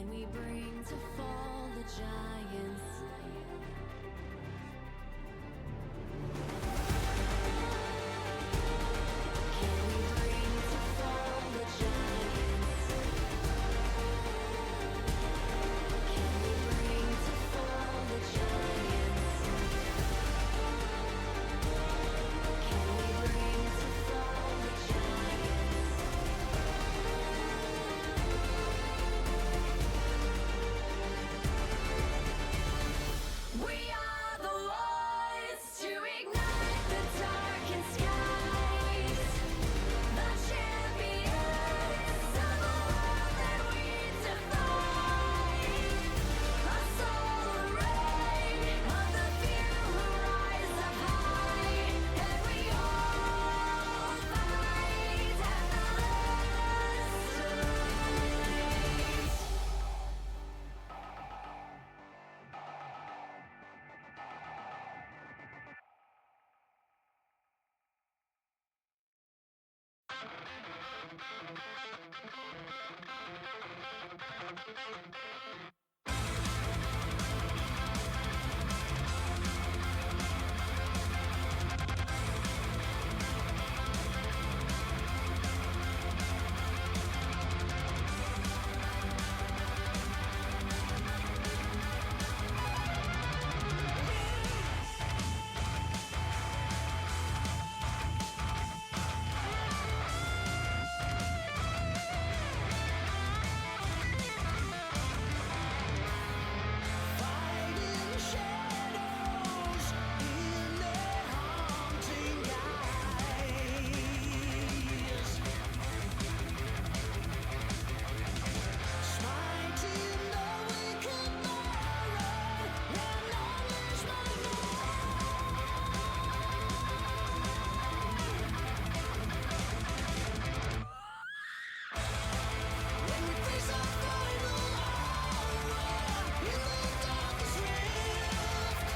Can we bring to fall the giants? Can we bring to fall the giants? Can we bring to fall the giants? Can we bring to fall the giants? We are the ones to ignite the darkened skies, the champions of the world that we defy. A solar ray of the few who rise up high, and we all fight at the last light. Fighting shadows in their haunting eyes, smiting the wicked morrow when knowledge may when we face our final hour in the darkest rift.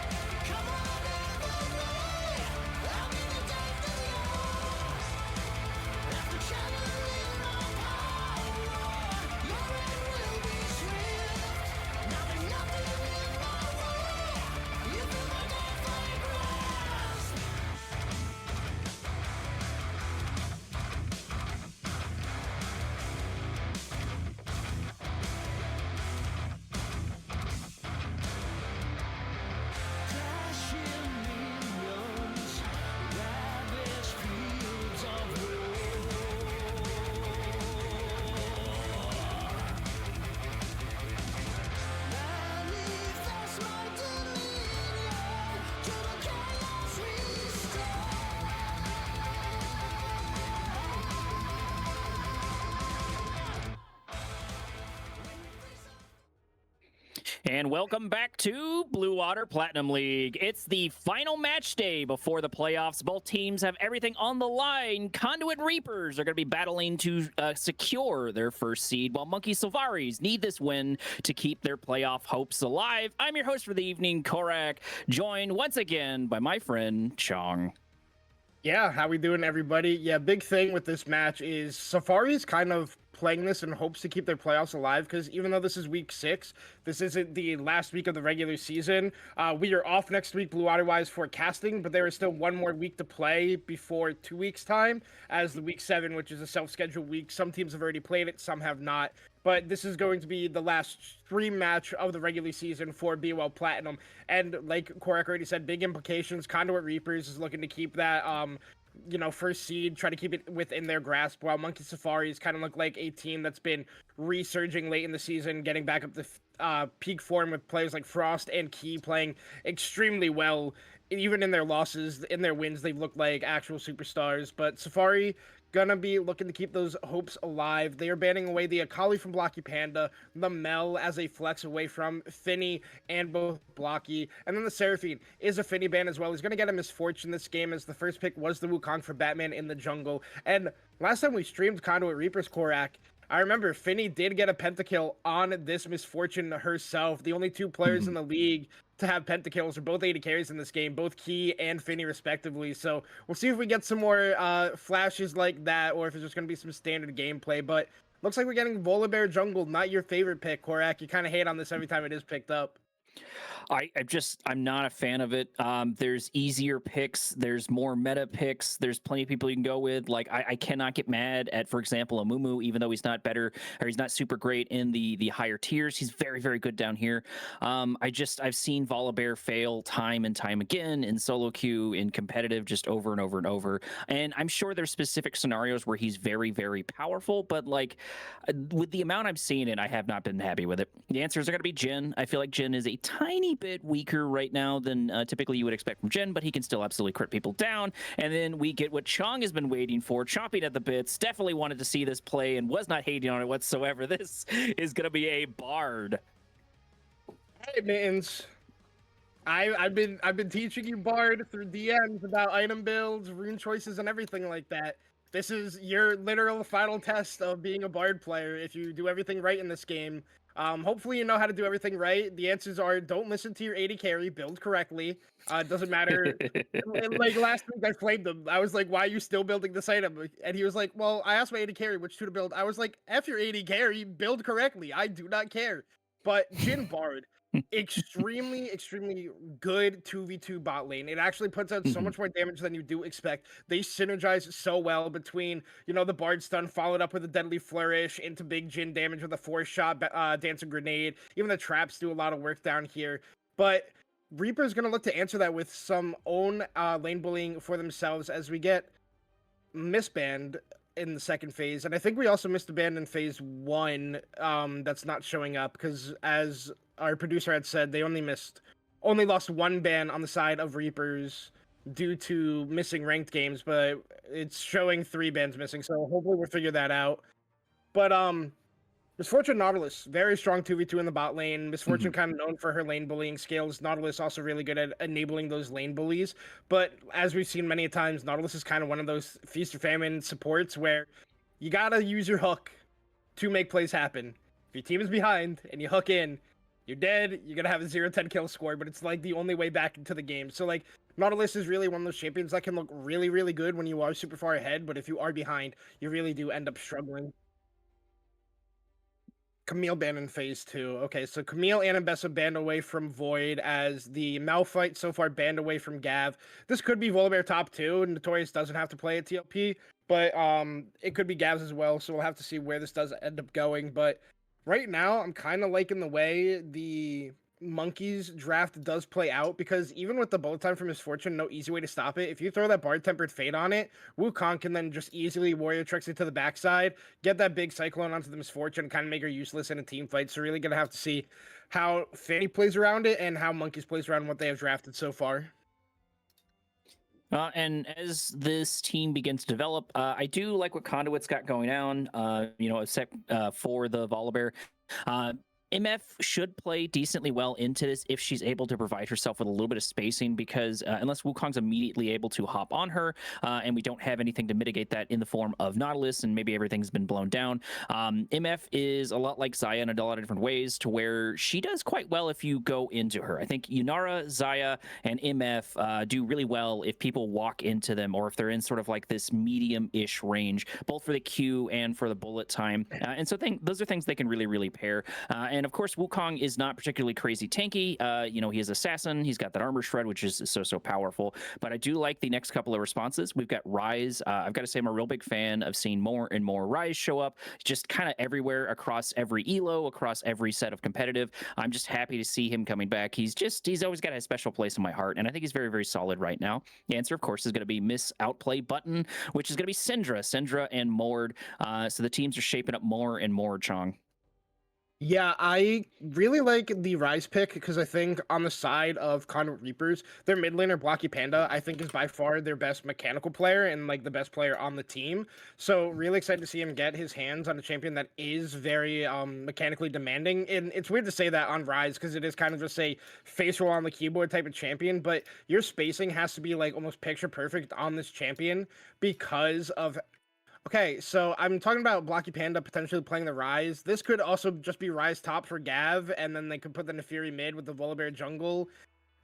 Come on, everybody, I'll be the death of yours. After channeling our power, your end will be swift. Nothing in my way. You feel my death-like grasp. Crashing minions, ravage fields of manifest my dominion to the chaos And welcome back to Blue Water Platinum League. It's the final match day before the playoffs. Both teams have everything on the line. Conduit Reapers are going to be battling to secure their first seed, while Monkey Silvaris need this win to keep their playoff hopes alive. I'm your host for the evening, Korak, joined once again by my friend Chong. Yeah, how we doing, everybody? Yeah, big thing with this match is Safari's kind of playing this in hopes to keep their playoffs alive, because even though this is week 6, this isn't the last week of the regular season. We are off next week, Blue Water-wise, for casting, but there is still one more week to play before 2 weeks' time, as the week 7, which is a self-scheduled week. Some teams have already played it, some have not. But this is going to be the last stream match of the regular season for BOL Platinum. And like Korak already said, big implications. Conduit Reapers is looking to keep that, first seed, try to keep it within their grasp, while Monkey Safaris kind of look like a team that's been resurging late in the season, getting back up to peak form with players like Frost and Key playing extremely well. Even in their losses, in their wins, they've looked like actual superstars. But Safari gonna be looking to keep those hopes alive. They are banning away the Akali from Blocky Panda, the Mel as a flex away from Finny and both Blocky, and then the Seraphine is a Finny ban as well. He's gonna get a misfortune this game, as the first pick was the Wukong for Batman in the jungle. And last time we streamed Conduit Reapers, Korak, I remember Finny did get a pentakill on this misfortune herself. The only two players in the league to have pentakills are both 80 carries in this game, both Key and Finny respectively. So we'll see if we get some more flashes like that, or if it's just going to be some standard gameplay. But Looks like we're getting Volibear jungle, not your favorite pick, Korak. You kind of hate on this every time it is picked up. I'm not a fan of it. There's easier picks. There's more meta picks. There's plenty of people you can go with. Like I cannot get mad at, for example, a Mumu, even though he's not better or he's not super great in the higher tiers. He's very, very good down here. I've seen Volibear fail time and time again in solo queue, in competitive, just over and over and over. And I'm sure there's specific scenarios where he's very, very powerful, but like with the amount I'm seeing it, I have not been happy with it. The answers are going to be Jhin. I feel like Jhin is a tiny bit weaker right now than typically you would expect from Jhin, but he can still absolutely crit people down. And then we get what Chong has been waiting for, chomping at the bits. Definitely wanted to see this play and was not hating on it whatsoever. This is going to be a Bard. Hey, Mittens. I've been teaching you Bard through DMs about item builds, rune choices, and everything like that. This is your literal final test of being a Bard player. If you do everything right in this game, hopefully you know how to do everything right. The answers are: don't listen to your AD carry, build correctly. It doesn't matter. Like last week, I flamed him. I was like, "Why are you still building this item?" And he was like, "Well, I asked my AD carry which two to build." I was like, "F your AD carry, build correctly. I do not care." But Jhin Bard, extremely good 2v2 bot lane. It actually puts out so much more damage than you do expect. They synergize so well between, the Bard stun followed up with a deadly flourish into big Jhin damage with a 4-shot dancing grenade. Even the traps do a lot of work down here. But Reaper's going to look to answer that with some own lane bullying for themselves as we get misbanned in the second phase. And I think we also missed a ban in phase 1 that's not showing up because, as our producer had said, they only lost 1 ban on the side of Reapers due to missing ranked games, but it's showing 3 bans missing, so hopefully we'll figure that out. But Misfortune Nautilus, very strong 2v2 in the bot lane. Misfortune kind of known for her lane bullying skills. Nautilus also really good at enabling those lane bullies. But as we've seen many times, Nautilus is kind of one of those feast or famine supports where you gotta use your hook to make plays happen. If your team is behind and you hook in, you're dead. You're gonna have a 0-10 kill score, but it's like the only way back into the game. So like Nautilus is really one of those champions that can look really, really good when you are super far ahead, but if you are behind, you really do end up struggling. Camille banned in phase 2. Okay, so Camille and Ambessa banned away from Void as the Malphite so far banned away from Gav. This could be Volibear top 2. Notorious doesn't have to play at TLP, but it could be Gav's as well, so we'll have to see where this does end up going. But right now, I'm kind of liking the way the Monkeys draft does play out, because even with the bullet time for Misfortune, no easy way to stop it. If you throw that Bard Tempered Fate on it, Wukong can then just easily Warrior Tricks it to the backside, get that big Cyclone onto the Misfortune, and kind of make her useless in a team fight. So really gonna have to see how Fanny plays around it and how Monkeys plays around what they have drafted so far. And as this team begins to develop, I do like what Conduit's got going on, except for the Volibear. MF should play decently well into this if she's able to provide herself with a little bit of spacing, because unless Wukong's immediately able to hop on her, and we don't have anything to mitigate that in the form of Nautilus, and maybe everything's been blown down, MF is a lot like Xayah in a lot of different ways, to where she does quite well if you go into her. I think Yunara, Xayah, and MF do really well if people walk into them, or if they're in sort of like this medium-ish range, both for the Q and for the bullet time. And so those are things they can really, really pair. And of course, Wukong is not particularly crazy tanky. He is assassin. He's got that armor shred, which is so powerful. But I do like the next couple of responses. We've got Ryze. I've got to say, I'm a real big fan of seeing more and more Ryze show up, just kind of everywhere across every elo, across every set of competitive. I'm just happy to see him coming back. He's always got a special place in my heart, and I think he's very, very solid right now. The answer, of course, is going to be Miss Outplay Button, which is going to be Syndra and Mord. So the teams are shaping up more and more, Chong. Yeah, I really like the Ryze pick, because I think on the side of Conduit Reapers, their mid laner Blocky Panda, I think, is by far their best mechanical player and like the best player on the team. So really excited to see him get his hands on a champion that is very mechanically demanding. And it's weird to say that on Ryze, because it is kind of just a face roll on the keyboard type of champion, but your spacing has to be like almost picture perfect on this champion because of... Okay, so I'm talking about Blocky Panda potentially playing the Ryze. This could also just be Ryze top for Gav, and then they could put the Nefiri mid with the Volibear jungle.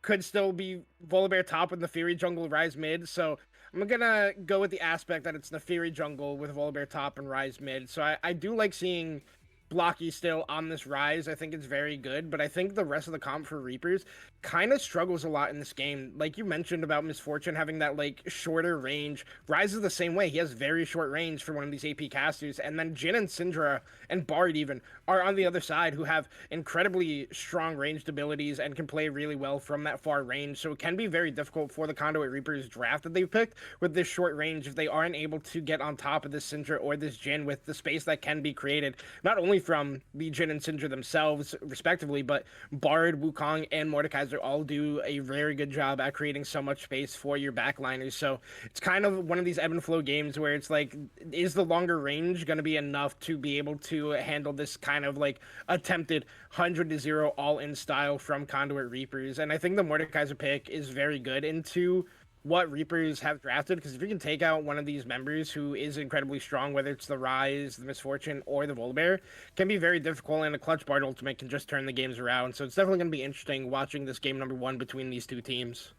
Could still be Volibear top with Nefiri jungle, Ryze mid. So I'm gonna go with the aspect that it's the Fury jungle with Volibear top and Rise mid. So I do like seeing Blocky still on this Rise. I think it's very good, but I think the rest of the comp for Reapers kind of struggles a lot in this game. Like you mentioned about Misfortune having that like shorter range. Rise is the same way. He has very short range for one of these AP casters, and then Jhin and Syndra and Bard even are on the other side who have incredibly strong ranged abilities and can play really well from that far range. So it can be very difficult for the Conduit Reapers draft that they've picked with this short range if they aren't able to get on top of this Syndra or this Jhin with the space that can be created, not only from the Jhin and Syndra themselves, respectively, but Bard, Wukong, and Mordekaiser all do a very good job at creating so much space for your backliners. So it's kind of one of these ebb and flow games where it's like, is the longer range going to be enough to be able to handle this kind of like attempted 100-0 all-in style from Conduit Reapers? And I think the Mordekaiser pick is very good into what Reapers have drafted, because if you can take out one of these members who is incredibly strong, whether it's the Rise, the Misfortune, or the Volibear, can be very difficult, and a clutch Bard ultimate can just turn the games around. So it's definitely going to be interesting watching this game number one between these two teams.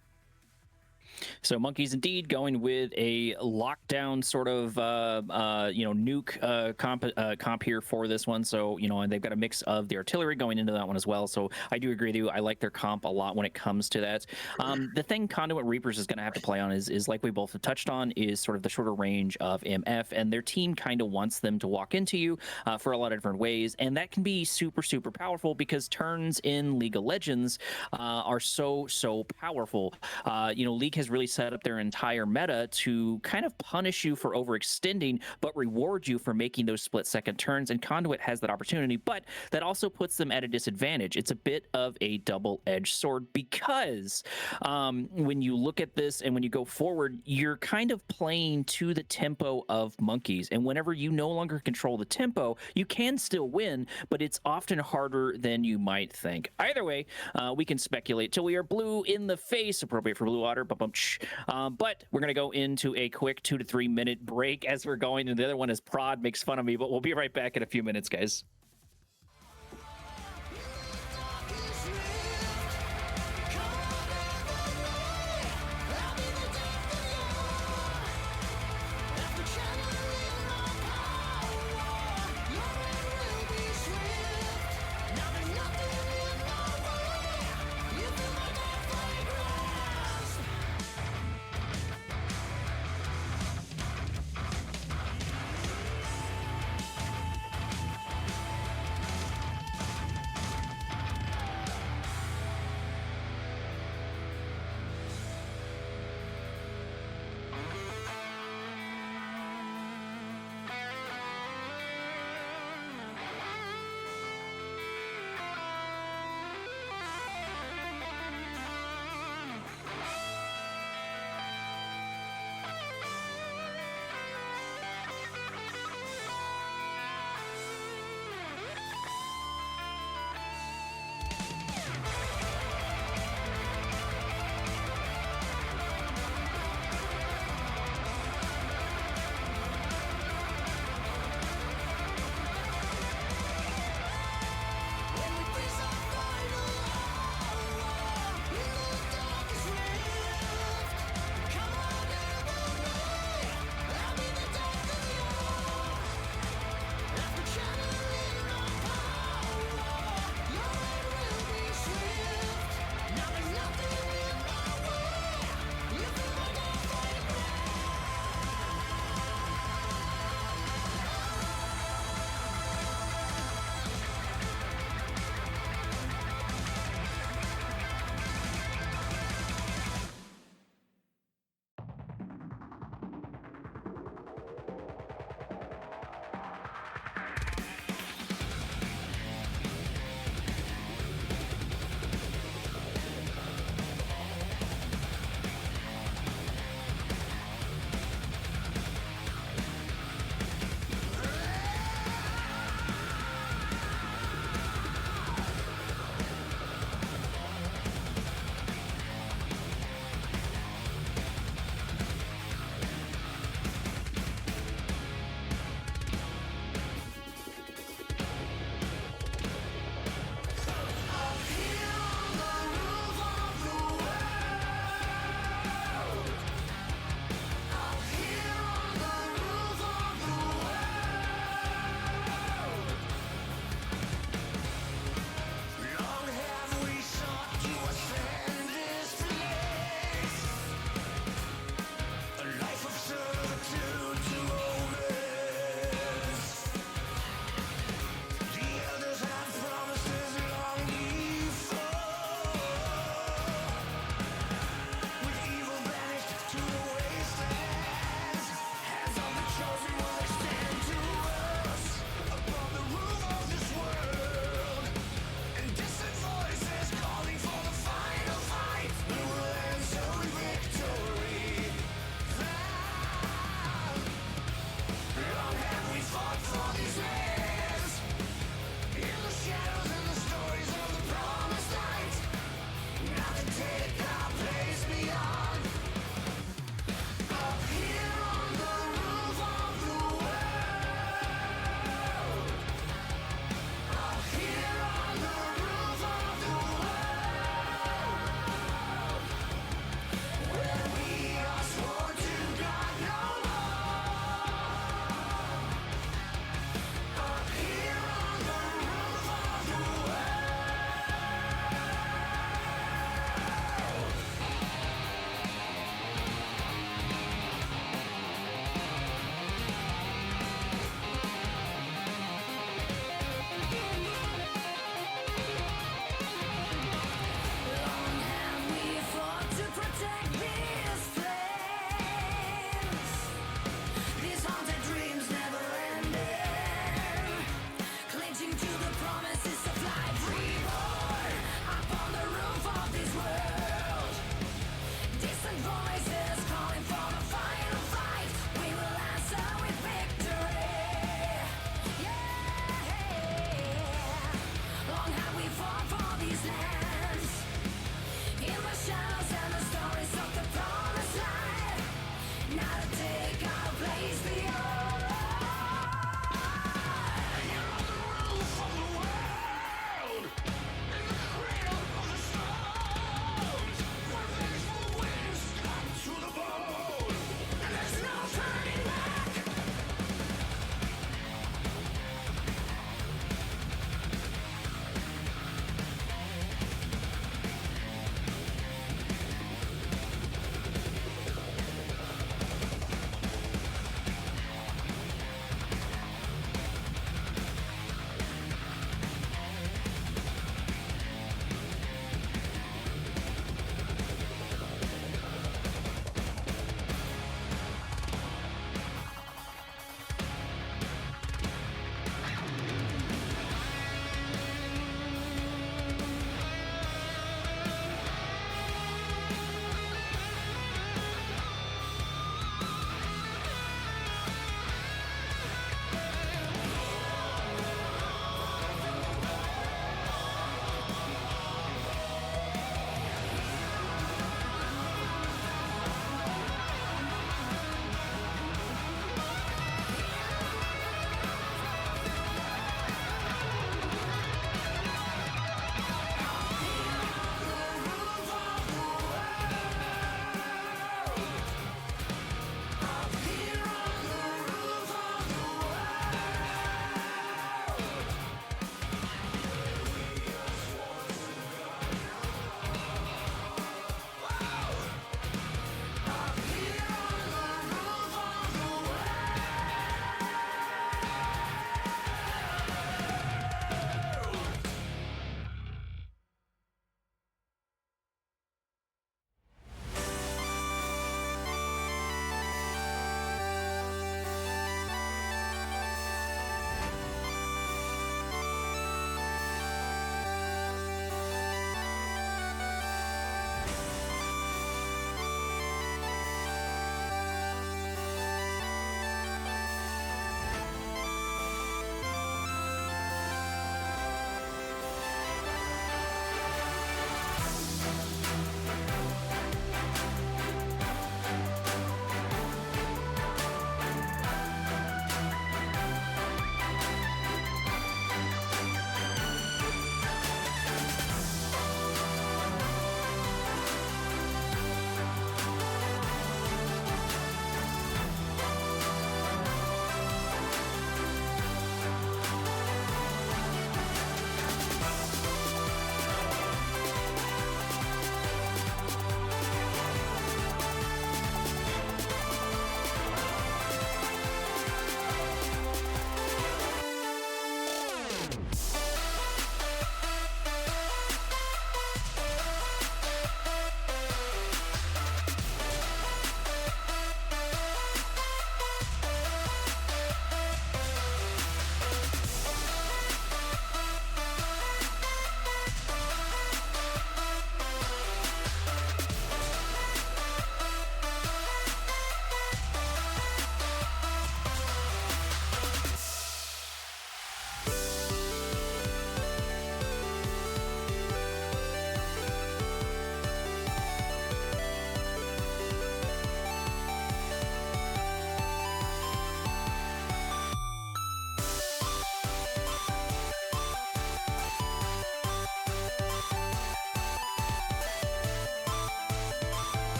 So Monkeys indeed going with a lockdown sort of nuke comp here for this one. So and they've got a mix of the artillery going into that one as well. So I do agree with you. I like their comp a lot when it comes to that. The thing Conduit Reapers is going to have to play on is like we both have touched on, is sort of the shorter range of MF, and their team kind of wants them to walk into you for a lot of different ways, and that can be super powerful because turns in League of Legends are so powerful. League has really set up their entire meta to kind of punish you for overextending, but reward you for making those split-second turns, and Conduit has that opportunity, but that also puts them at a disadvantage. It's a bit of a double-edged sword because when you look at this and when you go forward, you're kind of playing to the tempo of Monkeys, and whenever you no longer control the tempo, you can still win, but it's often harder than you might think. Either way, we can speculate till we are blue in the face, appropriate for Blue Water, but we're going to go into a quick 2 to 3 minute break as we're going, and the other one is Prod makes fun of me, but we'll be right back in a few minutes, guys.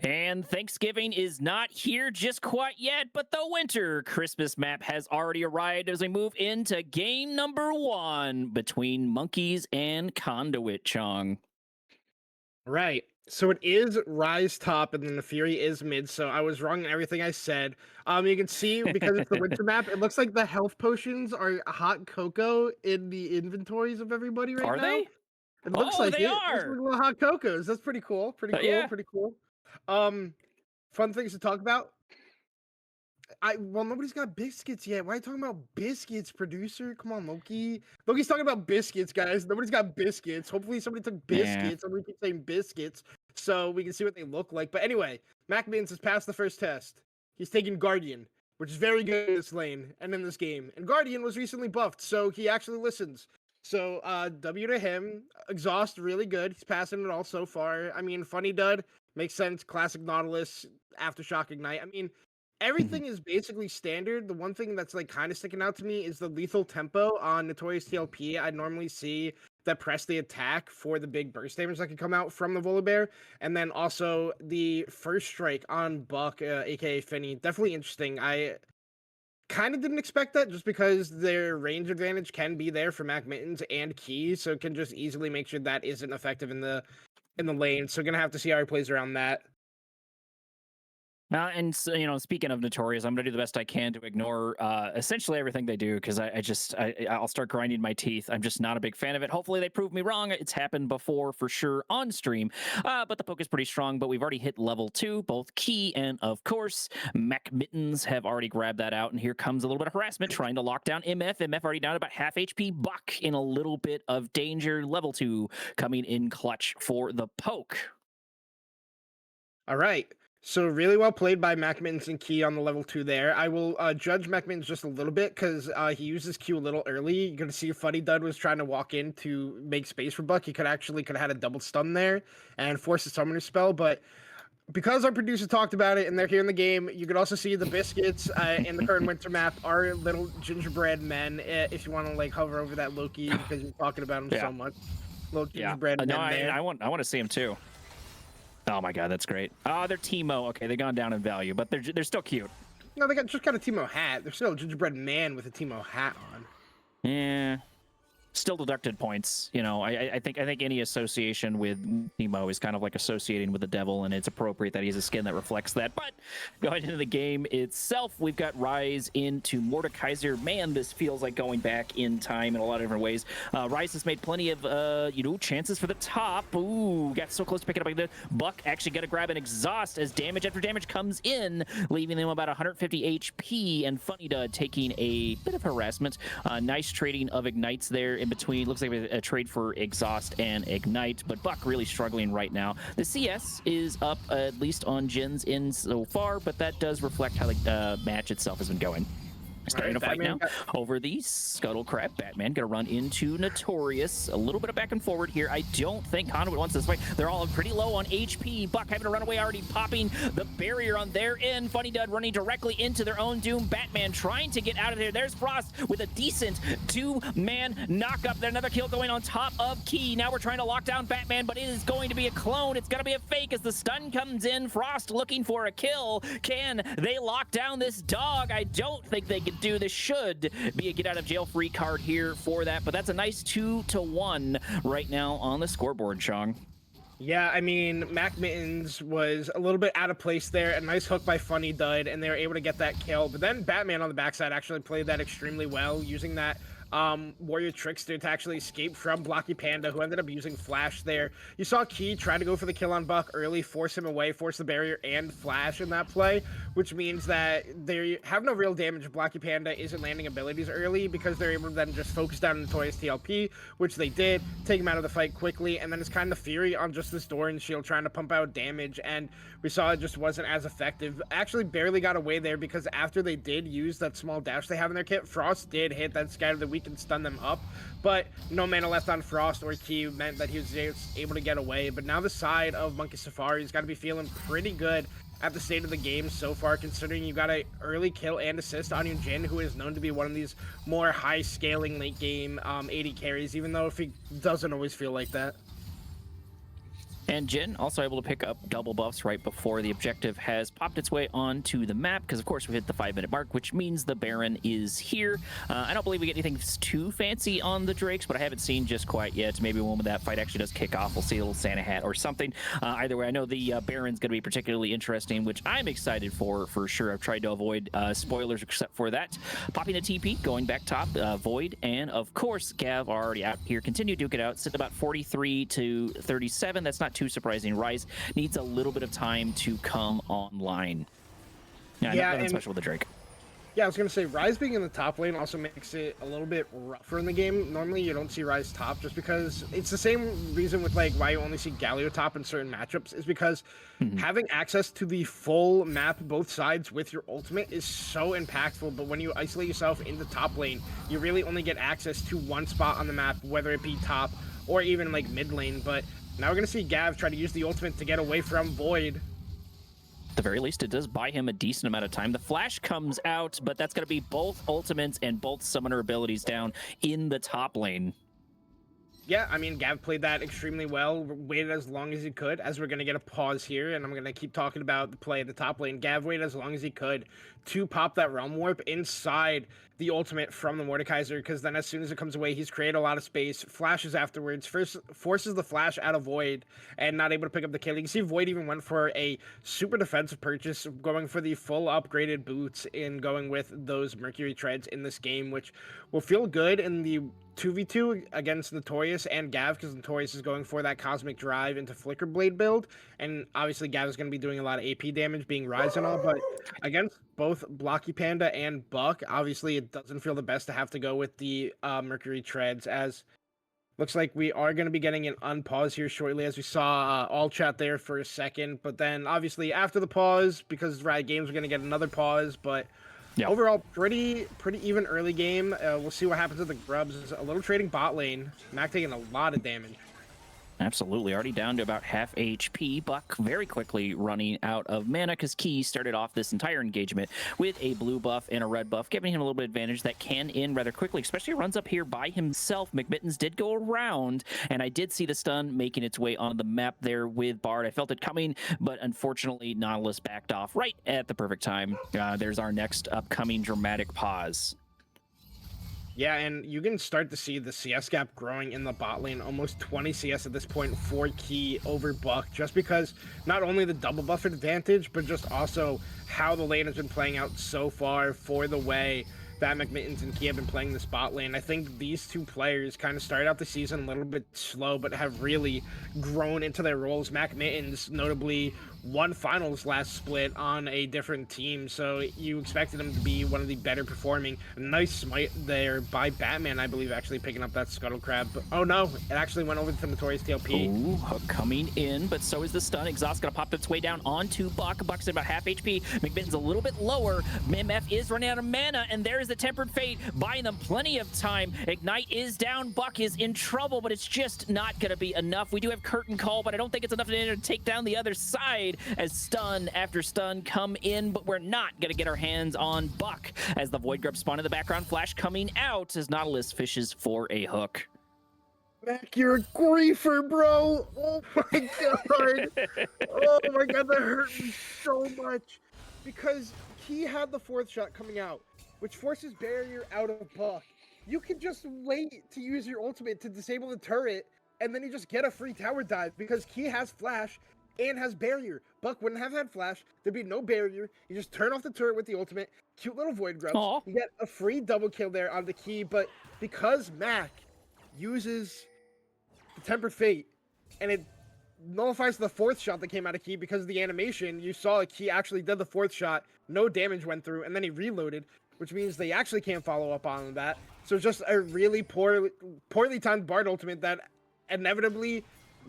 And Thanksgiving is not here just quite yet, but the winter Christmas map has already arrived as we move into game number 1 between Monkeys and Conduit, Chong. Right. So it is Rise top, and then the Fury is mid. So I was wrong in everything I said. You can see because it's the winter map, it looks like the health potions are hot cocoa in the inventories of everybody right Are now. they? It looks Oh, like they it. There's are. little hot cocos. That's pretty cool. Pretty cool. Yeah. Pretty cool. Fun things to talk about. Well, nobody's got biscuits yet. Why are you talking about biscuits, producer? Come on, Loki. Loki's talking about biscuits, guys. Nobody's got biscuits. Hopefully somebody took biscuits. Somebody keeps saying biscuits so we can see what they look like. But anyway, Mac Mins has passed the first test. He's taken Guardian, which is very good in this lane and in this game. And Guardian was recently buffed, so he actually listens. So W to him. Exhaust, really good. He's passing it all so far. I mean, Funny Dud makes sense. Classic Nautilus, Aftershock Ignite. I mean, everything is basically standard. The one thing that's like kind of sticking out to me is the lethal tempo on Notorious TLP. I normally see that press the attack for the big burst damage that can come out from the Volibear. And then also the first strike on Buck, aka Finny. Definitely interesting. I kind of didn't expect that just because their range advantage can be there for Mac Mittens and Key, so it can just easily make sure that isn't effective in the lane. So gonna have to see how he plays around that. And so, speaking of Notorious, I'm gonna do the best I can to ignore essentially everything they do because I'll start grinding my teeth. I'm just not a big fan of it. Hopefully they prove me wrong. It's happened before for sure on stream, but the poke is pretty strong. But we've already hit level 2, both Key and of course Mac Mittens have already grabbed that out. And here comes a little bit of harassment trying to lock down MF. MF already down about half HP. Buck in a little bit of danger. Level 2 coming in clutch for the poke. All right. So really well played by Mac Mittens and Key on the level 2 there. I will judge Mac Mittens just a little bit because he uses Q a little early. You're going to see Funny Dud was trying to walk in to make space for Buck. He could have had a double stun there and force a summoner spell. But because our producer talked about it and they're here in the game, you could also see the biscuits in the current winter map are little gingerbread men. If you want to like hover over that Loki because you're talking about him so much. Little gingerbread men there. I want to see him too. Oh my god, that's great. Oh, they're Teemo. Okay, they've gone down in value, but they're still cute. No, they just got a Teemo hat. They're still a gingerbread man with a Teemo hat on. Yeah. Still deducted points. I think any association with Teemo is kind of like associating with the devil, and it's appropriate that he's a skin that reflects that. But going into the game itself, we've got Rise into Mordekaiser. Man, this feels like going back in time in a lot of different ways. Rise has made plenty of chances for the top. Ooh, got so close to picking up. Buck actually got to grab an exhaust as damage after damage comes in, leaving them about 150 HP. And Funny Dud taking a bit of harassment. Nice trading of ignites there in between. Looks like a trade for exhaust and ignite, but Buck really struggling right now. The CS is up at least on Jin's in so far, but that does reflect how the match itself has been going. Starting to fight now over the Scuttle Crab. Batman gonna run into Notorious. A little bit of back and forward here. I don't think Conduit wants this fight. They're all pretty low on HP. Buck having to run away, already popping the barrier on their end. Funny Dud running directly into their own doom. Batman trying to get out of there. There's Frost with a decent 2-man knock-up. There's another kill going on top of Key. Now we're trying to lock down Batman, but it is going to be a clone. It's gonna be a fake as the stun comes in. Frost looking for a kill. Can they lock down this dog? I don't think they can do this. Should be a get out of jail free card here for that, but that's a nice 2-1 right now on the scoreboard, Chong. Yeah, I mean, Mac Mittens was a little bit out of place there. A nice hook by Funny Dud, and they were able to get that kill. But then Batman on the backside actually played that extremely well, using that Warrior Trickster to actually escape from Blocky Panda, who ended up using Flash there. You saw Key try to go for the kill on Buck early, force him away, force the barrier and Flash in that play, which means that they have no real damage if Blocky Panda isn't landing abilities early because they're able to then just focus down Notorious TLP, which they did, take him out of the fight quickly, and then it's kind of Fury on just this Doran shield trying to pump out damage, and we saw it just wasn't as effective. Actually barely got away there because after they did use that small dash they have in their kit, Frost did hit that Scatter the Weak and stun them up, but no mana left on Frost or Key meant that he was able to get away. But now the side of Monkey Safari's got to be feeling pretty good at the state of the game so far, considering you got an early kill and assist on your Jin, who is known to be one of these more high scaling late game AD carries, even though if he doesn't always feel like that. And Jin also able to pick up double buffs right before the objective has popped its way onto the map, because of course we hit the 5-minute mark, which means the Baron is here. I don't believe we get anything too fancy on the Drakes, but I haven't seen just quite yet. Maybe when that fight actually does kick off, we'll see a little Santa hat or something. Either way, I know the Baron's going to be particularly interesting, which I'm excited for sure. I've tried to avoid spoilers except for that. Popping a TP, going back top, Void, and of course Gav are already out here. Continue to duke it out, sit about 43 to 37. That's not too surprising. Rise needs a little bit of time to come online. Yeah, nothing special with the Drake. Yeah, I was going to say, Rise being in the top lane also makes it a little bit rougher in the game. Normally, you don't see Rise top just because it's the same reason with like why you only see Galio top in certain matchups is because having access to the full map, both sides with your ultimate is so impactful. But when you isolate yourself in the top lane, you really only get access to one spot on the map, whether it be top or even like mid lane. But now we're going to see Gav try to use the ultimate to get away from Void. At the very least, it does buy him a decent amount of time. The flash comes out, but that's going to be both ultimates and both summoner abilities down in the top lane. Yeah, I mean, Gav played that extremely well, waited as long as he could, as we're going to get a pause here, and I'm going to keep talking about the play at the top lane. Gav waited as long as he could to pop that Realm Warp inside the ultimate from the Mordekaiser, because then as soon as it comes away, he's created a lot of space, flashes afterwards, first forces the flash out of Void, and not able to pick up the kill. You can see Void even went for a super defensive purchase, going for the full upgraded boots and going with those Mercury Treads in this game, which will feel good in the 2v2 against Notorious and Gav, because Notorious is going for that Cosmic Drive into Flicker Blade build, and obviously Gav is going to be doing a lot of AP damage, being Rise and all, but against both Blocky Panda and Buck, obviously it doesn't feel the best to have to go with the Mercury Treads, as looks like we are going to be getting an unpause here shortly, as we saw all chat there for a second, but then obviously after the pause, because Riot Games are going to get another pause, but yeah. Overall, pretty even early game. We'll see what happens with the Grubs. There's a little trading bot lane. Mac taking a lot of damage. Absolutely. Already down to about half HP. Buck very quickly running out of mana, because Key started off this entire engagement with a blue buff and a red buff, giving him a little bit of advantage that can end rather quickly, especially runs up here by himself. McMittens did go around, and I did see the stun making its way on the map there with Bard. I felt it coming, but unfortunately Nautilus backed off right at the perfect time. There's our next upcoming dramatic pause. Yeah, and you can start to see the CS gap growing in the bot lane, almost 20 CS at this point for Key over Buck, just because not only the double buff advantage, but just also how the lane has been playing out so far for the way that McMittens and Key have been playing this bot lane. I think these two players kind of started out the season a little bit slow, but have really grown into their roles. McMittens notably won finals last split on a different team, so you expected him to be one of the better performing. Nice smite there by Batman, I believe, actually picking up that Scuttle Crab. But, oh no, it actually went over to Notorious TLP. Ooh, hook coming in, but so is the stun. Exhaust gonna pop its way down onto Buck. Buck's at about half HP. McMitten's a little bit lower. MF is running out of mana, and there's the Tempered Fate, buying them plenty of time. Ignite is down. Buck is in trouble, but it's just not gonna be enough. We do have Curtain Call, but I don't think it's enough to take down the other side, as stun after stun come in, but we're not going to get our hands on Buck, as the Void Grub spawn in the background. Flash coming out as Nautilus fishes for a hook. Mac, you're a griefer, bro. Oh my god. Oh my god, that hurt me so much. Because he had the fourth shot coming out, which forces barrier out of Buck. You can just wait to use your ultimate to disable the turret, and then you just get a free tower dive, because Key has flash and has barrier. Buck wouldn't have had flash. There'd be no barrier. You just turn off the turret with the ultimate. Cute little Void Grubs. Aww. You get a free double kill there on the Key, but because Mac uses the Tempered Fate, and it nullifies the fourth shot that came out of Key, because of the animation, you saw Key actually did the fourth shot, no damage went through, and then he reloaded, which means they actually can't follow up on that. So it's just a really poorly timed Bard ultimate that inevitably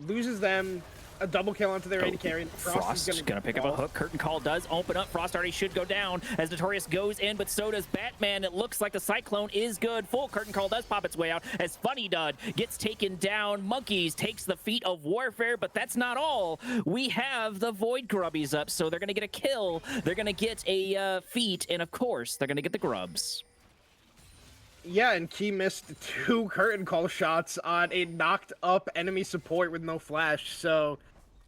loses them a double kill onto their AD carry. Frost is gonna pick up a hook. Curtain Call does open up. Frost already should go down as Notorious goes in, but so does Batman. It looks like the Cyclone is good. Full Curtain Call does pop its way out as Funny Dud gets taken down. Monkeys takes the feat of warfare, but that's not all. We have the Void Grubbies up, so they're gonna get a kill. They're gonna get a feat, and of course, they're gonna get the grubs. Yeah, and Key missed 2 Curtain Call shots on a knocked up enemy support with no flash, so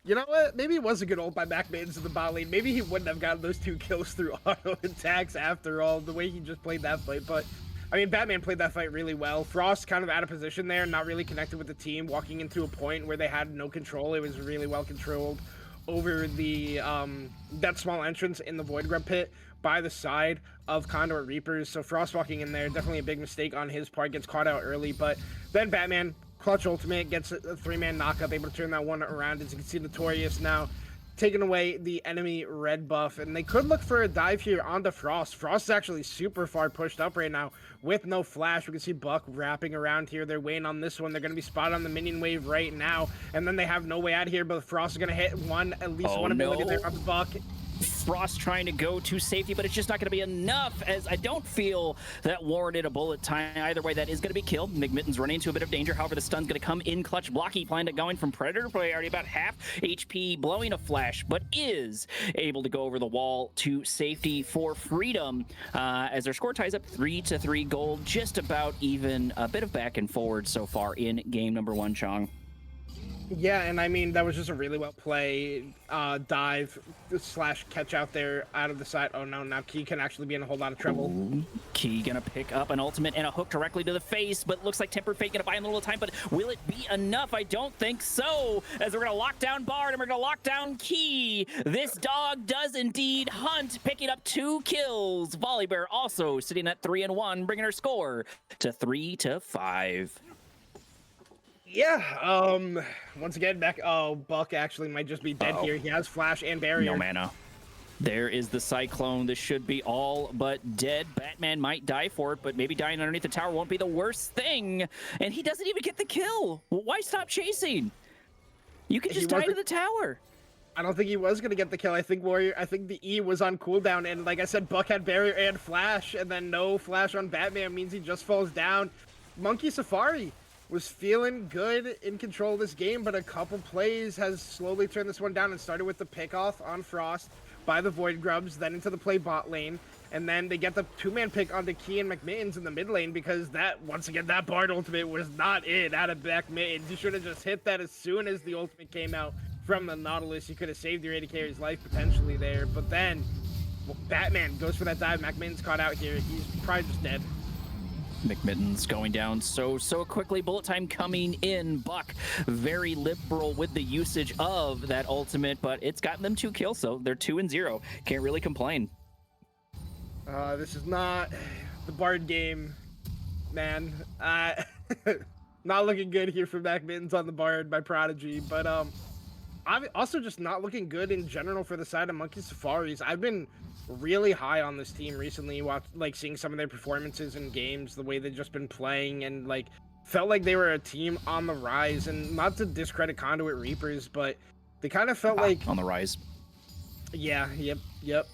You know what? Maybe it was a good ult by Mac Mittens in the bot lane. Maybe he wouldn't have gotten those 2 kills through auto attacks after all, the way he just played that fight. But, I mean, Batman played that fight really well. Frost kind of out of position there, not really connected with the team, walking into a point where they had no control. It was really well controlled over the that small entrance in the Void Grub pit by the side of Conduit Reapers. So Frost walking in there, definitely a big mistake on his part, gets caught out early. But then Batman, clutch ultimate, gets a 3-man knockup, able to turn that one around. As you can see, Notorious now taking away the enemy red buff, and they could look for a dive here onto Frost. Frost is actually super far pushed up right now with no flash. We can see Buck wrapping around here. They're waiting on this one. They're going to be spotted on the minion wave right now, and then they have no way out here, but Frost is going to hit at least one ability there on the Buck. Frost trying to go to safety, but it's just not going to be enough, as I don't feel that warranted a bullet time. Either way, that is going to be killed. McMitten's running into a bit of danger. However, the stun's going to come in clutch. Blocky planned it going from Predator play, already about half HP, blowing a flash, but is able to go over the wall to safety for freedom, as their score ties up 3-3 gold, just about even. A bit of back and forward so far in game number 1, Chong. Yeah, and I mean, that was just a really well played dive / catch out there out of the side. Oh no, now Key can actually be in a whole lot of trouble. Ooh, Key gonna pick up an ultimate and a hook directly to the face, but looks like Tempered Fate gonna buy him a little time, but will it be enough? I don't think so, as we're gonna lock down Bard and we're gonna lock down Key. This dog does indeed hunt, picking up 2 kills. Volibear also sitting at 3-1, bringing her score to 3-5. Yeah, once again, Buck actually might just be dead here. He has flash and barrier. No mana. There is the Cyclone. This should be all but dead. Batman might die for it, but maybe dying underneath the tower won't be the worst thing. And he doesn't even get the kill. Well, why stop chasing? You can just die to the tower. I don't think he was going to get the kill. I think the E was on cooldown, and like I said, Buck had barrier and flash, and then no flash on Batman means he just falls down. Monkey Safari was feeling good in control of this game, but a couple plays has slowly turned this one down, and started with the pick-off on Frost by the Void Grubs, then into the play bot lane, and then they get the 2-man pick onto Key and McMittens in the mid lane, because that, once again, that Bard ultimate was not in out of McMittens. You should have just hit that as soon as the ultimate came out from the Nautilus. You could have saved your AD carry's life potentially there, but then Batman goes for that dive. McMittens caught out here. He's probably just dead. McMitten's going down so quickly. Bullet time coming in. Buck very liberal with the usage of that ultimate, but it's gotten them 2 kills, so they're 2-0. Can't really complain. This is not the Bard game, man. Not looking good here for McMittens on the Bard by Prodigy, but I'm also just not looking good in general for the side of Monkey Safaris. I've been really high on this team recently, seeing some of their performances in games, the way they've just been playing, and felt like they were a team on the rise. And not to discredit Conduit Reapers, but they kind of felt like on the rise. Yeah, yep.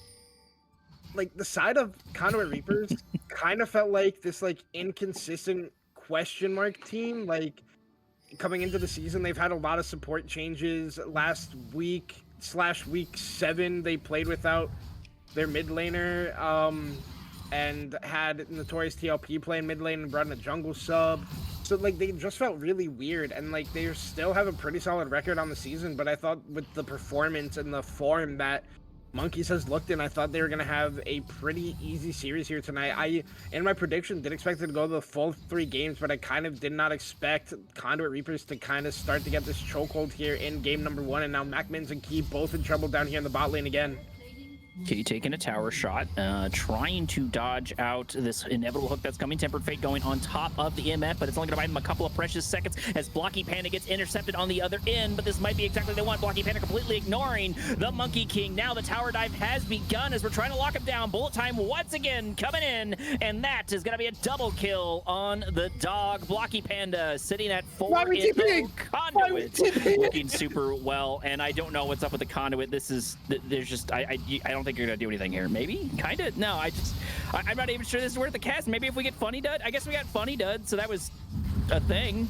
Like the side of Conduit Reapers kind of felt like this inconsistent question mark team. Like coming into the season, they've had a lot of support changes. Last week / week 7, they played without their mid laner, and had Notorious TLP playing mid lane and brought in a jungle sub. So they just felt really weird, and they still have a pretty solid record on the season, but I thought with the performance and the form that Monkeys has looked in, I thought they were going to have a pretty easy series here tonight. In my prediction, did expect it to go the full 3 games, but I kind of did not expect Conduit Reapers to kind of start to get this chokehold here in game number 1, and now McMittens and Key both in trouble down here in the bot lane again. Key taking a tower shot, trying to dodge out this inevitable hook that's coming. Tempered Fate going on top of the MF, but it's only going to buy him a couple of precious seconds as Blocky Panda gets intercepted on the other end, but this might be exactly what they want. Blocky Panda completely ignoring the Monkey King. Now the tower dive has begun as we're trying to lock him down. Bullet time once again coming in, and that is going to be a double kill on the dog. Blocky Panda sitting at 4 in Conduit, looking super well, and I don't know what's up with the Conduit. There's just, I don't think you're gonna do anything here. Maybe? Kinda? No, I'm not even sure this is worth the cast. Maybe if we get Funny Dud? I guess we got Funny Dud, so that was a thing.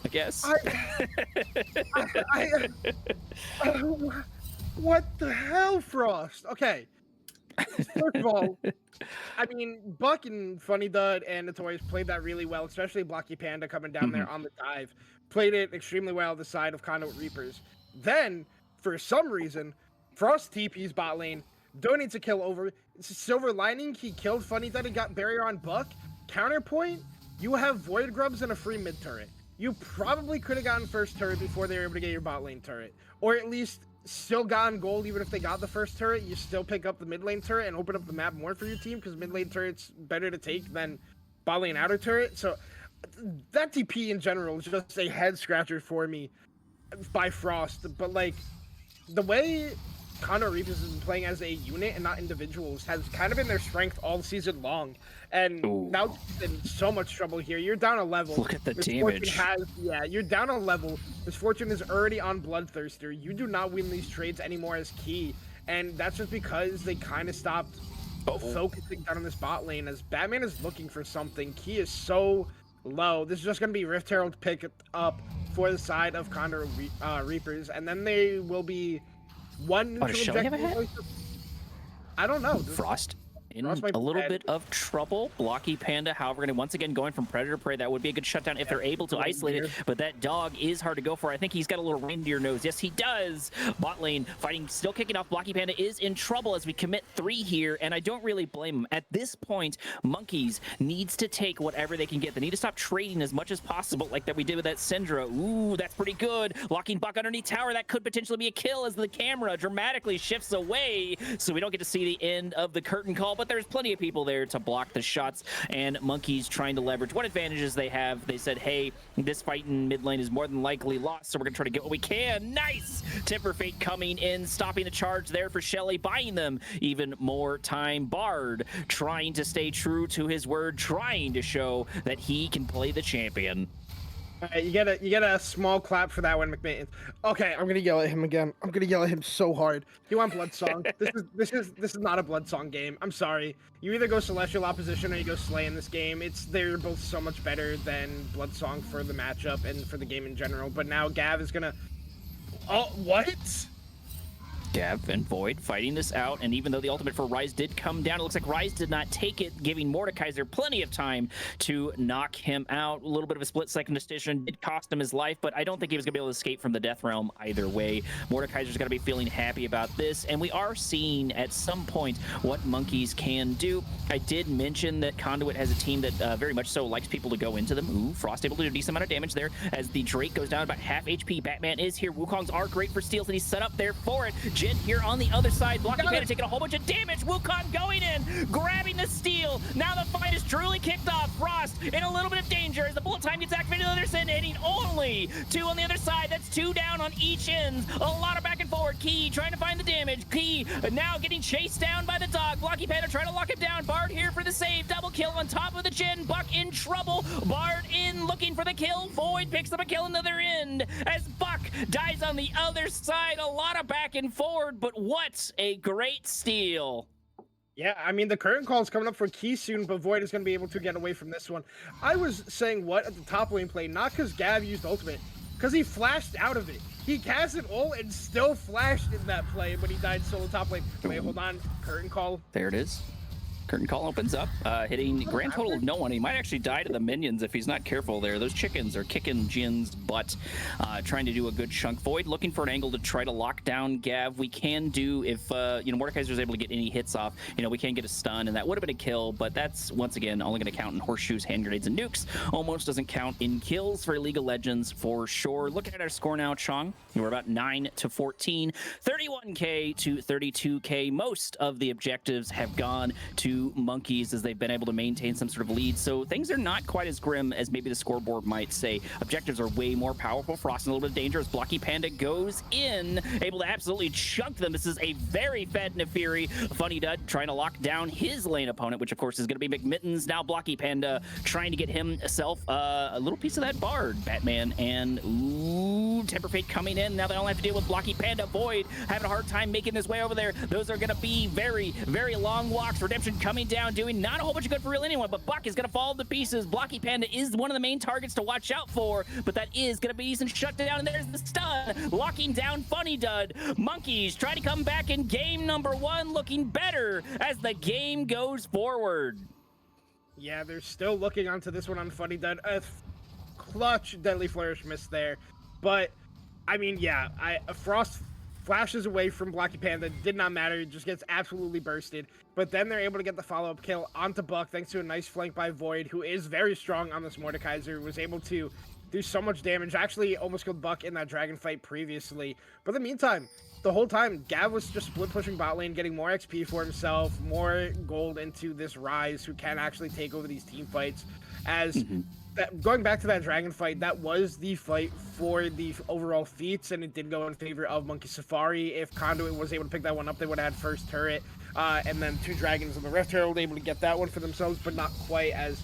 I guess. What the hell, Frost? Okay. First of all, I mean, Buck and Funny Dud and Notorious played that really well, especially Blocky Panda coming down there on the dive. Played it extremely well on the side of Conduit Reapers. Then, for some reason, Frost TP's bot lane, donates a kill over. Silver Lining, he killed Funny Dud and got barrier on Buck. Counterpoint, you have Void Grubs and a free mid turret. You probably could have gotten first turret before they were able to get your bot lane turret. Or at least still gotten gold even if they got the first turret. You still pick up the mid lane turret and open up the map more for your team because mid lane turret's better to take than bot lane outer turret. So that TP in general is just a head scratcher for me by Frost. But like the way Conduit Reapers has been playing as a unit and not individuals has kind of been their strength all season long. And now it's in so much trouble here. You're down a level. Look at the Misfortune damage. Yeah, you're down a level. Misfortune is already on Bloodthirster. You do not win these trades anymore as Key. And that's just because they kind of stopped focusing down on this bot lane as Batman is looking for something. Key is so low. This is just going to be Rift Herald pick up for the side of Conduit Reapers. And then they will be one neutral objective. I don't know. Frost in a little bit of trouble. Blocky Panda, however, going to once again going from Predator Prey. That would be a good shutdown if they're able to isolate it, but that dog is hard to go for. I think he's got a little reindeer nose. Yes, he does. Bot lane fighting, still kicking off. Blocky Panda is in trouble as we commit 3 here, and I don't really blame him. At this point, Monkeys needs to take whatever they can get. They need to stop trading as much as possible, like that we did with that Syndra. Ooh, that's pretty good. Locking Buck underneath tower. That could potentially be a kill as the camera dramatically shifts away, so we don't get to see the end of the curtain call, but there's plenty of people there to block the shots, and Monkeys trying to leverage what advantages they have. They said, hey, this fight in mid lane is more than likely lost, so we're gonna try to get what we can. Nice! Temper Fate coming in, stopping the charge there for Shelly, buying them even more time. Bard trying to stay true to his word, trying to show that he can play the champion. All right, you get a small clap for that one, McMahon. Okay, I'm gonna yell at him again. I'm gonna yell at him so hard. You want Blood Song? This is not a Blood Song game. I'm sorry. You either go Celestial Opposition or you go Slay in this game. They're both so much better than Blood Song for the matchup and for the game in general. But now Gav is gonna. Oh, what? Gav and Void fighting this out, and even though the ultimate for Ryze did come down, it looks like Ryze did not take it, giving Mordekaiser plenty of time to knock him out. A little bit of a split-second decision did cost him his life, but I don't think he was going to be able to escape from the Death Realm either way. Mordekaiser's going to be feeling happy about this, and we are seeing at some point what Monkeys can do. I did mention that Conduit has a team that very much so likes people to go into them. Ooh, Frost able to do a decent amount of damage there as the Drake goes down about half HP. Batman is here. Wukongs are great for steals, and he's set up there for it. Jin here on the other side. Blocky Panda taking a whole bunch of damage. Wukong going in, grabbing the steal. Now the fight is truly kicked off. Frost in a little bit of danger as the bullet time gets activated. The other side hitting only 2 on the other side. That's 2 down on each end. A lot of back and forward. Key trying to find the damage. Key now getting chased down by the dog. Blocky Panda trying to lock him down. Bard here for the save. Double kill on top of the Jin. Buck in trouble. Bard in looking for the kill. Void picks up a kill on the other end as Buck dies on the other side. A lot of back and forward, but what a great steal. Yeah, I mean, the curtain call is coming up for Key soon, but Void is going to be able to get away from this one. I was saying what at the top lane play, not because Gav used ultimate, because he flashed out of it. He casted ult and still flashed in that play when he died solo top lane. Wait, hold on. Curtain call. There it is. Curtain call opens up, hitting grand total of no one. He might actually die to the minions if he's not careful there. Those chickens are kicking Jin's butt, trying to do a good chunk. Void looking for an angle to try to lock down Gav. We can do, if Mordekaiser is able to get any hits off, we can get a stun, and that would have been a kill, but that's, once again, only going to count in horseshoes, hand grenades, and nukes. Almost doesn't count in kills for League of Legends for sure. Looking at our score now, Chong, we're about 9 to 14, 31K to 32K. Most of the objectives have gone to Monkeys as they've been able to maintain some sort of lead, so things are not quite as grim as maybe the scoreboard might say. Objectives are way more powerful. Frost in a little bit of danger as Blocky Panda goes in, able to absolutely chunk them. This is a very fed Nefiri. Funny Dud trying to lock down his lane opponent, which of course is going to be McMittens. Now Blocky Panda trying to get himself a little piece of that Bard. Batman and Temper Fate coming in. Now they don't have to deal with Blocky Panda. Void having a hard time making his way over there. Those are going to be very, very long walks. Redemption coming coming down, doing not a whole bunch of good for real anyone, but Buck is going to fall to pieces. Blocky Panda is one of the main targets to watch out for, but that is going to be easy shut down, and there's the stun, locking down Funny Dud. Monkeys try to come back in game number 1, looking better as the game goes forward. Yeah, they're still looking onto this one on Funny Dud. A clutch Deadly Flourish miss there. But, I mean, yeah, Frost flashes away from Blocky Panda. Did not matter. It just gets absolutely bursted. But then they're able to get the follow-up kill onto Buck thanks to a nice flank by Void, who is very strong on this Mordekaiser, was able to do so much damage. Actually, almost killed Buck in that dragon fight previously. But in the meantime, the whole time, Gav was just split pushing bot lane, getting more XP for himself, more gold into this Ryze, who can actually take over these team fights. As going back to that dragon fight, that was the fight for the overall feats, and it did go in favor of Monkey Safari. If Conduit was able to pick that one up, they would have had first turret, and then 2 dragons in the Rift Herald able to get that one for themselves, but not quite as.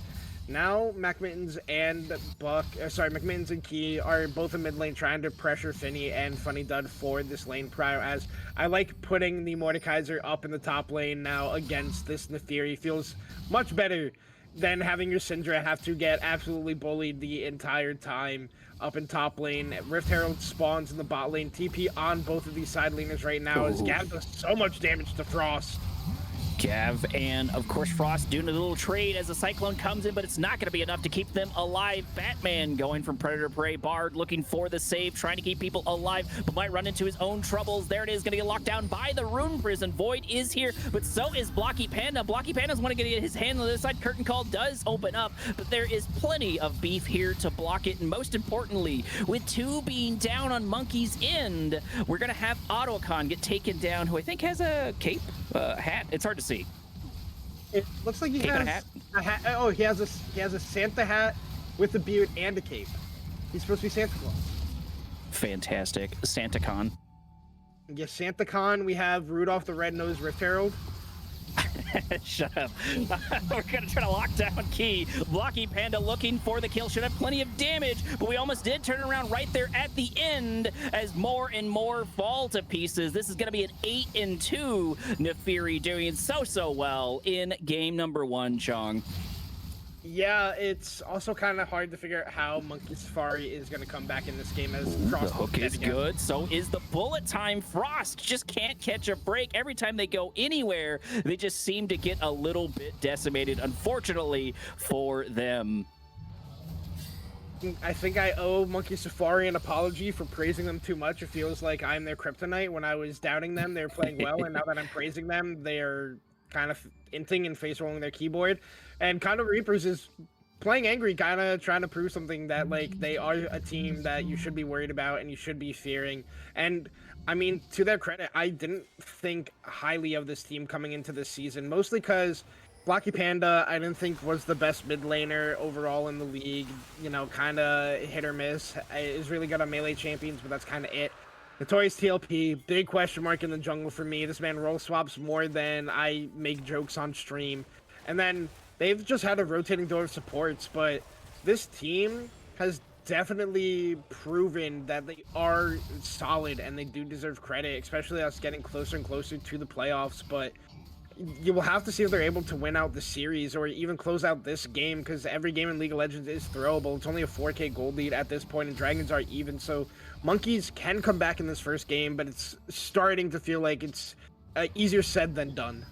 Now, McMittens and McMittens and Key are both in mid lane trying to pressure Finny and Funny Dud for this lane prio, as I like putting the Mordekaiser up in the top lane now against this Nefiri. Feels much better than having your Syndra have to get absolutely bullied the entire time up in top lane. Rift Herald spawns in the bot lane. TP on both of these side laners right now as Gav does so much damage to Frost. Gav and, of course, Frost doing a little trade as the Cyclone comes in, but it's not going to be enough to keep them alive. Batman going from Predator Prey. Bard looking for the save, trying to keep people alive, but might run into his own troubles. There it is, going to get locked down by the Rune Prison. Void is here, but so is Blocky Panda. Blocky Panda's want to get his hand on the other side. Curtain Call does open up, but there is plenty of beef here to block it, and most importantly, with 2 being down on Monkey's end, we're going to have Autocon get taken down, who I think has a cape, hat. It's hard to see. It looks like he Cape has and a hat. Oh, he has a Santa hat with a beard and a cape. He's supposed to be Santa Claus. Fantastic. SantaCon. Yes, SantaCon. We have Rudolph the Red-Nosed Rift Herald. Shut up. We're going to try to lock down Key. Blocky Panda looking for the kill. Should have plenty of damage, but we almost did turn around right there at the end as more and more fall to pieces. This is going to be an 8-2 Nefiri doing so well in game number 1, Chong. Yeah, it's also kind of hard to figure out how Monkey Safari is going to come back in this game as The Frost hook is good. So is the bullet time. Frost just can't catch a break. Every time they go anywhere, they just seem to get a little bit decimated, unfortunately for them. I think I owe Monkey Safari an apology for praising them too much. It feels like I'm their kryptonite. When I was doubting them, they were playing well, and now that I'm praising them, they are kind of inting and face rolling their keyboard. And Conduit Reapers is playing angry, kind of trying to prove something that, like, they are a team that you should be worried about and you should be fearing. And, I mean, to their credit, I didn't think highly of this team coming into this season, mostly because Blocky Panda, I didn't think was the best mid laner overall in the league. You know, kind of hit or miss. Is really good on melee champions, but that's kind of it. Notorious TLP, big question mark in the jungle for me. This man role swaps more than I make jokes on stream. And then they've just had a rotating door of supports, but this team has definitely proven that they are solid and they do deserve credit, especially us getting closer and closer to the playoffs. But you will have to see if they're able to win out the series or even close out this game, because every game in League of Legends is throwable. It's only a 4K gold lead at this point, and Dragons are even. So Monkeys can come back in this first game, but it's starting to feel like it's easier said than done.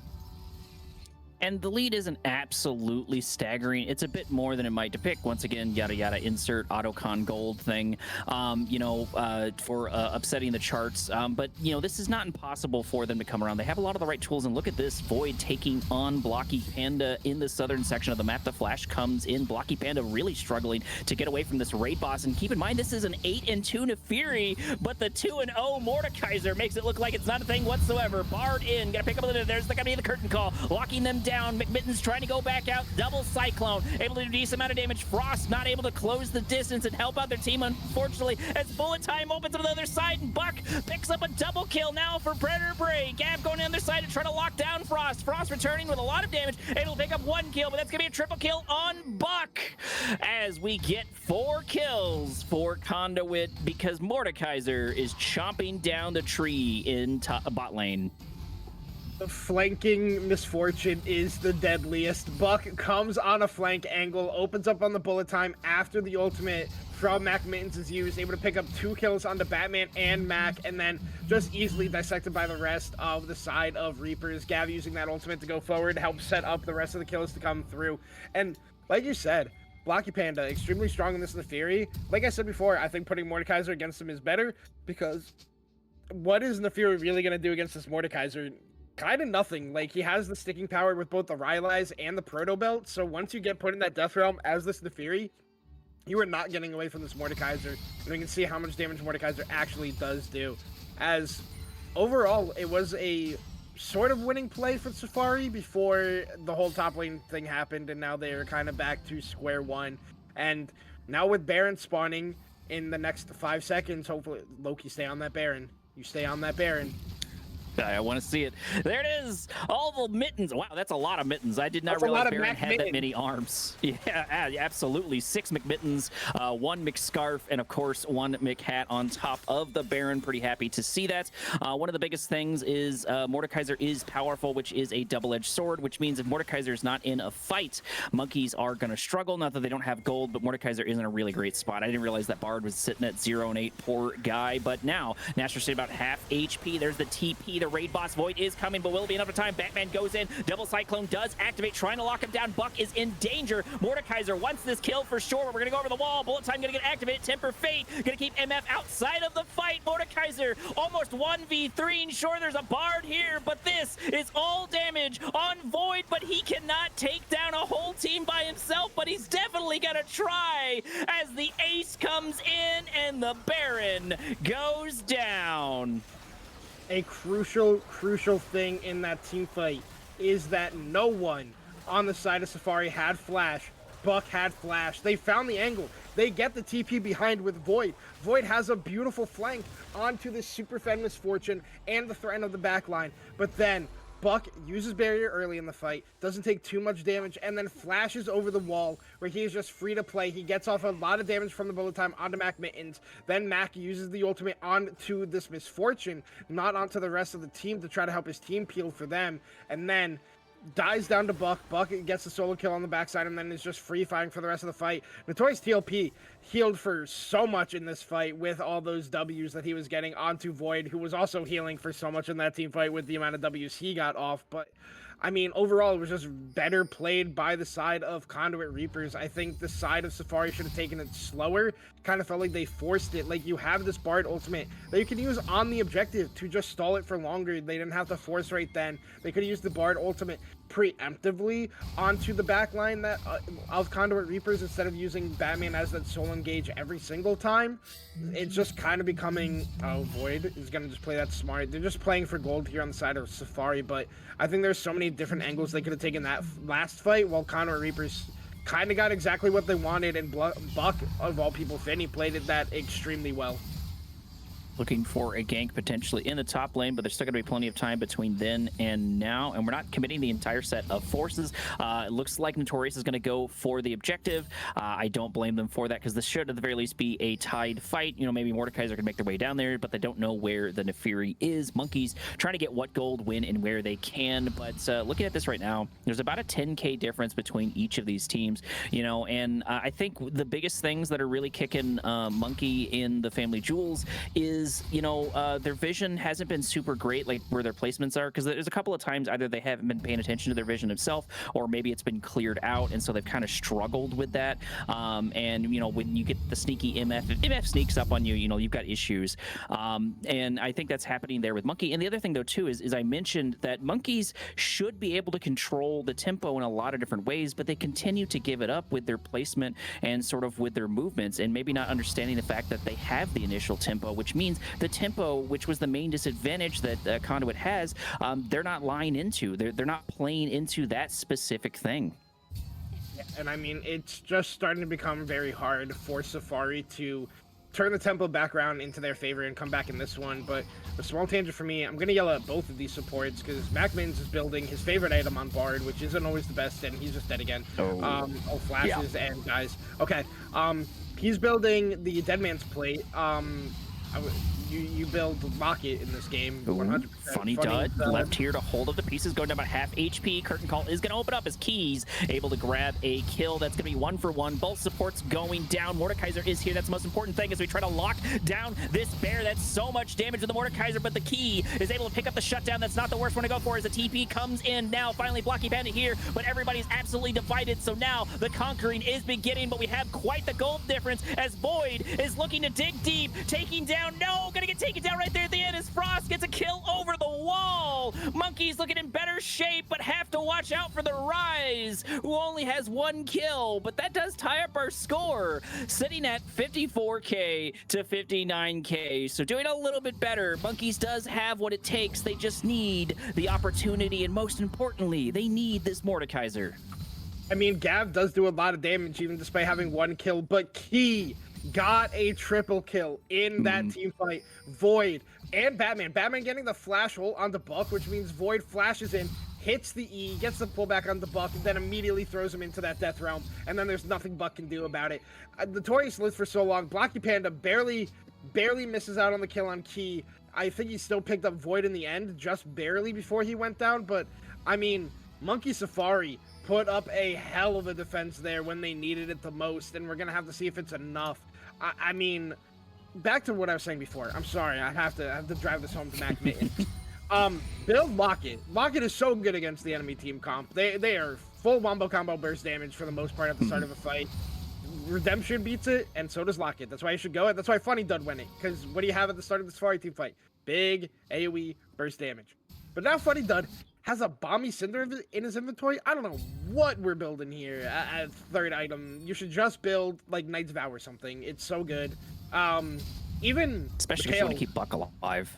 And the lead isn't absolutely staggering. It's a bit more than it might depict. Once again, yada yada, insert Autocon gold thing, for upsetting the charts. But, this is not impossible for them to come around. They have a lot of the right tools. And look at this, Void taking on Blocky Panda in the southern section of the map. The flash comes in. Blocky Panda really struggling to get away from this raid boss. And keep in mind, this is an 8-2 Nefiri, but the 2-0 Mordekaiser makes it look like it's not a thing whatsoever. Bard in, gonna pick up a little. There's gonna be the curtain call, locking them down. McMittens trying to go back out. Double Cyclone, able to do a decent amount of damage. Frost not able to close the distance and help out their team, unfortunately, as bullet time opens on the other side, and Buck picks up a double kill now for Predator Prey. Gab going on the other side to try to lock down Frost. Frost returning with a lot of damage, able to pick up 1 kill, but that's gonna be a triple kill on Buck as we get 4 kills for Conduit because Mordekaiser is chomping down the tree in bot lane. The flanking misfortune is the deadliest. Buck comes on a flank angle, opens up on the bullet time after the ultimate from Mac Mittens is used, able to pick up 2 kills on the Batman and Mac, and then just easily dissected by the rest of the side of Reapers. Gav using that ultimate to go forward, help set up the rest of the kills to come through. And like you said, Blocky Panda, extremely strong in this Nefiri. Like I said before, I think putting Mordekaiser against him is better, because what is Nefiri really going to do against this Mordekaiser? Kind of nothing. Like, he has the sticking power with both the Rylai's and the Proto Belt, so once you get put in that Death Realm as this Nefiri, you are not getting away from this Mordekaiser, and we can see how much damage Mordekaiser actually does do. As, overall, it was a sort of winning play for Safari before the whole top lane thing happened, and now they're kind of back to square one. And now with Baron spawning in the next 5 seconds, hopefully, Loki, stay on that Baron. You stay on that Baron. I want to see it. There it is. All the mittens. Wow, that's a lot of mittens. I did not That's a lot realize of Baron Mac had mittens. that many arms. Yeah, absolutely. 6 McMittens, 1 McScarf, and of course 1 McHat on top of the Baron. Pretty happy to see that. One of the biggest things is Mordekaiser is powerful, which is a double-edged sword, which means if Mordekaiser is not in a fight, monkeys are going to struggle. Not that they don't have gold, but Mordekaiser is in a really great spot. I didn't realize that Bard was sitting at 0 and 8. Poor guy. But now, Nashor stayed about half HP. There's the TP. The raid boss Void is coming, but will it be enough time? Batman goes in. Double Cyclone does activate, trying to lock him down. Buck is in danger. Mordekaiser wants this kill for sure. We're going to go over the wall. Bullet time going to get activated. Temper Fate going to keep MF outside of the fight. Mordekaiser almost 1v3. And sure, there's a Bard here, but this is all damage on Void, but he cannot take down a whole team by himself, but he's definitely going to try as the ace comes in and the Baron goes down. A crucial thing in that team fight is that no one on the side of Safari had flash. Buck had flash. They found the angle. They get the TP behind with Void. Void has a beautiful flank onto this super fan Misfortune and the threat of the backline. But then Buck uses barrier early in the fight, doesn't take too much damage, and then flashes over the wall where he is just free to play. He gets off a lot of damage from the bullet time onto Mac Mittens. Then Mac uses the ultimate onto this Misfortune, not onto the rest of the team to try to help his team peel for them. And then dies down to Buck. Buck gets the solo kill on the backside and then is just free fighting for the rest of the fight. Notorious TLP healed for so much in this fight with all those W's that he was getting onto Void, who was also healing for so much in that team fight with the amount of W's he got off. But I mean, overall, it was just better played by the side of Conduit Reapers. I think the side of Safari should have taken it slower. Kind of felt like they forced it. Like, you have this Bard ultimate that you can use on the objective to just stall it for longer. They didn't have to force right then. They could have used the Bard ultimate preemptively onto the backline that of Conduit Reapers instead of using Batman as that solo engage every single time. It's just kind of becoming, oh, Void is going to just play that smart. They're just playing for gold here on the side of Safari, but I think there's so many different angles they could have taken that last fight, while Conduit Reapers kind of got exactly what they wanted, and Buck, of all people, Finney played it that extremely well. Looking for a gank potentially in the top lane, but there's still going to be plenty of time between then and now, and we're not committing the entire set of forces. It looks like Notorious is going to go for the objective. I don't blame them for that, because this should at the very least be a tied fight. You know, maybe Mordekaiser can make their way down there, but they don't know where the Nefiri is. Monkeys trying to get what gold win and where they can, but looking at this right now, there's about a 10k difference between each of these teams, you know, and I think the biggest things that are really kicking Monkey in the Family Jewels is, you know, their vision hasn't been super great, like where their placements are, because there's a couple of times either they haven't been paying attention to their vision themselves, or maybe it's been cleared out, and so they've kind of struggled with that. And you know, when you get the sneaky MF, if MF sneaks up on you, you know, you've got issues. And I think that's happening there with Monkey. And the other thing though too is I mentioned that Monkeys should be able to control the tempo in a lot of different ways, but they continue to give it up with their placement and sort of with their movements, and maybe not understanding the fact that they have the initial tempo, which means the tempo, which was the main disadvantage that Conduit has, they're not lying into. They're not playing into that specific thing. Yeah, and I mean, it's just starting to become very hard for Safari to turn the tempo back around into their favor and come back in this one. But a small tangent for me, I'm going to yell at both of these supports, because Mac Mittens is building his favorite item on Bard, which isn't always the best, and he's just dead again. Flashes Yeah. and guys. Okay, he's building the Dead Man's Plate. you build Rocket in this game. Ooh, 100%. funny dud. Left here to hold up the pieces, going down about half HP. Curtain Call is going to open up as Keys able to grab a kill. That's going to be 1 for 1. Both supports going down. Mordekaiser is here. That's the most important thing as we try to lock down this bear. That's so much damage with the Mordekaiser, but the Key is able to pick up the shutdown. That's not the worst one to go for as the TP comes in now. Finally, Blocky Panda here, but everybody's absolutely divided. So now the conquering is beginning, but we have quite the gold difference as Void is looking to dig deep, taking down, no, gonna get taken down right there at the end as Frost gets a kill over the wall. Monkey's looking in better shape, but have to watch out for the Rise, who only has 1 kill, but that does tie up our score, sitting at 54k to 59k, so doing a little bit better. Monkeys does have what it takes, they just need the opportunity, and most importantly, they need this Mordekaiser. I mean, Gav does do a lot of damage even despite having 1 kill, but Key got a triple kill in that team fight. Void and Batman. Batman getting the flash ult on the Buck, which means Void flashes in, hits the E, gets the pullback on the Buck, and then immediately throws him into that death realm, and then there's nothing Buck can do about it. Notorious lived for so long. Blocky Panda barely misses out on the kill on Key. I think he still picked up Void in the end, just barely before he went down, but I mean, Monkey Safari put up a hell of a defense there when they needed it the most, and we're gonna have to see if it's enough. I mean, back to what I was saying before. I'm sorry, I have to drive this home to Mac Mitten. Build Locket. Locket is so good against the enemy team comp. They are full wombo combo burst damage for the most part at the start of a fight. Redemption beats it, and so does Locket. That's why you should go it. That's why Funny Dud went it. Because what do you have at the start of the Safari team fight? Big AoE burst damage. But now Funny Dud has a Bomby Cinder in his inventory. I don't know what we're building here at third item. You should just build like Knight's Vow or something. It's so good. Even especially if you want to keep Buck alive.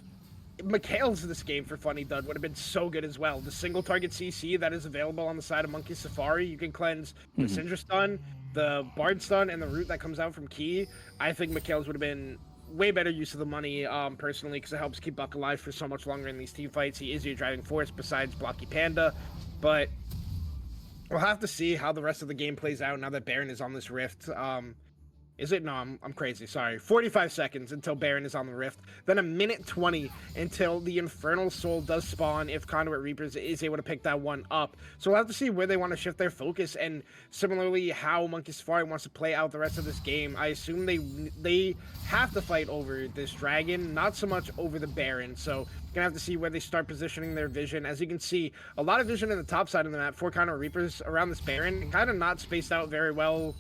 Mikhail's this game for Funny Dud would have been so good as well. The single target CC that is available on the side of Monkey Safari, you can cleanse the Syndra stun, the Bard stun, and the root that comes out from Key. I think Mikhail's would have been way better use of the money, personally, because it helps keep Buck alive for so much longer in these team fights. He is your driving force besides Blocky Panda, but we'll have to see how the rest of the game plays out now that Baron is on this rift. Is it? No, I'm crazy. Sorry. 45 seconds until Baron is on the rift. Then a minute 20 until the Infernal Soul does spawn if Conduit Reapers is able to pick that one up. So we'll have to see where they want to shift their focus, and similarly how Monkey Safari wants to play out the rest of this game. I assume they have to fight over this dragon, not so much over the Baron. So gonna have to see where they start positioning their vision. As you can see, a lot of vision in the top side of the map for Conduit Reapers around this Baron, kind of not spaced out very well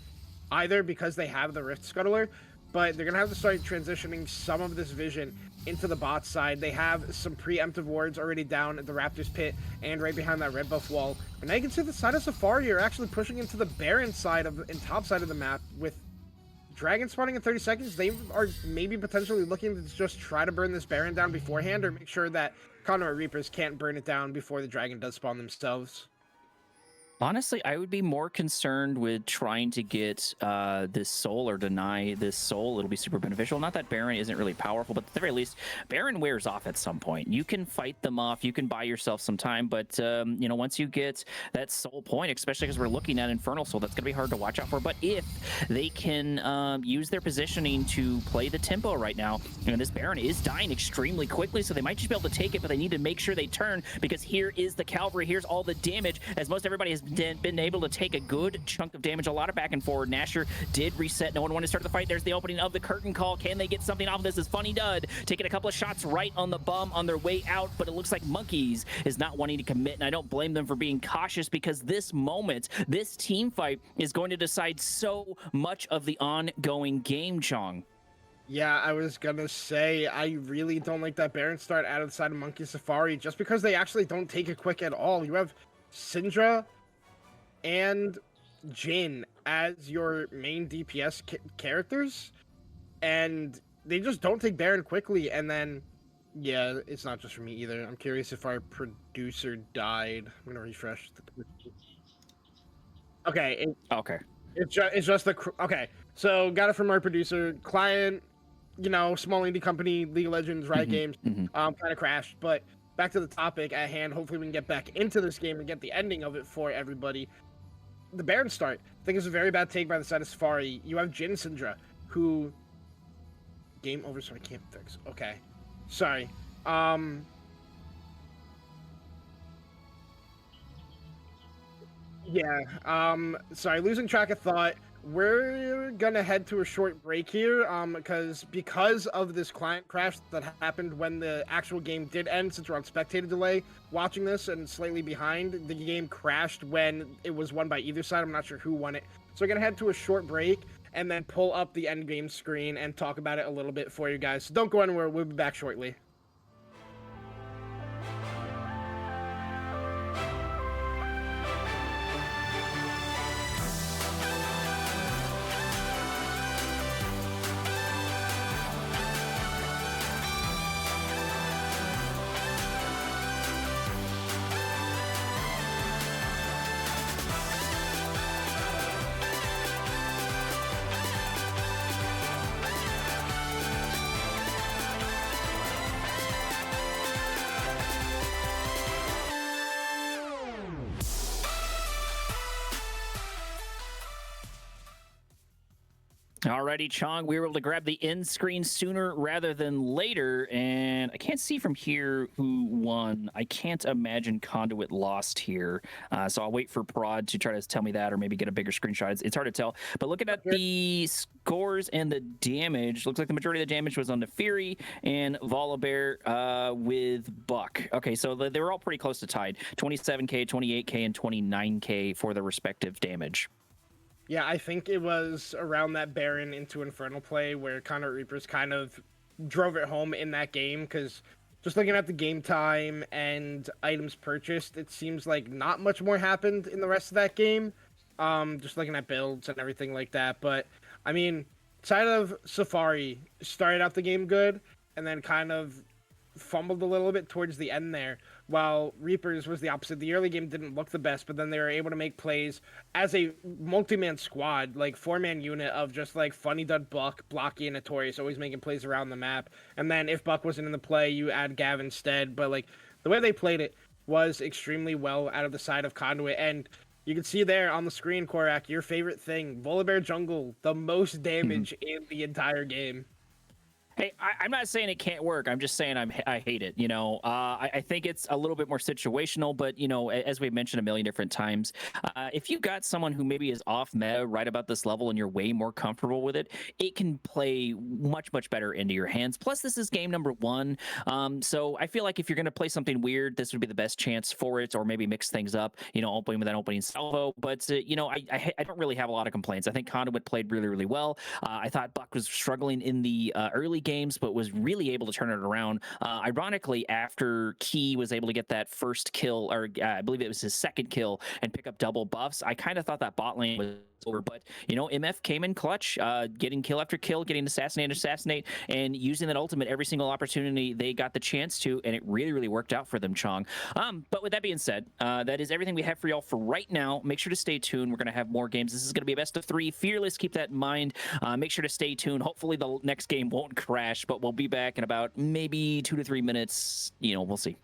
either because they have the Rift Scuttler, but they're gonna have to start transitioning some of this vision into the bot side. They have some preemptive wards already down at the Raptors pit and right behind that red buff wall. But now you can see the side of Safari are actually pushing into the Baron side and top side of the map with Dragon spawning in 30 seconds. They are maybe potentially looking to just try to burn this Baron down beforehand, or make sure that Conduit Reapers can't burn it down before the Dragon does spawn themselves. Honestly, I would be more concerned with trying to get this soul or deny this soul. It'll be super beneficial. Not that Baron isn't really powerful, but at the very least, Baron wears off at some point. You can fight them off. You can buy yourself some time, but you know, once you get that soul point, especially because we're looking at Infernal Soul, that's going to be hard to watch out for. But if they can use their positioning to play the tempo right now, you know, this Baron is dying extremely quickly, so they might just be able to take it, but they need to make sure they turn, because here is the Cavalry. Here's all the damage, as most everybody has been able to take a good chunk of damage, a lot of back and forward. Nasher did reset. No one wanted to start the fight. There's the opening of the curtain call. Can they get something off of this? Is Funny Dud taking a couple of shots right on the bum on their way out, but it looks like Monkeys is not wanting to commit, and I don't blame them for being cautious, because this moment, this team fight is going to decide so much of the ongoing game, Chong. Yeah, I was gonna say, I really don't like that Baron start out of the side of Monkey Safari, just because they actually don't take it quick at all. You have Syndra and Jin as your main DPS characters, and they just don't take Baron quickly. And then, yeah, it's not just for me either. I'm curious if our producer died. I'm gonna refresh the... Okay. Okay. It's just the... Okay, so got it from our producer. Client, you know, small indie company, League of Legends, Riot Games, kind of crashed. But back to the topic at hand. Hopefully we can get back into this game and get the ending of it for everybody. The Baron start, I think, is a very bad take by the side of Safari. You have Jin Syndra, who Game over, so I can't fix. Okay. Sorry. Yeah. Sorry, losing track of thought. We're gonna head to a short break here, because of this client crash that happened when the actual game did end. Since we're on spectator delay, watching this and slightly behind, the game crashed when it was won by either side. I'm not sure who won it. So we're gonna head to a short break and then pull up the end game screen and talk about it a little bit for you guys. So don't go anywhere. We'll be back shortly. Alrighty, Chong, we were able to grab the end screen sooner rather than later, and I can't see from here who won. I can't imagine Conduit lost here, so I'll wait for Prod to try to tell me that, or maybe get a bigger screenshot. It's hard to tell, but looking at the scores and the damage, looks like the majority of the damage was on the Fury and Volibear with Buck. Okay, so they were all pretty close to tied. 27k, 28k, and 29k for the respective damage. Yeah, I think it was around that Baron into Infernal play where Conduit Reapers kind of drove it home in that game, because just looking at the game time and items purchased, it seems like not much more happened in the rest of that game. Just looking at builds and everything like that. But, I mean, side of Safari started out the game good and then kind of fumbled a little bit towards the end there, while Reapers was the opposite. The early game didn't look the best, but then they were able to make plays as a multi-man squad, like 4-man unit of just like Funny Dud, Buck, Blocky, and Notorious, always making plays around the map. And then if Buck wasn't in the play, you add Gav instead. But like the way they played it was extremely well out of the side of Conduit. And you can see there on the screen, Korak, your favorite thing, Volibear Jungle, the most damage in the entire game. Hey, I'm not saying it can't work. I'm just saying I hate it. You know, I think it's a little bit more situational, but you know, as we've mentioned a million different times, if you got someone who maybe is off meta right about this level and you're way more comfortable with it, it can play much better into your hands. Plus, this is game number 1, so I feel like if you're going to play something weird, this would be the best chance for it, or maybe mix things up. You know, opening with an opening salvo. But you know, I don't really have a lot of complaints. I think Conduit played really well. I thought Buck was struggling in the early games, but was really able to turn it around. Ironically, after Key was able to get that first kill, or I believe it was his second kill, and pick up double buffs, I kind of thought that bot lane was over. But you know, MF came in clutch, getting kill after kill, getting assassinate, and using that ultimate every single opportunity they got the chance to, and it really worked out for them, Chong. But with that being said, that is everything we have for y'all for right now. Make sure to stay tuned. We're going to have more games. This is going to be a best of 3. Fearless, keep that in mind. Make sure to stay tuned. Hopefully the next game won't crash, but we'll be back in about maybe 2 to 3 minutes. You know, we'll see.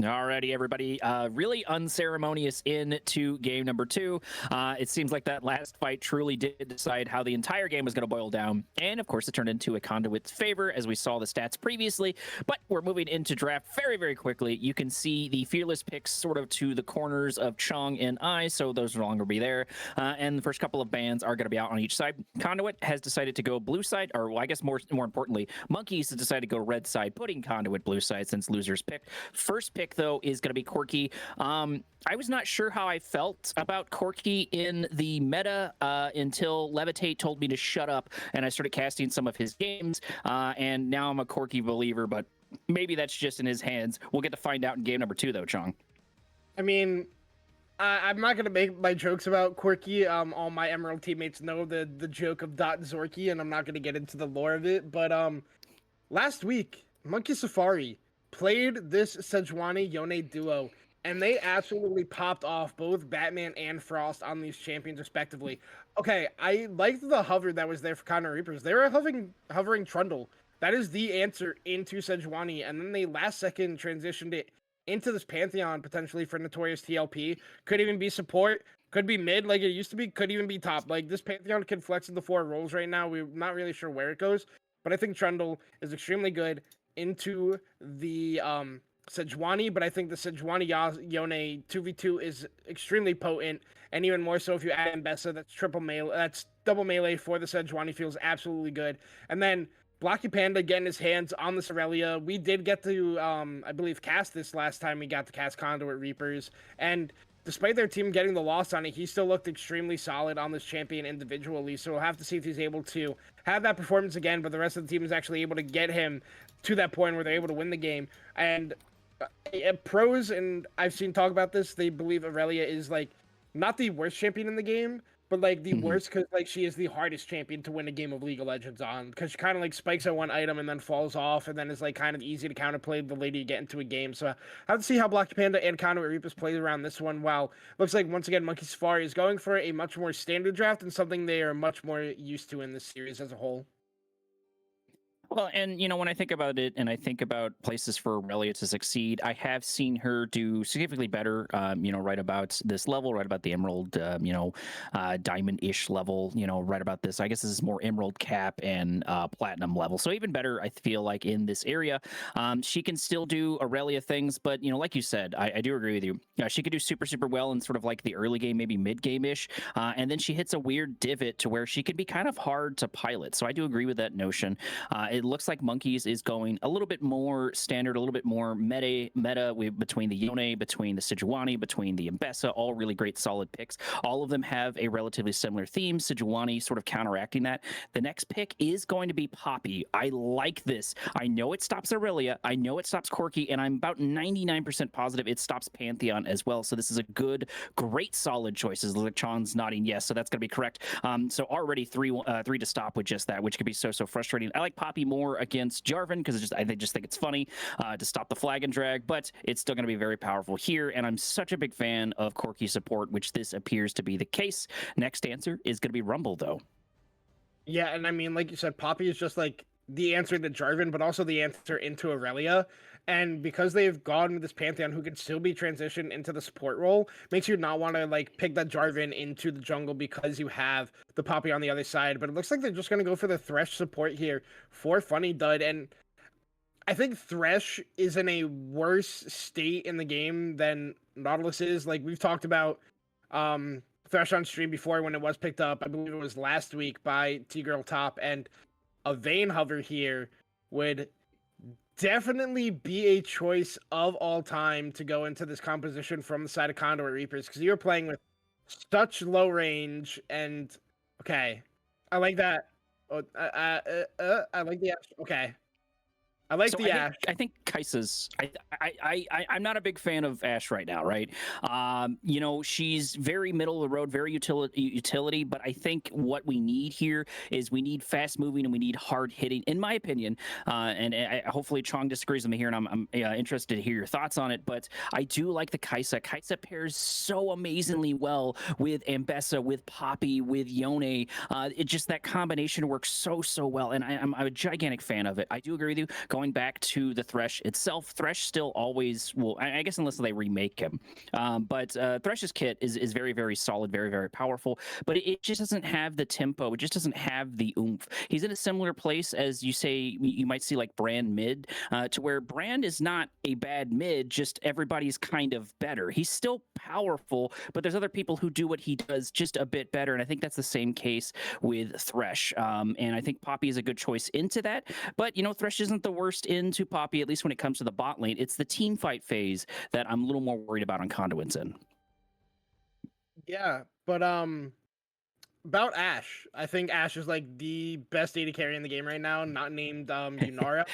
Alrighty, everybody. Really unceremonious into game number 2. It seems like that last fight truly did decide how the entire game was going to boil down. And of course, it turned into a Conduit's favor, as we saw the stats previously. But we're moving into draft very, very quickly. You can see the fearless picks sort of to the corners of Chong and I, so those will no longer be there. And the first couple of bands are going to be out on each side. Conduit has decided to go blue side, or well, I guess more importantly, Monkeys has decided to go red side, putting Conduit blue side since losers pick. First pick, though, is going to be Corki. I was not sure how I felt about Corki in the meta until Levitate told me to shut up, and I started casting some of his games, and now I'm a Corki believer, but maybe that's just in his hands. We'll get to find out in game number 2, though, Chong. I mean, I'm not gonna make my jokes about Quirky. All my Emerald teammates know the joke of Dot Zorky, and I'm not gonna get into the lore of it. But last week, Monkey Safari played this Sejuani Yone duo, and they absolutely popped off both Batman and Frost on these champions respectively. Okay, I liked the hover that was there for Conduit Reapers. They were hovering Trundle. That is the answer into Sejuani, and then they last second transitioned it into this Pantheon potentially for Notorious TLP. Could even be support, could be mid like it used to be, could even be top. Like this Pantheon can flex into 4 roles right now. We're not really sure where it goes, but I think Trundle is extremely good into the Sejuani, but I think the Sejuani Yone 2v2 is extremely potent, and even more so if you add Mbessa, that's double melee for the Sejuani, feels absolutely good. And then Blocky Panda getting his hands on this Aurelia. We did get to, I believe, cast this last time we got to cast Conduit Reapers, and despite their team getting the loss on it, he still looked extremely solid on this champion individually, so we'll have to see if he's able to have that performance again, but the rest of the team is actually able to get him to that point where they're able to win the game. And pros, and I've seen talk about this, they believe Aurelia is, like, not the worst champion in the game, but, like, the worst because, like, she is the hardest champion to win a game of League of Legends on, because she kind of, like, spikes at one item and then falls off, and then is, like, kind of easy to counterplay the later you get into a game. So I have to see how Blocky Panda and Conduit Reapers play around this one, while looks like, once again, Monkey Safari is going for a much more standard draft and something they are much more used to in this series as a whole. Well, and when I think about it, and I think about places for Aurelia to succeed, I have seen her do significantly better. Right about this level, right about the Emerald, Diamond-ish level. Right about this. I guess this is more Emerald cap and Platinum level. So even better, I feel like in this area, she can still do Aurelia things. But like you said, I do agree with you. She could do super, super well in sort of like the early game, maybe mid game ish, and then she hits a weird divot to where she can be kind of hard to pilot. So I do agree with that notion. It looks like Monkeys is going a little bit more standard, a little bit more meta between the Yone, between the Sejuani, between the Mbessa, all really great solid picks. All of them have a relatively similar theme, Sejuani sort of counteracting that. The next pick is going to be Poppy. I like this. I know it stops Aurelia, I know it stops Corki, and I'm about 99% positive it stops Pantheon as well. So this is a great solid choices. Like Chon's nodding yes, so that's going to be correct. So already three to stop with just that, which could be so frustrating. I like Poppy more against Jarvan because I just think it's funny to stop the flag and drag, but it's still going to be very powerful here. And I'm such a big fan of Corki support, which this appears to be the case. Next answer is going to be Rumble, though. Yeah, and I mean, like you said, Poppy is just like the answer to Jarvan, but also the answer into Aurelia. And because they've gone with this Pantheon who can still be transitioned into the support role, makes you not want to like pick that Jarvan into the jungle because you have the Poppy on the other side. But it looks like they're just going to go for the Thresh support here for Funny Dud. And I think Thresh is in a worse state in the game than Nautilus is. Like we've talked about Thresh on stream before when it was picked up. I believe it was last week by T-Girl Top. And a Vayne hover here would definitely be a choice of all time to go into this composition from the side of Conduit Reapers, because you're playing with such low range. And okay, I like that. I like the okay. I like the Ashe. I think Kai'Sa's. I'm not a big fan of Ashe right now, right? She's very middle of the road, very utility. But I think what we need here is we need fast moving and we need hard hitting, in my opinion. And hopefully Chong disagrees with me here, and I'm interested to hear your thoughts on it. But I do like the Kai'Sa. Kai'Sa pairs so amazingly well with Mbessa, with Poppy, with Yone. It just that combination works so well, and I'm a gigantic fan of it. I do agree with you. Going going back to the Thresh itself, Thresh still always will, I guess unless they remake him. But Thresh's kit is very, very solid, very, very powerful, but it just doesn't have the tempo. It just doesn't have the oomph. He's in a similar place as you say, you might see like Brand mid, to where Brand is not a bad mid, just everybody's kind of better. He's still powerful, but there's other people who do what he does just a bit better. And I think that's the same case with Thresh. And I think Poppy is a good choice into that. But, Thresh isn't the worst into Poppy, at least when it comes to the bot lane. It's the team fight phase that I'm a little more worried about on Conduit's in. Yeah, but about Ashe, I think Ashe is like the best AD carry in the game right now, not named Yunara.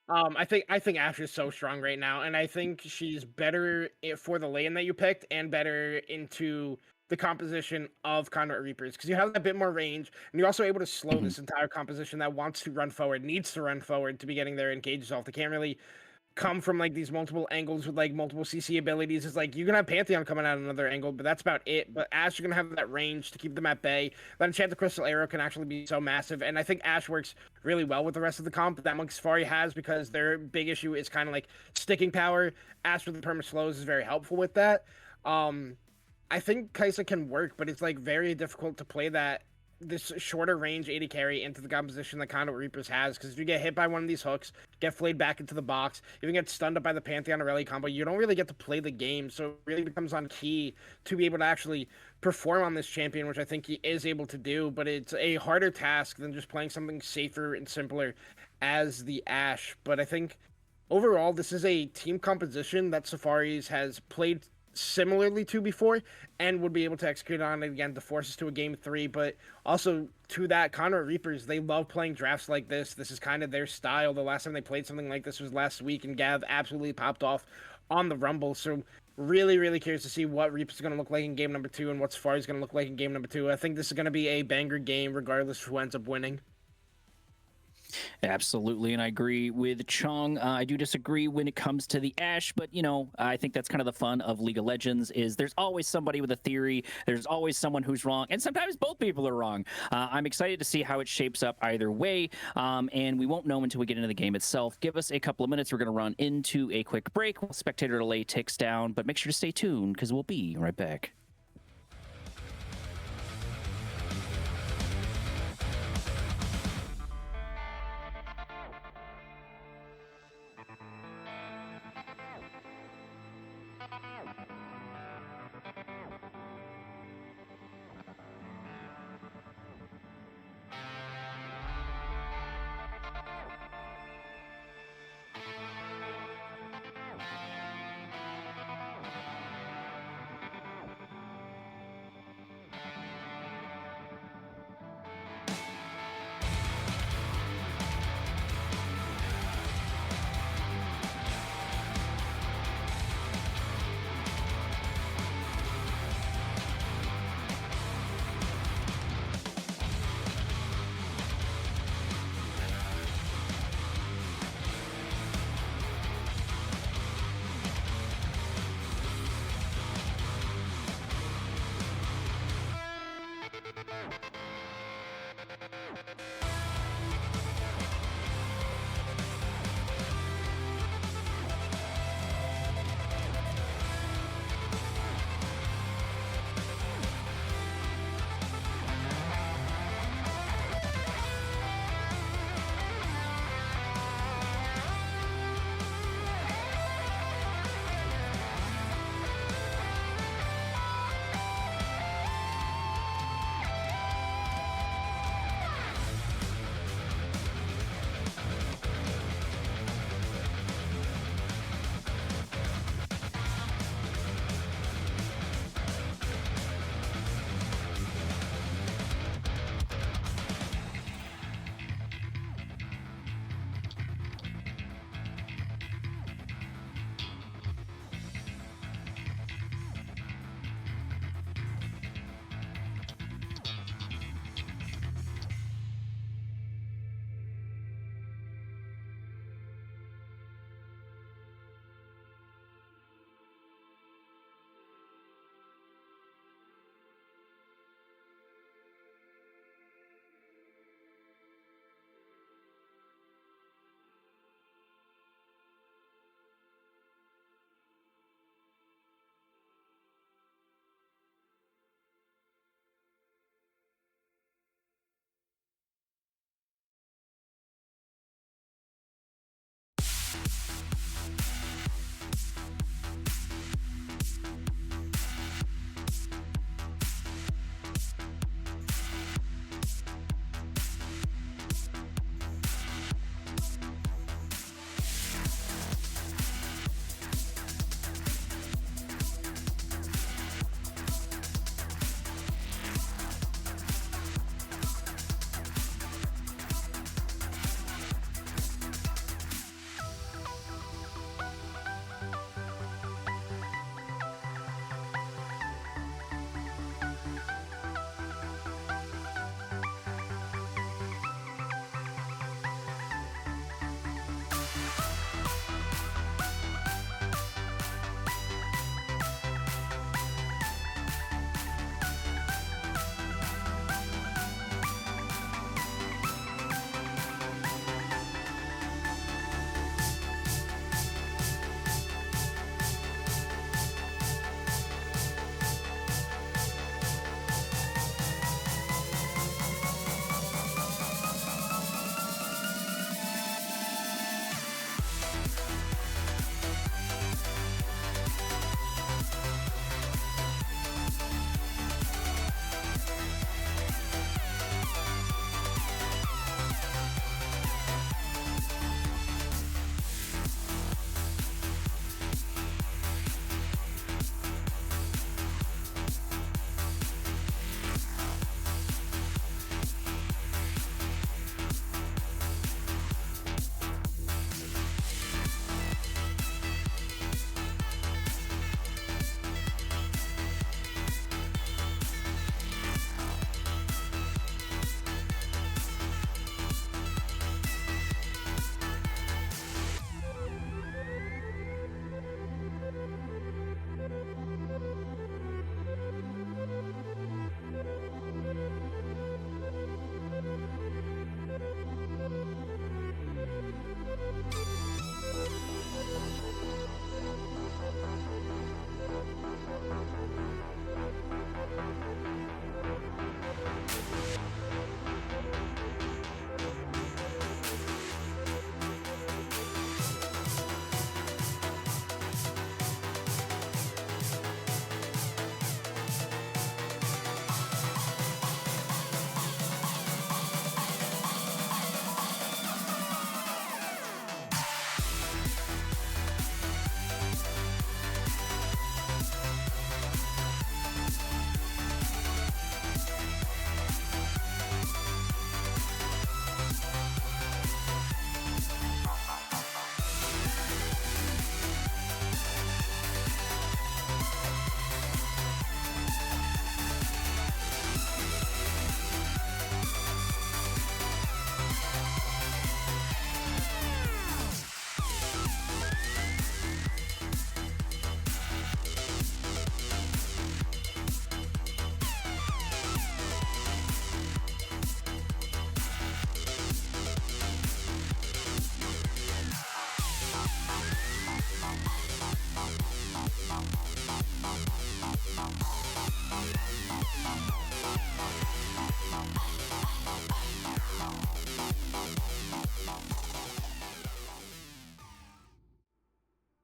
I think Ashe is so strong right now, and I think she's better for the lane that you picked, and better into the composition of Conduit Reapers, because you have a bit more range, and you're also able to slow this entire composition that wants to run forward, needs to run forward to be getting their engages off. They can't really come from like these multiple angles with like multiple CC abilities. It's like you can have Pantheon coming out another angle, but that's about it. But Ashe, you're gonna have that range to keep them at bay. That Enchanted Crystal Arrow can actually be so massive, and I think Ashe works really well with the rest of the comp that Monk Safari has, because their big issue is kind of like sticking power. Ashe with the perma slows is very helpful with that. I think Kai'Sa can work, but it's like very difficult to play this shorter range AD carry into the composition that Conduit Reapers has, because if you get hit by one of these hooks, get flayed back into the box, even get stunned up by the Pantheon Aurelia combo, you don't really get to play the game. So it really becomes on key to be able to actually perform on this champion, which I think he is able to do, but it's a harder task than just playing something safer and simpler as the Ashe. But I think overall, this is a team composition that Safaris has played similarly to before, and would be able to execute on it again to force us to a game 3. But also to that, Conduit Reapers, they love playing drafts like this. This is kind of their style. The last time they played something like this was last week, and Gav absolutely popped off on the Rumble. So really, really curious to see what Reapers is going to look like in game number 2, and what Safari is going to look like in game number 2. I think this is going to be a banger game regardless of who ends up winning. Absolutely, and I agree with Chong. I do disagree when it comes to the Ashe, but I think that's kind of the fun of League of Legends. Is there's always somebody with a theory. There's always someone who's wrong, and sometimes both people are wrong. I'm excited to see how it shapes up either way, and we won't know until we get into the game itself. Give us a couple of minutes. We're going to run into a quick break while spectator delay ticks down, but make sure to stay tuned because we'll be right back.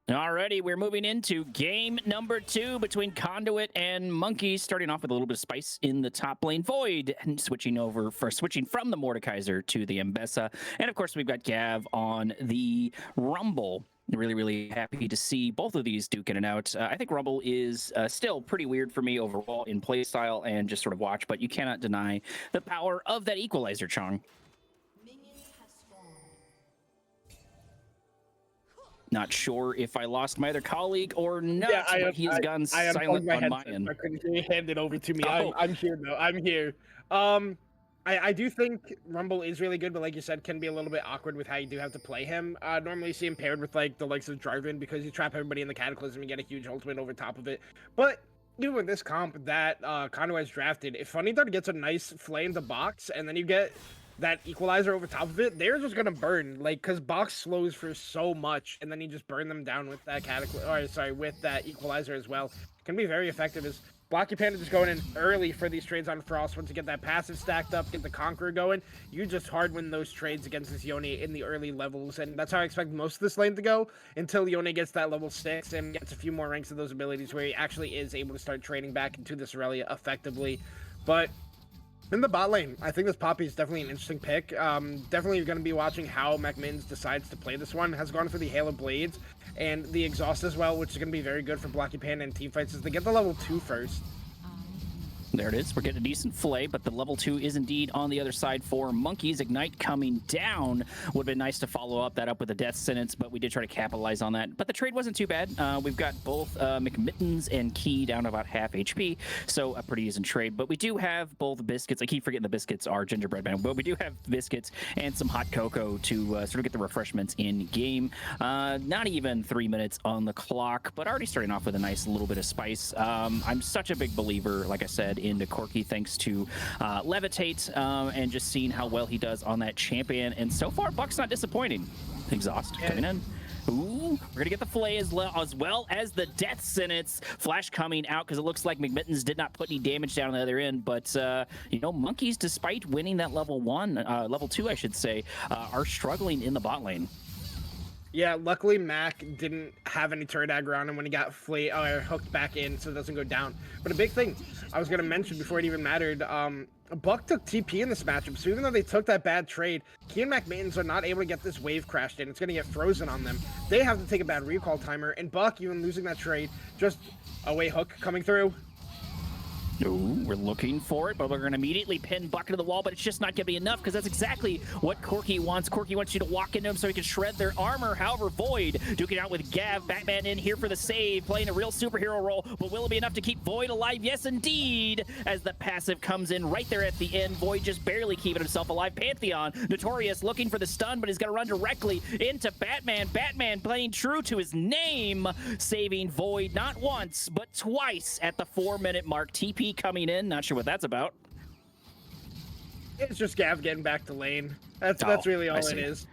Alrighty, we're moving into game number 2 between Conduit and Monkey, starting off with a little bit of spice in the top lane. Void and switching from the Mordekaiser to the Mbessa. And of course, we've got Gav on the Rumble. Really, really happy to see both of these duking it out. I think Rumble is still pretty weird for me overall in playstyle and just sort of watch, but you cannot deny the power of that equalizer, Chong. Not sure if I lost my other colleague or not, but he has gone silent on my end. I couldn't hear you hand it over to me. Oh. I'm here, though. I'm here. I do think Rumble is really good, but like you said, can be a little bit awkward with how you do have to play him. Normally you see him paired with like the likes of Jarvan because you trap everybody in the Cataclysm and get a huge ultimate over top of it. But even with this comp that Conduit has drafted, if Funny Dart gets a nice flay in the box and then you get that equalizer over top of it, they're just gonna burn, like, because box slows for so much, and then you just burn them down with that with that equalizer as well. Can be very effective. As Blocky Panda just going in early for these trades on Frost. Once you get that passive stacked up, get the Conqueror going, you just hard win those trades against this Yone in the early levels, and that's how I expect most of this lane to go until Yone gets that level 6 and gets a few more ranks of those abilities where he actually is able to start trading back into this Aurelia effectively. But in the bot lane, I think this Poppy is definitely an interesting pick. Definitely going to be watching how McMinn's decides to play this one. Has gone for the Hail of Blades and the Exhaust as well, which is going to be very good for Blocky Panda and teamfights as they get the level 2 first. There it is. We're getting a decent flay, but the level 2 is indeed on the other side for Monkeys. Ignite coming down. Would have been nice to follow up that up with a death sentence, but we did try to capitalize on that. But the trade wasn't too bad. We've got both McMittens and Key down to about half HP, so a pretty decent trade. But we do have both biscuits. I keep forgetting the biscuits are gingerbread man, but we do have biscuits and some hot cocoa to sort of get the refreshments in game. Not even 3 minutes on the clock, but already starting off with a nice little bit of spice. I'm such a big believer, like I said, into Corki thanks to Levitate and just seeing how well he does on that champion. And so far, Buck's not disappointing. Exhaust coming in. Ooh, we're gonna get the flay as well as the death sentence. Flash coming out because it looks like McMittens did not put any damage down on the other end. But you know, Monkeys, despite winning that level 2, I should say, are struggling in the bot lane. Yeah, luckily Mac didn't have any turret aggro on him when he got hooked back in, so it doesn't go down. But a big thing I was going to mention before it even mattered, Buck took TP in this matchup, so even though they took that bad trade, Key and Mac Mittens are not able to get this wave crashed in. It's going to get frozen on them. They have to take a bad recall timer, and Buck, even losing that trade, just away hook coming through. Ooh, we're looking for it, but we're going to immediately pin Buck into the wall, but it's just not going to be enough because that's exactly what Corki wants. Corki wants you to walk into him so he can shred their armor. However, Void duking out with Gav. Batman in here for the save, playing a real superhero role, but will it be enough to keep Void alive? Yes, indeed, as the passive comes in right there at the end. Void just barely keeping himself alive. Pantheon, Notorious, looking for the stun, but he's going to run directly into Batman. Batman playing true to his name, saving Void not once, but twice at the 4-minute mark. TP coming in, not sure what that's about. It's just Gav getting back to lane. That's really all it is.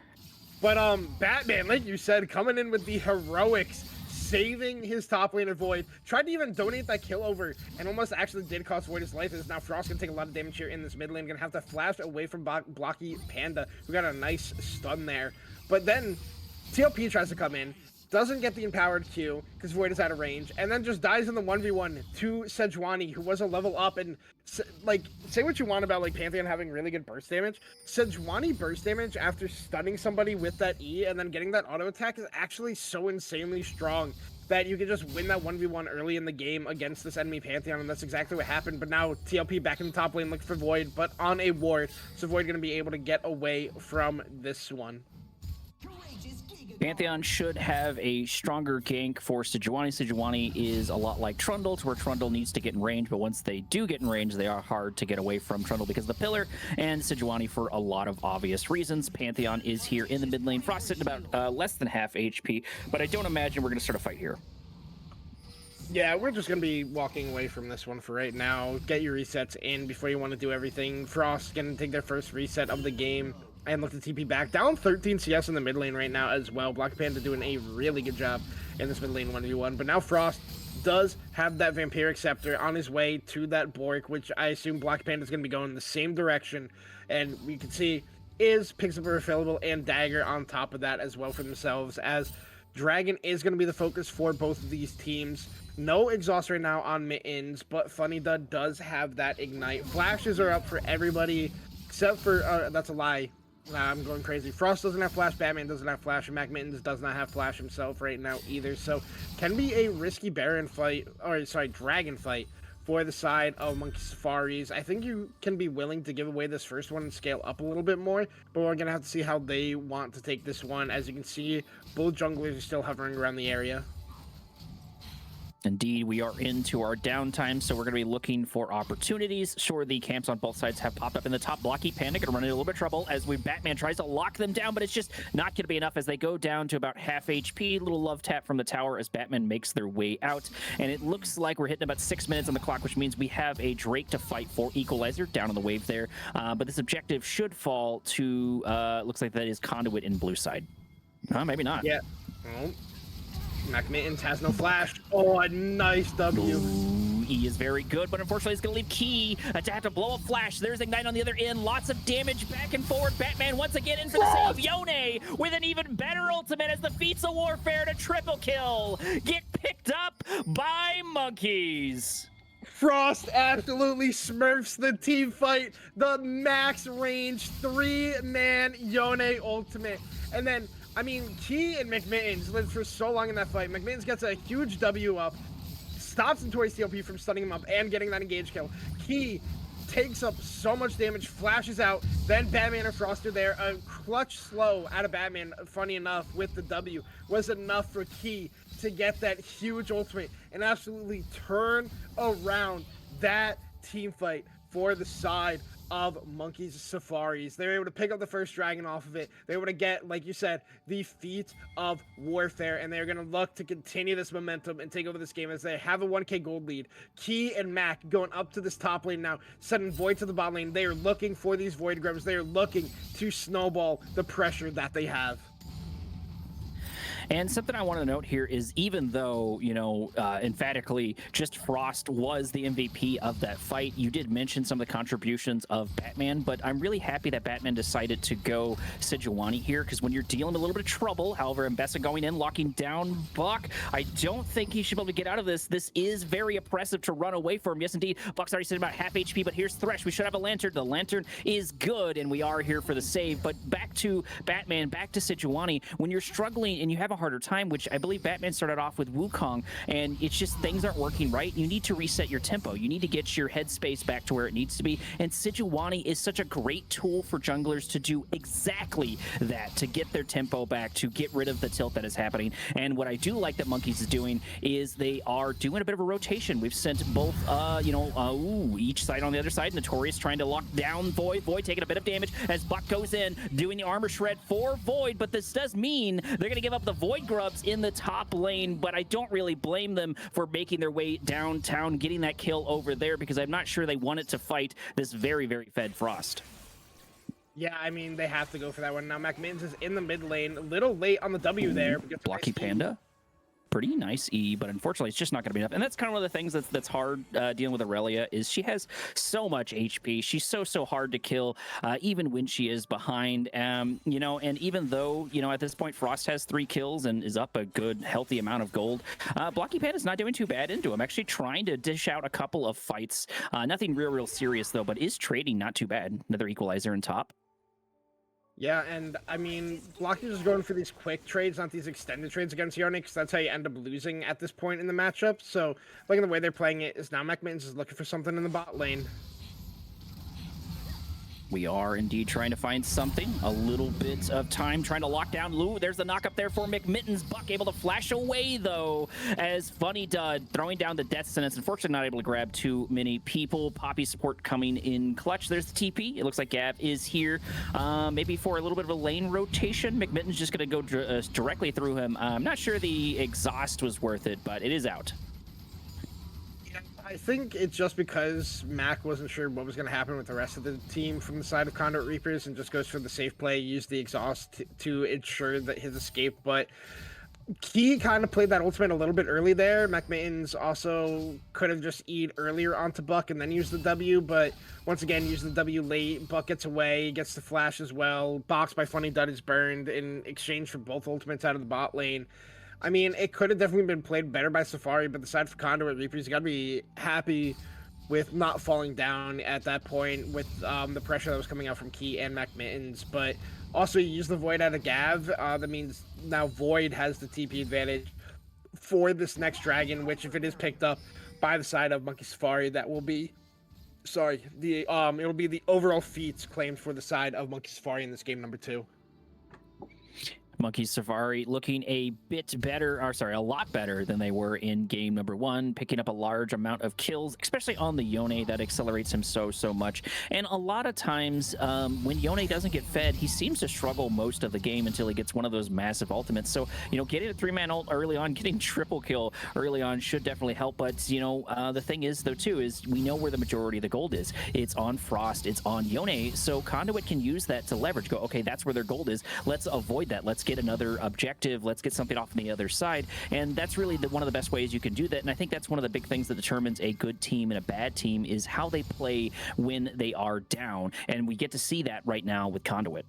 But Batman, like you said, coming in with the heroics, saving his top laner Void, tried to even donate that kill over, and almost actually did cost Void his life. As now Frost gonna take a lot of damage here in this mid lane, gonna have to flash away from Blocky Panda, who got a nice stun there. But then TLP tries to come in, doesn't get the empowered Q because Void is out of range, and then just dies in the 1v1 to Sejuani, who was a level up. And like, say what you want about like Pantheon having really good burst damage, Sejuani burst damage after stunning somebody with that E and then getting that auto attack is actually so insanely strong that you can just win that 1v1 early in the game against this enemy Pantheon, and that's exactly what happened. But now TLP back in the top lane looking for Void, but on a ward, so Void gonna be able to get away from this one. Pantheon should have a stronger gank for Sejuani. Sejuani is a lot like Trundle, to where Trundle needs to get in range, but once they do get in range, they are hard to get away from Trundle because of the pillar, and Sejuani for a lot of obvious reasons. Pantheon is here in the mid lane. Frost sitting about less than half HP, but I don't imagine we're going to start a fight here. Yeah, we're just going to be walking away from this one for right now. Get your resets in before you want to do everything. Frost going to take their first reset of the game and look to TP back. Down 13 CS in the mid lane right now as well. Block Panda doing a really good job in this mid lane 1v1. But now Frost does have that Vampiric Scepter on his way to that Bork, which I assume Black Panda is going to be going the same direction. And we can see picks up a refillable and dagger on top of that as well for themselves, as Dragon is going to be the focus for both of these teams. No exhaust right now on Mittens, but Funny Dud does have that ignite. Flashes are up for everybody except for that's a lie. I'm going crazy. Frost doesn't have flash, Batman doesn't have flash, and Mac Mittens does not have flash himself right now either. So can be a risky Dragon fight for the side of Monkey Safaris. I think you can be willing to give away this first one and scale up a little bit more, but we're gonna have to see how they want to take this one. As you can see, both junglers are still hovering around the area. Indeed, we are into our downtime, so we're going to be looking for opportunities. Sure, the camps on both sides have popped up in the top. Blocky Panda going to run into a little bit of trouble as Batman tries to lock them down, but it's just not going to be enough as they go down to about half HP. Little love tap from the tower as Batman makes their way out. And it looks like we're hitting about 6 minutes on the clock, which means we have a Drake to fight for Equalizer down on the wave there. But this objective should fall to, looks like that is Conduit in blue side. Maybe not. Yeah. Oh. Mac Mittens has no flash. Oh, a nice W. Ooh, E is very good, but unfortunately it's going to leave Key to have to blow a flash. There's Ignite on the other end. Lots of damage back and forward. Batman once again in for the save. Yone with an even better ultimate as the Feats of Warfare to triple kill get picked up by Monkeys. Frost absolutely smurfs the team fight. The max range 3-man Yone ultimate. And then I mean, Key and McMittens lived for so long in that fight. McMittens gets a huge W up, stops Notorious TLP from stunning him up and getting that engage kill. Key takes up so much damage, flashes out, then Batman and Frost are there. A clutch slow out of Batman, funny enough, with the W, was enough for Key to get that huge ultimate and absolutely turn around that team fight for the side of Monkey's Safaris. They were able to pick up the first dragon off of it. They were able to get, like you said, the Feat of Warfare, and they're going to look to continue this momentum and take over this game as they have a 1k gold lead. Key and Mac going up to this top lane now, sending Void to the bot lane. They are looking for these Void grubs. They are looking to snowball the pressure that they have. And something I want to note here is even though, emphatically just Frost was the MVP of that fight, you did mention some of the contributions of Batman, but I'm really happy that Batman decided to go Sejuani here, because when you're dealing with a little bit of trouble, however, Mbessa going in, locking down Buck, I don't think he should be able to get out of this. This is very oppressive to run away from. Yes, indeed, Buck's already sitting about half HP, but here's Thresh. We should have a Lantern. The Lantern is good, and we are here for the save. But back to Batman, back to Sejuani. When you're struggling and you have a harder time, which I believe Batman started off with Wukong, and it's just things aren't working right. You need to reset your tempo. You need to get your headspace back to where it needs to be, and Sejuani is such a great tool for junglers to do exactly that, to get their tempo back, to get rid of the tilt that is happening. And what I do like that Monkeys is doing is they are doing a bit of a rotation. We've sent both, each side on the other side. Notorious trying to lock down Void. Void taking a bit of damage as Buck goes in, doing the armor shred for Void, but this does mean they're going to give up the Void grubs in the top lane, but I don't really blame them for making their way downtown, getting that kill over there, because I'm not sure they wanted to fight this very, very fed Frost. Yeah, I mean, they have to go for that one. Now, McMittens is in the mid lane, a little late on the W there. Blocky Panda. Pretty nice E, but unfortunately it's just not going to be enough. And that's kind of one of the things that's hard dealing with Aurelia, is she has so much HP. She's so hard to kill, even when she is behind. And even though, at this point Frost has 3 kills and is up a good, healthy amount of gold, Blocky Panda's not doing too bad into him. Actually trying to dish out a couple of fights. Nothing real serious, though, but is trading not too bad. Another Equalizer in top. Yeah, and I mean, Blocky's just going for these quick trades, not these extended trades against Yone, because that's how you end up losing at this point in the matchup. So, looking at the way they're playing it is now McMittens is looking for something in the bot lane. We are indeed trying to find something. A little bit of time trying to lock down Lou. There's the knock up there for McMittens. Buck able to flash away, though, as Funny Dud throwing down the death sentence. Unfortunately, not able to grab too many people. Poppy support coming in clutch. There's the TP. It looks like Gav is here. Maybe for a little bit of a lane rotation. McMittens just going to go directly through him. I'm not sure the exhaust was worth it, but it is out. I think it's just because Mac wasn't sure what was going to happen with the rest of the team from the side of Conduit Reapers and just goes for the safe play, use the exhaust to ensure that his escape. But Key kind of played that ultimate a little bit early there. McMittens also could have just E'd earlier onto Buck and then used the W, but once again, used the W late. Buck gets away, gets the flash as well. Box by Funny Dud is burned in exchange for both ultimates out of the bot lane. I mean, it could have definitely been played better by Safari, but the side for Conduit Reapers, you got to be happy with not falling down at that point with the pressure that was coming out from Key and McMittens. But also, you use the Void out of Gav. That means now Void has the TP advantage for this next dragon, which if it is picked up by the side of Monkey Safari, that will be it'll be the overall feats claimed for the side of Monkey Safari in this game number 2. Monkey Safari looking a bit better, or sorry, a lot better than they were in game number 1, picking up a large amount of kills, especially on the Yone. That accelerates him so much. And a lot of times when Yone doesn't get fed, he seems to struggle most of the game until he gets one of those massive ultimates. So, getting a 3-man ult early on, getting triple kill early on should definitely help. But, the thing is, though, too, is we know where the majority of the gold is. It's on Frost, it's on Yone. So Conduit can use that to leverage. Go, okay, that's where their gold is. Let's avoid that. Let's get another objective. Let's get something off on the other side. And that's really one of the best ways you can do that. And I think that's one of the big things that determines a good team and a bad team is how they play when they are down. And we get to see that right now with Conduit.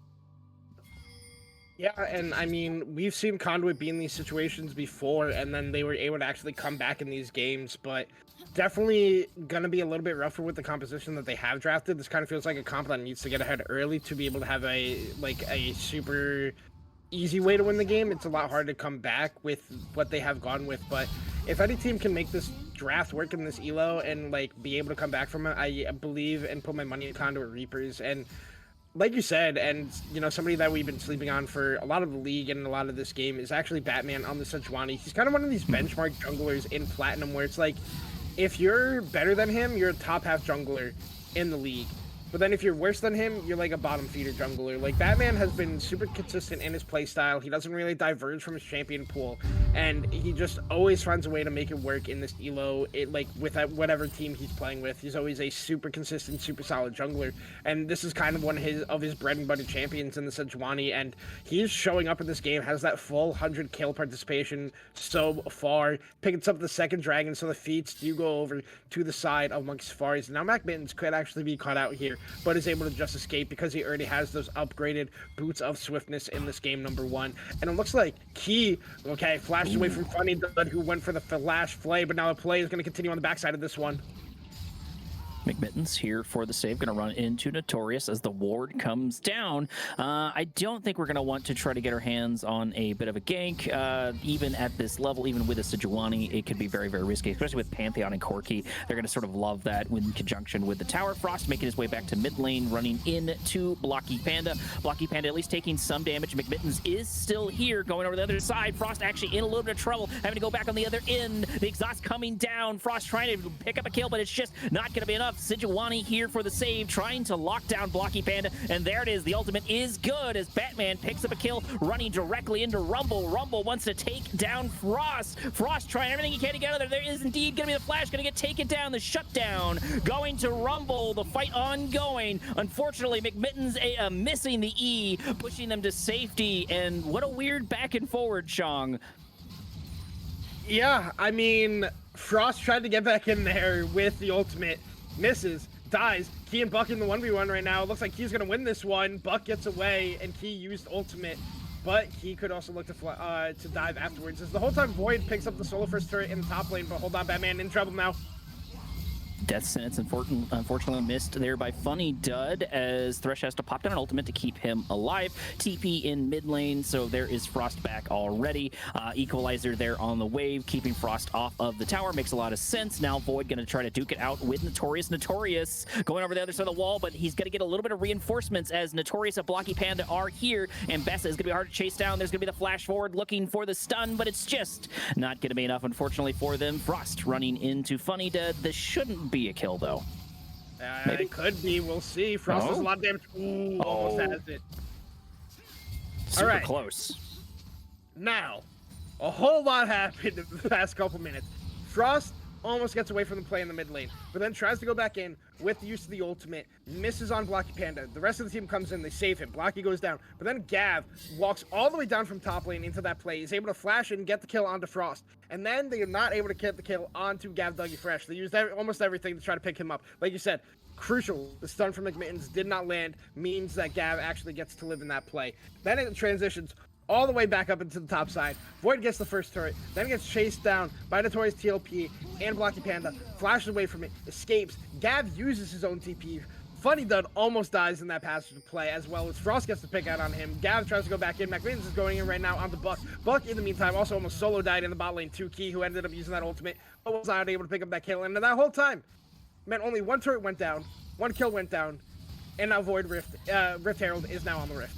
Yeah, and I mean, we've seen Conduit be in these situations before, and then they were able to actually come back in these games, but definitely going to be a little bit rougher with the composition that they have drafted. This kind of feels like a comp that needs to get ahead early to be able to have a super easy way to win the game. It's a lot harder to come back with what they have gone with, but if any team can make this draft work in this elo and be able to come back from it, I believe and put my money in Conduit Reapers. And like you said, and somebody that we've been sleeping on for a lot of the league and a lot of this game is actually Batman on the Sejuani. He's kind of one of these benchmark junglers in Platinum where it's like, if you're better than him, you're a top half jungler in the league. But then if you're worse than him, you're like a bottom feeder jungler. Like, Batman has been super consistent in his playstyle. He doesn't really diverge from his champion pool. And he just always finds a way to make it work in this elo, with whatever team he's playing with. He's always a super consistent, super solid jungler. And this is kind of one of his bread and butter champions in the Sejuani. And he's showing up in this game, has that full 100 kill participation so far. Picks up the second dragon, so the feats do go over to the side of Monkey Safaris. Now McMittens could actually be caught out here, but is able to just escape because he already has those upgraded boots of swiftness in this game number 1. And it looks like Key, flashed away from Funny Dud, who went for the flash play, but now the play is going to continue on the backside of this one. McMittens here for the save, going to run into Notorious as the ward comes down. I don't think we're going to want to try to get our hands on a bit of a gank. Even at this level, even with a Sejuani, it could be very, very risky, especially with Pantheon and Corki. They're going to sort of love that in conjunction with the tower. Frost making his way back to mid lane, running into Blocky Panda. Blocky Panda at least taking some damage. McMittens is still here, going over the other side. Frost actually in a little bit of trouble, having to go back on the other end. The exhaust coming down. Frost trying to pick up a kill, but it's just not going to be enough. Sejuani here for the save, trying to lock down Blocky Panda, and there it is. The ultimate is good as Batman picks up a kill, running directly into Rumble. Rumble wants to take down Frost. Frost trying everything he can to get out of there. There is indeed going to be the flash, going to get taken down. The shutdown going to Rumble. The fight ongoing. Unfortunately, McMittens missing the E, pushing them to safety, and what a weird back and forward, Shang. Yeah, I mean, Frost tried to get back in there with the ultimate. Misses, dies. Key and Buck in the 1v1 right now. It looks like Key's gonna win this one. Buck gets away, and Key used ultimate, but he could also look to dive afterwards. As the whole time Void picks up the solo first turret in the top lane, but hold on, Batman in trouble now. Death sentence unfortunately missed there by Funny Dud as Thresh has to pop down an ultimate to keep him alive. TP in mid lane, so there is Frost back already. Equalizer there on the wave, keeping Frost off of the tower. Makes a lot of sense. Now Void going to try to duke it out with Notorious. Notorious going over the other side of the wall, but he's going to get a little bit of reinforcements as Notorious and Blocky Panda are here, and Bessa is going to be hard to chase down. There's going to be the flash forward looking for the stun, but it's just not going to be enough, unfortunately, for them. Frost running into Funny Dud. This shouldn't be a kill, though. Maybe. It could be. We'll see. Frost does a lot of damage. Ooh, almost has it. Super all right. Close. Now, a whole lot happened in the past couple minutes. Frost almost gets away from the play in the mid lane, but then tries to go back in with the use of the ultimate, misses on Blocky Panda. The rest of the team comes in, they save him. Blocky goes down, but then Gav walks all the way down from top lane into that play. He's able to flash and get the kill onto Frost, and then they are not able to get the kill onto Gav Dougie Fresh. They used almost everything to try to pick him up. Like you said, crucial. The stun from McMittens did not land, means that Gav actually gets to live in that play. Then it transitions all the way back up into the top side. Void gets the first turret, then gets chased down by Notorious TLP and Blocky Panda, flashes away from it, escapes. Gav uses his own TP. Funny Dud almost dies in that passage of play, as well as Frost gets to pick out on him. Gav tries to go back in. McMittens is going in right now onto Buck. Buck, in the meantime, also almost solo died in the bot lane to Key, who ended up using that ultimate, but was not able to pick up that kill. And that whole time meant only one turret went down, one kill went down, and now Void Rift Herald is now on the Rift.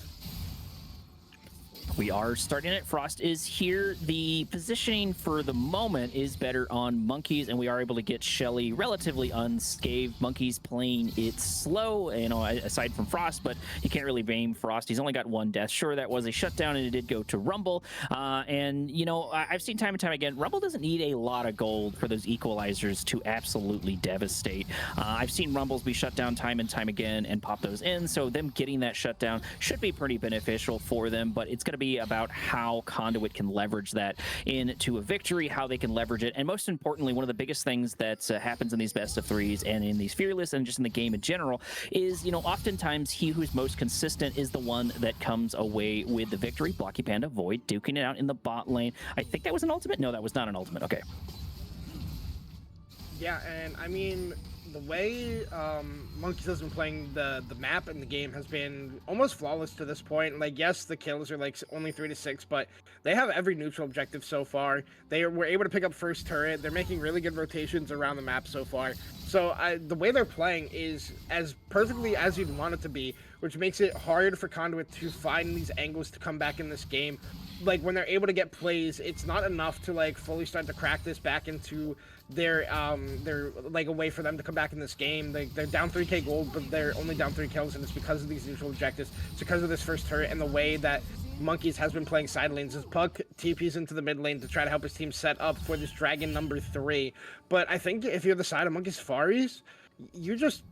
We are starting it. Frost is here. The positioning for the moment is better on Monkeys, and we are able to get Shelly relatively unscathed. Monkeys playing it slow, aside from Frost, but you can't really blame Frost. He's only got one death. Sure, that was a shutdown, and it did go to Rumble. I've seen time and time again, Rumble doesn't need a lot of gold for those equalizers to absolutely devastate. I've seen Rumbles be shut down time and time again and pop those in, so them getting that shutdown should be pretty beneficial for them, but it's going to be about how Conduit can leverage that into a victory, how they can leverage it, and most importantly, one of the biggest things that happens in these best of threes and in these Fearless and just in the game in general is, oftentimes he who's most consistent is the one that comes away with the victory. Blocky Panda, Void duking it out in the bot lane. I think that was an ultimate? No, that was not an ultimate. Okay. Yeah, and I mean, the way Monkeys has been playing the map and the game has been almost flawless to this point. Like, yes, the kills are like only 3 to 6, but they have every neutral objective so far. They were able to pick up first turret. They're making really good rotations around the map so far. So the way they're playing is as perfectly as you'd want it to be, which makes it hard for Conduit to find these angles to come back in this game. Like, when they're able to get plays, it's not enough to like fully start to crack this back into their like a way for them to come back in this game. They're down 3k gold, but they're only down 3 kills, and it's because of these neutral objectives. It's because of this first turret and the way that Monkeys has been playing side lanes. As Puck TPs into the mid lane to try to help his team set up for this Dragon number 3. But I think if you're the side of Monkeys Faris, you just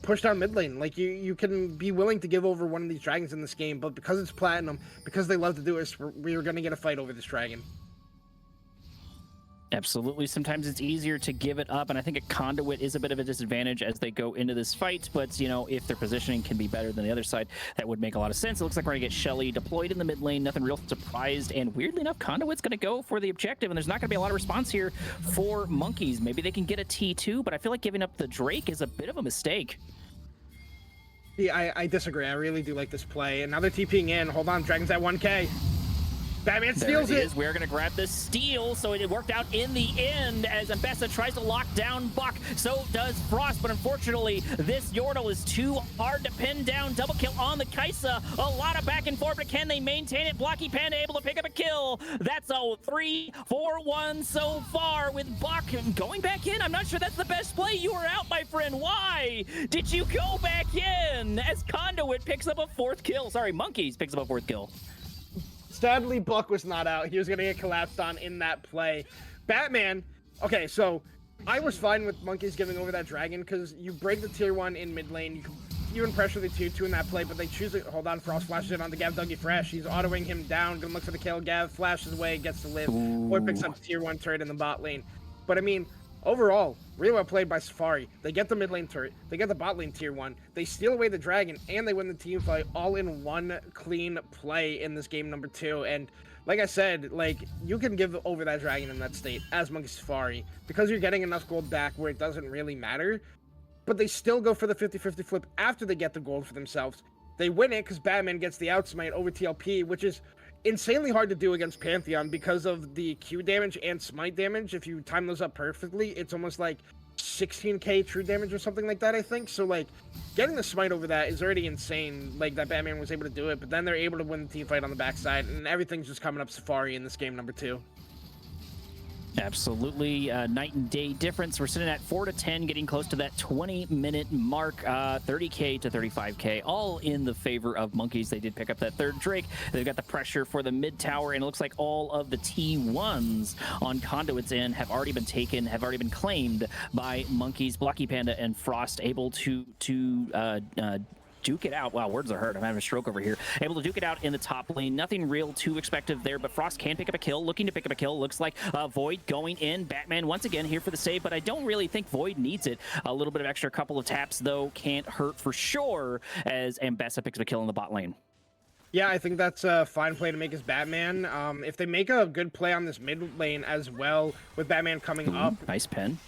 push down mid lane. Like, you can be willing to give over one of these dragons in this game, but because it's Platinum, because they love to do it, we're going to get a fight over this dragon. Absolutely. Sometimes it's easier to give it up, and I think a Conduit is a bit of a disadvantage as they go into this fight, but, if their positioning can be better than the other side, that would make a lot of sense. It looks like we're going to get Shelly deployed in the mid lane, nothing real surprised, and weirdly enough, Conduit's going to go for the objective, and there's not going to be a lot of response here for Monkeys. Maybe they can get a T2, but I feel like giving up the Drake is a bit of a mistake. Yeah, I disagree. I really do like this play. And now they're TPing in. Hold on, Dragon's at 1k. Batman steals it. We're going to grab the steal, so it worked out in the end as Ambessa tries to lock down Buck. So does Frost, but unfortunately, this Yordle is too hard to pin down. Double kill on the Kaisa. A lot of back and forth, but can they maintain it? Blocky Panda able to pick up a kill. That's a 3-4-1 so far with Buck going back in. I'm not sure that's the best play. You were out, my friend. Why did you go back in? As Conduit picks up a 4th kill. Sorry, Monkeys picks up a 4th kill. Sadly, Buck was not out. He was going to get collapsed on in that play. Batman, okay, so I was fine with Monkeys giving over that dragon because you break the tier 1 in mid lane. You can even pressure the tier 2 in that play, but they choose it. Hold on, Frost flashes it on the Gav Dougie Fresh. He's autoing him down, gonna look for the kill. Gav flashes away, gets to live. Boy picks up the tier 1 turret in the bot lane. But I mean, overall, really well played by Safari. They get the mid lane turret, they get the bot lane tier 1, they steal away the dragon, and they win the team fight all in one clean play in this game number 2. And like I said, like, you can give over that dragon in that state as Monkey Safari because you're getting enough gold back where it doesn't really matter. But they still go for the 50-50 flip after they get the gold for themselves. They win it because Batman gets the outsmite over TLP, which is insanely hard to do against Pantheon because of the Q damage and smite damage. If you time those up perfectly, it's almost like 16k true damage or something like that, I think. So, like, getting the smite over that is already insane, like, that Batman was able to do it, but then they're able to win the team fight on the backside, and everything's just coming up Safari in this game number 2. Absolutely, night and day difference. We're sitting at 4-10, getting close to that 20-minute mark. 30k to 35k, all in the favor of Monkeys. They did pick up that third Drake. They've got the pressure for the mid tower, and it looks like all of the T1s on Conduit's end have already been taken, have already been claimed by Monkeys. Blocky Panda and Frost able to duke it out. Wow, words are hurt. I'm having a stroke over here. Able to duke it out in the top lane. Nothing real too expected there, but Frost can pick up a kill. Looking to pick up a kill. Looks like Void going in. Batman once again here for the save, but I don't really think Void needs it. A little bit of extra couple of taps, though, can't hurt for sure as Ambessa picks up a kill in the bot lane. Yeah, I think that's a fine play to make as Batman. If they make a good play on this mid lane as well, with Batman coming up. Nice pen.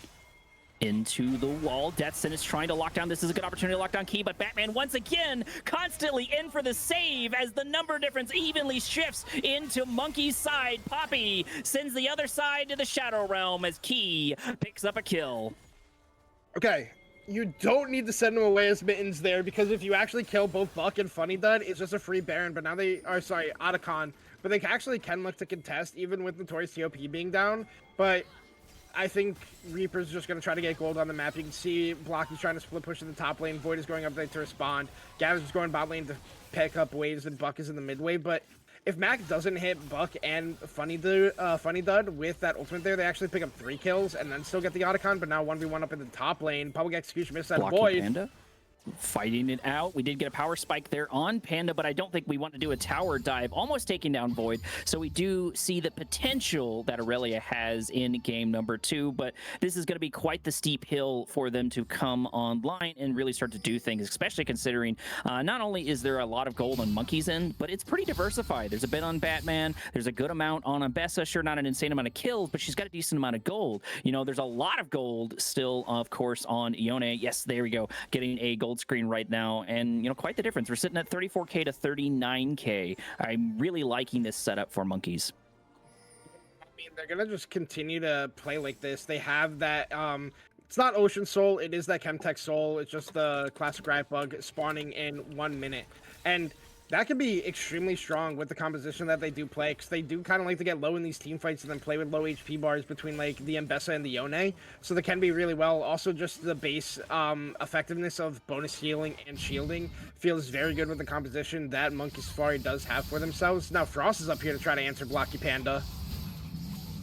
Into the wall. Deathson is trying to lock down. This is a good opportunity to lock down Key, but Batman once again constantly in for the save as the number difference evenly shifts into Monkey's side. Poppy sends the other side to the Shadow Realm as Key picks up a kill. Okay, you don't need to send him away as Mittens there, because if you actually kill both Buck and Funny Dud, it's just a free Baron, but now they are, sorry, Otacon, but they actually can look to contest even with Notorious TOP being down, but I think Reaper's just going to try to get gold on the map. You can see Blocky's trying to split push in the top lane. Void is going up there to respond. Gavin's just going bot lane to pick up waves, and Buck is in the mid wave. But if Mac doesn't hit Buck and Funny Dud with that ultimate there, they actually pick up 3 kills and then still get the Otacon. But now 1v1 up in the top lane. Public Execution missed that Void. Panda fighting it out. We did get a power spike there on Panda, but I don't think we want to do a tower dive, almost taking down Void. So we do see the potential that Aurelia has in game number 2, but this is going to be quite the steep hill for them to come online and really start to do things, especially considering not only is there a lot of gold on Monkey's end, but it's pretty diversified. There's a bit on Batman, there's a good amount on Ambessa, sure, not an insane amount of kills, but she's got a decent amount of gold. You know, there's a lot of gold still, of course, on Ione. Yes, there we go, getting a gold screen right now, and you know, quite the difference. We're sitting at 34k to 39k. I'm really liking this setup for Monkeys. I mean, they're gonna just continue to play like this. They have that it's not Ocean Soul, it is that Chemtech Soul. It's just the classic Riot Bug spawning in 1 minute, and that can be extremely strong with the composition that they do play, because they do kind of like to get low in these team fights and then play with low HP bars between like the Ambessa and the Yone. So they can be really well. Also, just the base effectiveness of bonus healing and shielding feels very good with the composition that Monkey Safari does have for themselves. Now Frost is up here to try to answer Blocky Panda.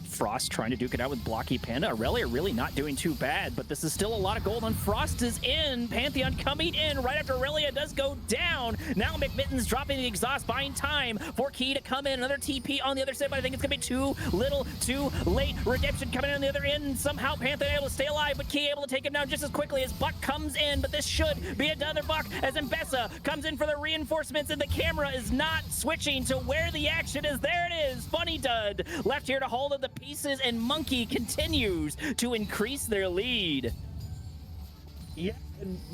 Frost trying to duke it out with Blocky Panda. Aurelia really not doing too bad, but this is still a lot of gold on Frost is in. Pantheon coming in right after Aurelia does go down. Now McMittens dropping the exhaust, buying time for Key to come in. Another TP on the other side, but I think it's going to be too little, too late. Redemption coming in on the other end. Somehow Pantheon able to stay alive, but Key able to take him down just as quickly as Buck comes in, but this should be another Buck as Ambessa comes in for the reinforcements, and the camera is not switching to where the action is. There it is. Funny Dud left here to hold of the pieces, and Monkey continues to increase their lead. Yeah,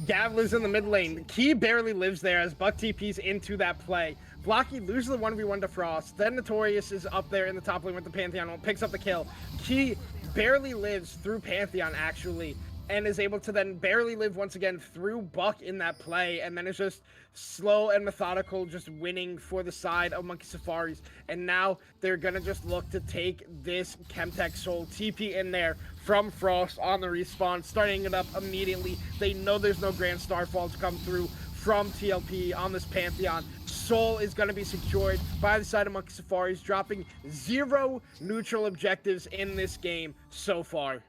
Gavla's in the mid lane. Key barely lives there as Buck TP's into that play. Blocky loses the 1v1 to Frost. Then Notorious is up there in the top lane with the Pantheon, picks up the kill. Key barely lives through Pantheon, actually, and is able to then barely live once again through Buck in that play, and then it's just slow and methodical, just winning for the side of Monkey Safaris. And now they're gonna just look to take this Chemtech Soul TP in there from Frost on the respawn, starting it up immediately. They know there's no Grand Starfall to come through from TLP on this Pantheon. Soul is going to be secured by the side of Monkey Safaris, dropping 0 neutral objectives in this game so far.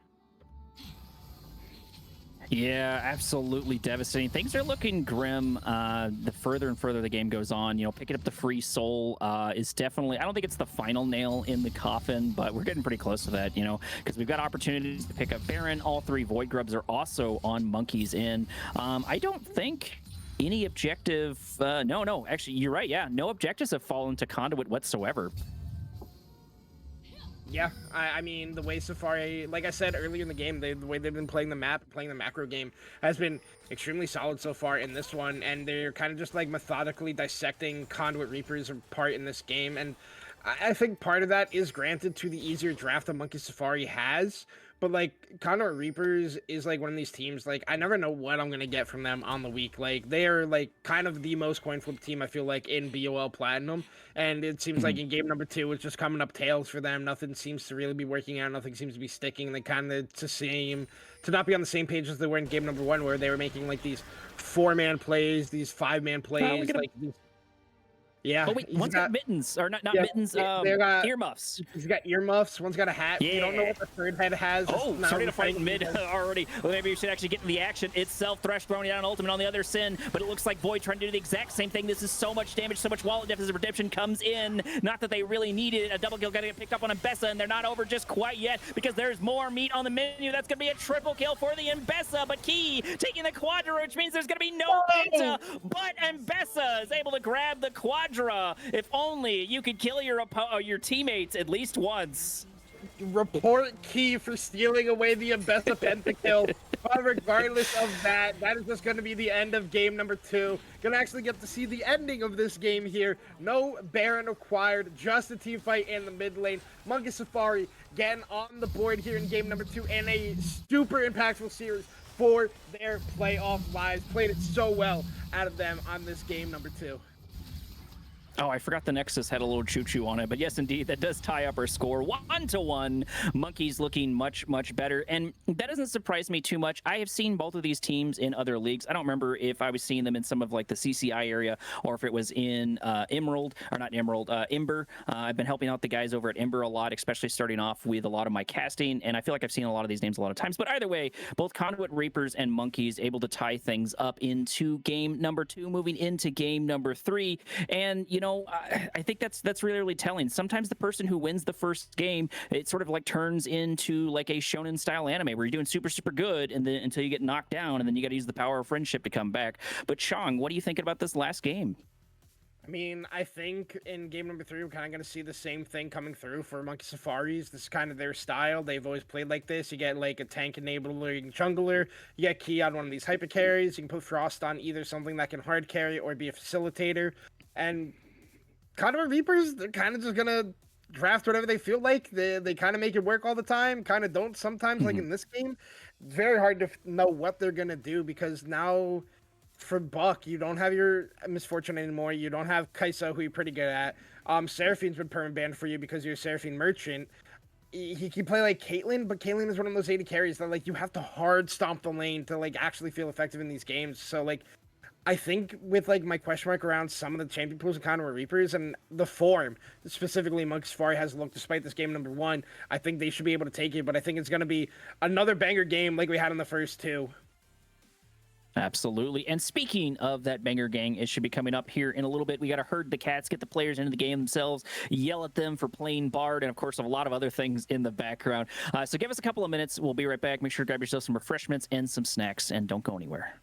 Yeah, absolutely devastating. Things are looking grim the further and further the game goes on. You know, picking up the free soul is definitely, I don't think it's the final nail in the coffin, but we're getting pretty close to that, you know, because we've got opportunities to pick up Baron. All 3 Void Grubs are also on Monkey's in. I don't think any objective, no, actually, you're right, yeah, no objectives have fallen to Conduit whatsoever. Yeah, I mean, the way Safari, like I said earlier in the game, the way they've been playing the map, playing the macro game, has been extremely solid so far in this one, and they're kind of just like methodically dissecting Conduit Reapers apart in this game, and I think part of that is granted to the easier draft that Monkey Safari has, But like Conduit Reapers is like one of these teams. Like I never know what I'm gonna get from them on the week. Like they are like kind of the most coin flip team I feel like in BOL Platinum, and it seems like in game number 2 it's just coming up tails for them. Nothing seems to really be working out. Nothing seems to be sticking. They kind of to not be on the same page as they were in game number 1, where they were making like these 4-man plays, these 5-man plays, like these. Yeah. Oh wait, one's got mittens, or not mittens. They got earmuffs. He's got earmuffs. One's got a hat. Yeah. You don't know what the third head has. Oh, starting to fight in mid already. Well, maybe we should actually get into the action itself. Thresh throwing down ultimate on the other Sin, but it looks like Void trying to do the exact same thing. This is so much damage, so much wallet deficit. Redemption comes in. Not that they really need it. A double kill going to get picked up on Mbessa, and they're not over just quite yet because there's more meat on the menu. That's going to be a triple kill for the Mbessa, but Key taking the Quadra, which means there's going to be no Penta, but Mbessa is able to grab the Quadra. If only you could kill your teammates at least once. Report Key for stealing away the Mbessa pentakill. But regardless of that, that is just going to be the end of game number 2. Gonna actually get to see the ending of this game here. No Baron acquired, just a team fight in the mid lane. Monkey Safari getting on the board here in game number 2, and a super impactful series for their playoff lives. Played it so well out of them on this game number 2. Oh, I forgot the Nexus had a little choo-choo on it, but yes, indeed, that does tie up our score 1-1. Monkey's looking much, much better, and that doesn't surprise me too much. I have seen both of these teams in other leagues. I don't remember if I was seeing them in some of like the CCI area or if it was in Ember. I've been helping out the guys over at Ember a lot, especially starting off with a lot of my casting, and I feel like I've seen a lot of these names a lot of times. But either way, both Conduit Reapers and Monkeys able to tie things up into game number 2, moving into game number 3, and I think that's really telling. Sometimes the person who wins the first game, it sort of like turns into like a shonen style anime where you're doing super good, and then until you get knocked down, and then you got to use the power of friendship to come back. But Chong, what are you thinking about this last game? I mean, I think in game number 3, we're kind of going to see the same thing coming through for Monkey Safaris. This is kind of their style. They've always played like this. You get like a tank enabling jungler. You get Key on one of these hyper carries. You can put Frost on either something that can hard carry or be a facilitator. And Conduit Reapers, they're kind of just going to draft whatever they feel like. They kind of make it work all the time, kind of don't sometimes, like in this game. It's very hard to know what they're going to do because now for Buck, you don't have your Misfortune anymore. You don't have Kai'Sa, who you're pretty good at. Seraphine's been permanent banned for you because you're a Seraphine merchant. He can play like Caitlyn, but Caitlyn is one of those 80 carries that like you have to hard stomp the lane to like actually feel effective in these games. So like I think with like my question mark around some of the champion pools of Conduit Reapers and the form, specifically Monkey Safari has looked despite this game number 1, I think they should be able to take it, but I think it's going to be another banger game like we had in the first 2. Absolutely. And speaking of that banger gang, it should be coming up here in a little bit. We got to herd the cats, get the players into the game themselves, yell at them for playing Bard, and of course, a lot of other things in the background. So give us a couple of minutes. We'll be right back. Make sure to grab yourself some refreshments and some snacks, and don't go anywhere.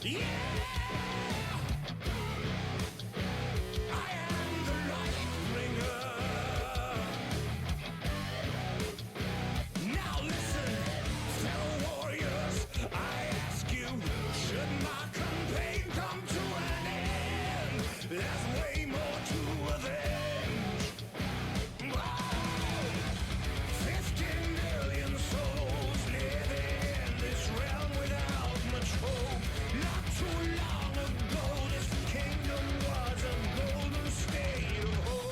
Yeah! I am the light bringer. Now listen, fellow warriors, I ask you, should my campaign come to an end? There's way more to avenge. Whoa! 50 million souls live in this realm without much hope. Not too long ago, this kingdom was a golden state of hope.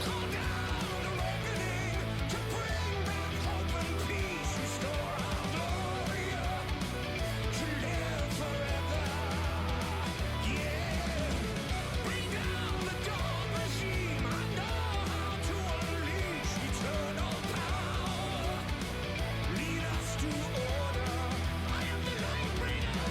Call down the reckoning to bring back hope and peace, restore our glory to live forever. Yeah, bring down the dark regime. I know how to unleash eternal power. Lead us to order. I am the light bringer.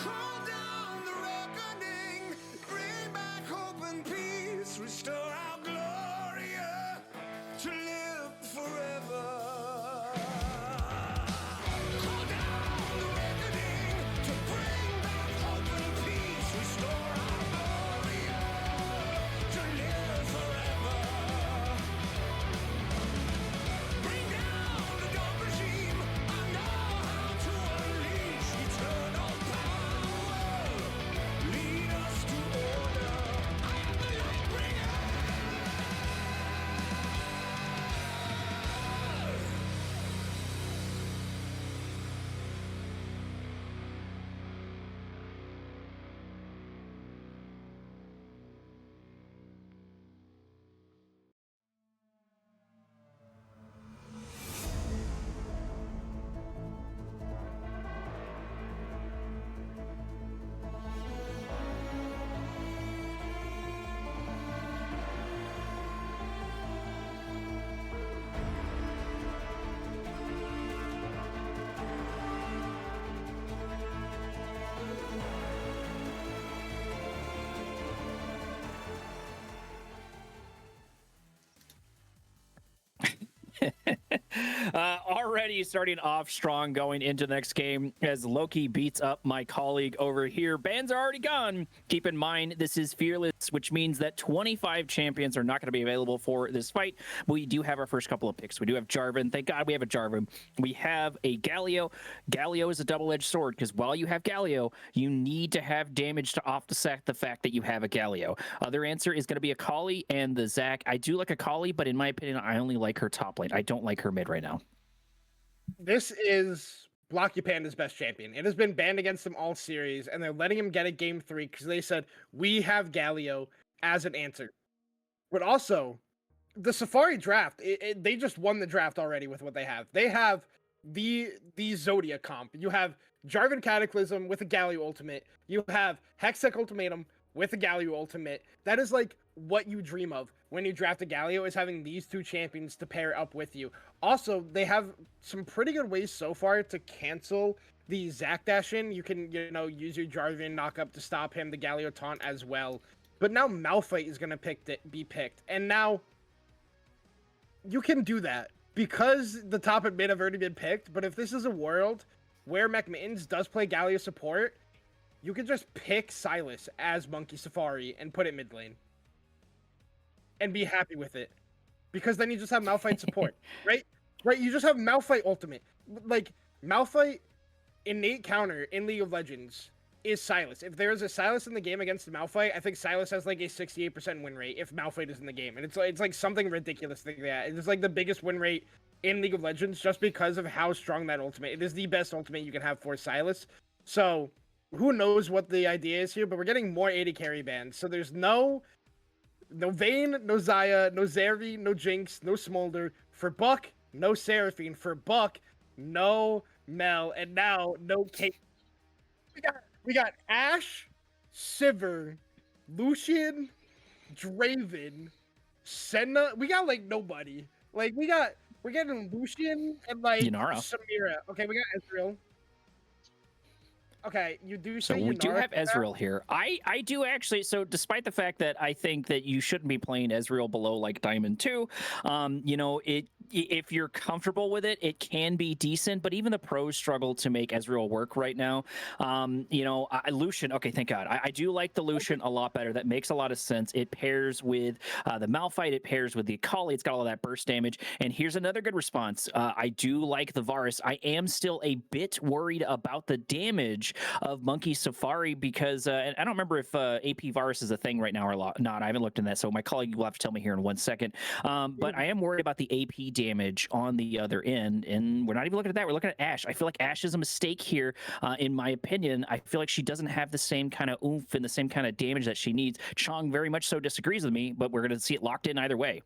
Call down the reckoning, bring back hope and peace, restore our glory to live forever. Call down the reckoning to bring back hope and peace, restore our glory to live forever. Bring down the dark regime. I know how to unleash eternal power. Lead us to order. I am the light bringer. Already starting off strong going into the next game as Loki beats up my colleague over here. Bans are already gone. Keep in mind, this is Fearless, which means that 25 champions are not going to be available for this fight. We do have our first couple of picks. We do have Jarvan. Thank God we have a Jarvan. We have a Galio. Galio is a double-edged sword because while you have Galio, you need to have damage to offset the fact that you have a Galio. Other answer is going to be a Kali and the Zac. I do like a Kali, but in my opinion, I only like her top lane. I don't like her mid right now. This is Blocky Panda's best champion. It has been banned against him all series, and they're letting him get it game 3 because they said, we have Galio as an answer. But also, the Safari draft, they just won the draft already with what they have. They have the Zodia comp. You have Jarvan Cataclysm with a Galio ultimate. You have Hextech Ultimatum with a Galio ultimate. That is like what you dream of when you draft a Galio, is having these two champions to pair up with you. Also, they have some pretty good ways so far to cancel the Zac dash in. You can, use your Jarvan knock up to stop him, the Galio taunt as well. But now Malphite is going to be picked. And now you can do that because the top and mid have already been picked. But if this is a world where McMittens does play Galio support, you can just pick Silas as Monkey Safari and put it mid lane and be happy with it, because then you just have Malphite support, right? Right, you just have Malphite ultimate. Like, Malphite innate counter in League of Legends is Silas. If there is a Silas in the game against the Malphite, I think Silas has like a 68% win rate if Malphite is in the game. And it's like something ridiculous like that. It's like the biggest win rate in League of Legends just because of how strong that ultimate. It is the best ultimate you can have for Silas. So who knows what the idea is here, but we're getting more 80 carry bans. So there's no Vayne, no Zaya, no Zeri, no Jinx, no Smolder. For Buck, no Seraphine. For Buck, no Mel. And now, no Kate. We got Ashe, Sivir, Lucian, Draven, Senna. We got like nobody. Like we're getting Lucian and like Yunara. Samira. Okay, we got Ezreal. Okay, you do So say we do Yunara have for that? Ezreal here. I do actually. So despite the fact that I think that you shouldn't be playing Ezreal below like Diamond 2, you know, if you're comfortable with it, it can be decent. But even the pros struggle to make Ezreal work right now. You know, Lucian. Okay, thank God. I do like the Lucian a lot better. That makes a lot of sense. It pairs with the Malphite. It pairs with the Akali. It's got all of that burst damage. And here's another good response. I do like the Varus. I am still a bit worried about the damage of Monkey Safari because and I don't remember if AP Varus is a thing right now or not. I haven't looked in that, so my colleague will have to tell me here in 1 second. But I am worried about the AP damage on the other end, and we're not even looking at that. We're looking at Ashe. I feel like Ashe is a mistake here, in my opinion. I feel like she doesn't have the same kind of oomph and the same kind of damage that she needs. Chong very much so disagrees with me, but we're going to see it locked in either way.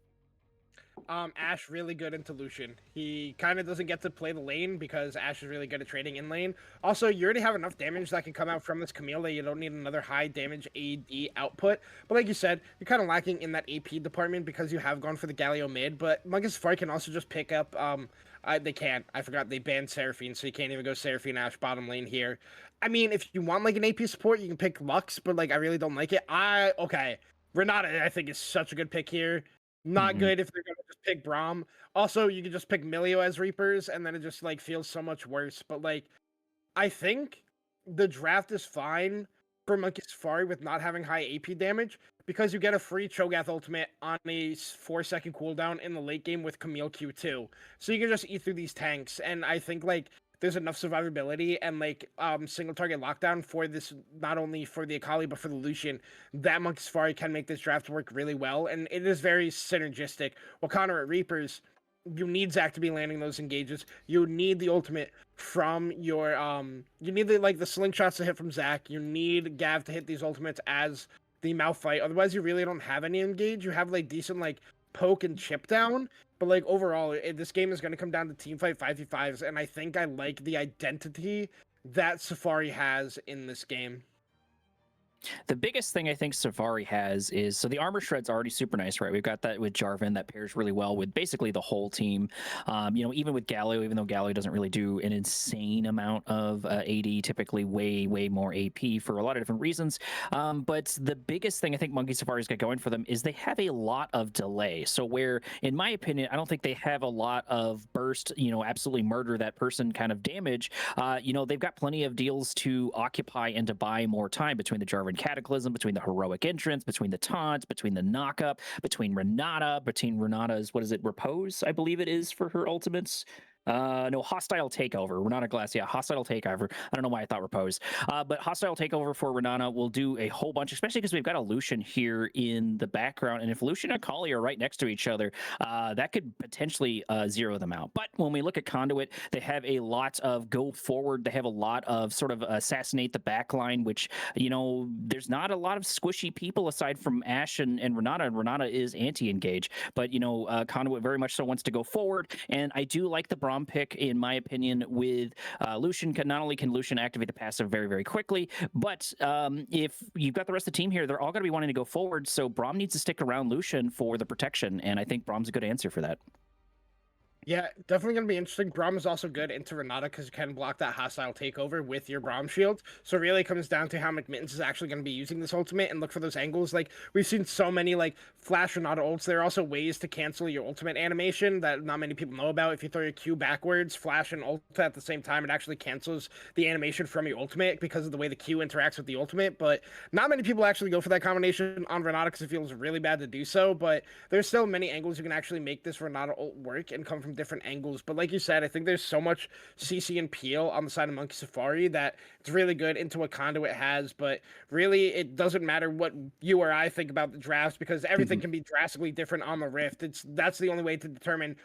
Ashe really good into Lucian. He kind of doesn't get to play the lane because Ashe is really good at trading in lane. Also, you already have enough damage that can come out from this Camille that you don't need another high damage AD output. But like you said, you're kind of lacking in that AP department because you have gone for the Galio mid. But Monkey Safari can also just pick up. They can't. I forgot they banned Seraphine, so you can't even go Seraphine Ashe bottom lane here. I mean, if you want like an AP support, you can pick Lux, but like I really don't like it. Okay, Renata I think is such a good pick here. Not good if they're gonna just pick Braum. Also, you could just pick Milio as Reapers, and then it just like feels so much worse. But like, I think the draft is fine for Monkey Safari with not having high AP damage because you get a free Cho'Gath ultimate on a 4-second cooldown in the late game with Camille Q2. So you can just eat through these tanks, and I think like there's enough survivability and like single target lockdown for this, not only for the Akali but for the Lucian, that Monkey Safari can make this draft work really well, and it is very synergistic. While Connor at Reapers, you need Zach to be landing those engages. You need the ultimate from your you need the slingshots to hit from Zach. You need Gav to hit these ultimates as the Malphite. Otherwise, you really don't have any engage. You have like decent like poke and chip down, but like overall, this game is going to come down to team fight 5v5s, and I think I like the identity that Safari has in this game. The biggest thing I think Safari has is, so the armor shred's already super nice, right? We've got that with Jarvan that pairs really well with basically the whole team. You know, even with Galio, even though Galio doesn't really do an insane amount of AD, typically way more AP for a lot of different reasons. But the biggest thing I think Monkey Safari's got going for them is they have a lot of delay. So where, in my opinion, I don't think they have a lot of burst, you know, absolutely murder that person kind of damage. You know, they've got plenty of deals to occupy and to buy more time between the Jarvan Cataclysm, between the heroic entrance, between the taunt, between the knockup, between Renata's, what is it, Repose, I believe it is for her ultimates. No, Hostile Takeover. Renata Glass, yeah, Hostile Takeover. I don't know why I thought Repose. But Hostile Takeover for Renata will do a whole bunch, especially because we've got a Lucian here in the background. And if Lucian and Akali are right next to each other, that could potentially zero them out. But when we look at Conduit, they have a lot of go forward. They have a lot of sort of assassinate the backline, which, you know, there's not a lot of squishy people aside from Ashe and Renata. And Renata is anti-engage. But, you know, Conduit very much so wants to go forward. And I do like the Braum pick, in my opinion, with Lucian. Not only can Lucian activate the passive very quickly, but if you've got the rest of the team here, they're all going to be wanting to go forward. So Braum needs to stick around Lucian for the protection, and I think Braum's a good answer for that. Yeah, definitely gonna be interesting. Braum is also good into Renata because you can block that hostile takeover with your Braum shield. So it really comes down to how McMittens is actually gonna be using this ultimate and look for those angles. Like we've seen so many like flash Renata ults. There are also ways to cancel your ultimate animation that not many people know about. If you throw your Q backwards, flash and ult at the same time, it actually cancels the animation from your ultimate because of the way the Q interacts with the ultimate. But not many people actually go for that combination on Renata because it feels really bad to do so. But there's still many angles you can actually make this Renata ult work and come from different angles. But like you said, I think there's so much CC and peel on the side of Monkey Safari that it's really good into what Conduit has. But really, it doesn't matter what you or I think about the drafts because everything can be drastically different on the Rift. That's the only way to determine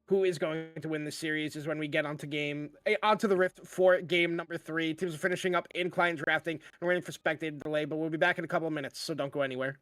who is going to win this series is when we get onto the Rift for game number 3. Teams are finishing up in client drafting and waiting for spectator delay, but we'll be back in a couple of minutes, so don't go anywhere.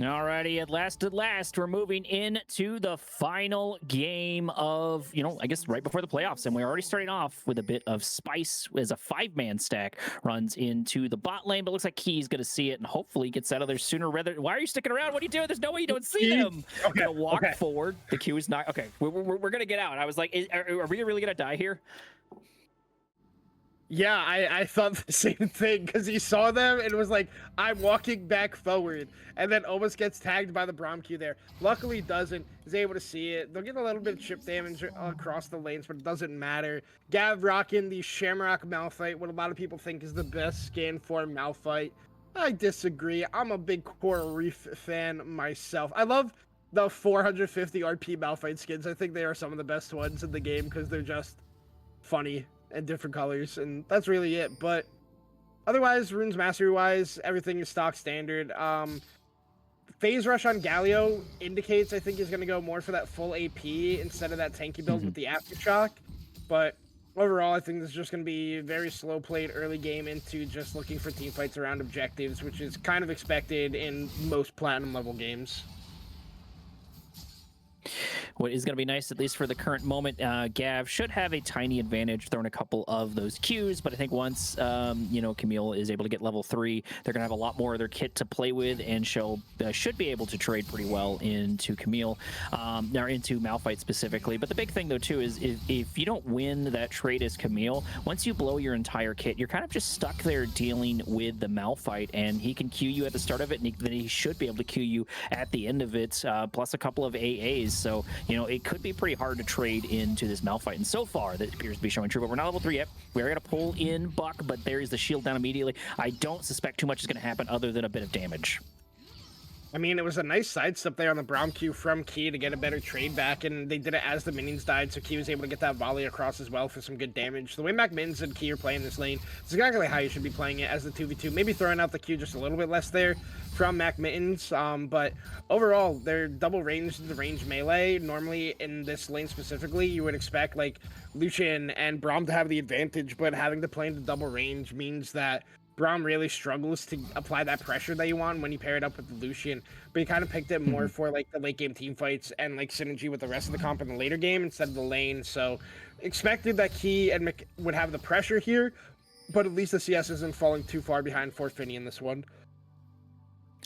Alrighty, at last, we're moving into the final game of, I guess right before the playoffs. And we're already starting off with a bit of spice as a 5-man stack runs into the bot lane, but looks like Key's going to see it and hopefully gets out of there sooner rather. Why are you sticking around? What are you doing? There's no way you don't see them. Okay, Gonna walk forward. The Q is not, okay, we're going to get out. I was like, are we really going to die here? Yeah, I thought the same thing because he saw them and was like, I'm walking back forward, and then almost gets tagged by the Braum Q there. Luckily doesn't, is able to see it. They'll get a little bit of chip damage across the lanes, but it doesn't matter. Gav rocking the Shamrock Malphite, what a lot of people think is the best skin for Malphite. I disagree. I'm a big Coral Reef fan myself. I love the 450 RP Malphite skins. I think they are some of the best ones in the game because they're just funny and different colors, and that's really it. But otherwise, runes mastery wise, everything is stock standard. Phase rush on Galio indicates I think he's going to go more for that full AP instead of that tanky build with the aftershock. But overall, I think this is just going to be very slow played early game into just looking for team fights around objectives, which is kind of expected in most platinum level games. What is going to be nice, at least for the current moment, Gav should have a tiny advantage throwing a couple of those Qs, but I think once, Camille is able to get level 3, they're going to have a lot more of their kit to play with, and should be able to trade pretty well into Camille, or into Malphite specifically. But the big thing, though, too, is if you don't win that trade as Camille, once you blow your entire kit, you're kind of just stuck there dealing with the Malphite, and he can Q you at the start of it, and then he should be able to Q you at the end of it, plus a couple of AAs. So, it could be pretty hard to trade into this Malphite, and so far that appears to be showing true. But we're not level 3 yet. We're going to pull in Buck, but there is the shield down immediately. I don't suspect too much is going to happen other than a bit of damage. I mean, it was a nice sidestep there on the Braum Q from Key to get a better trade back, and they did it as the minions died, so Key was able to get that volley across as well for some good damage. The way Mac Mittens and Key are playing this lane, it's exactly how you should be playing it as the 2v2. Maybe throwing out the Q just a little bit less there from Mac Mittens, but overall, they're double ranged the range melee. Normally, in this lane specifically, you would expect, like, Lucian and Braum to have the advantage, but having to play into double range means that Braum really struggles to apply that pressure that you want when you pair it up with the Lucian, but he kind of picked it more for like the late game team fights and like synergy with the rest of the comp in the later game instead of the lane. So expected that Key and Mick would have the pressure here, but at least the CS isn't falling too far behind for Finny in this one.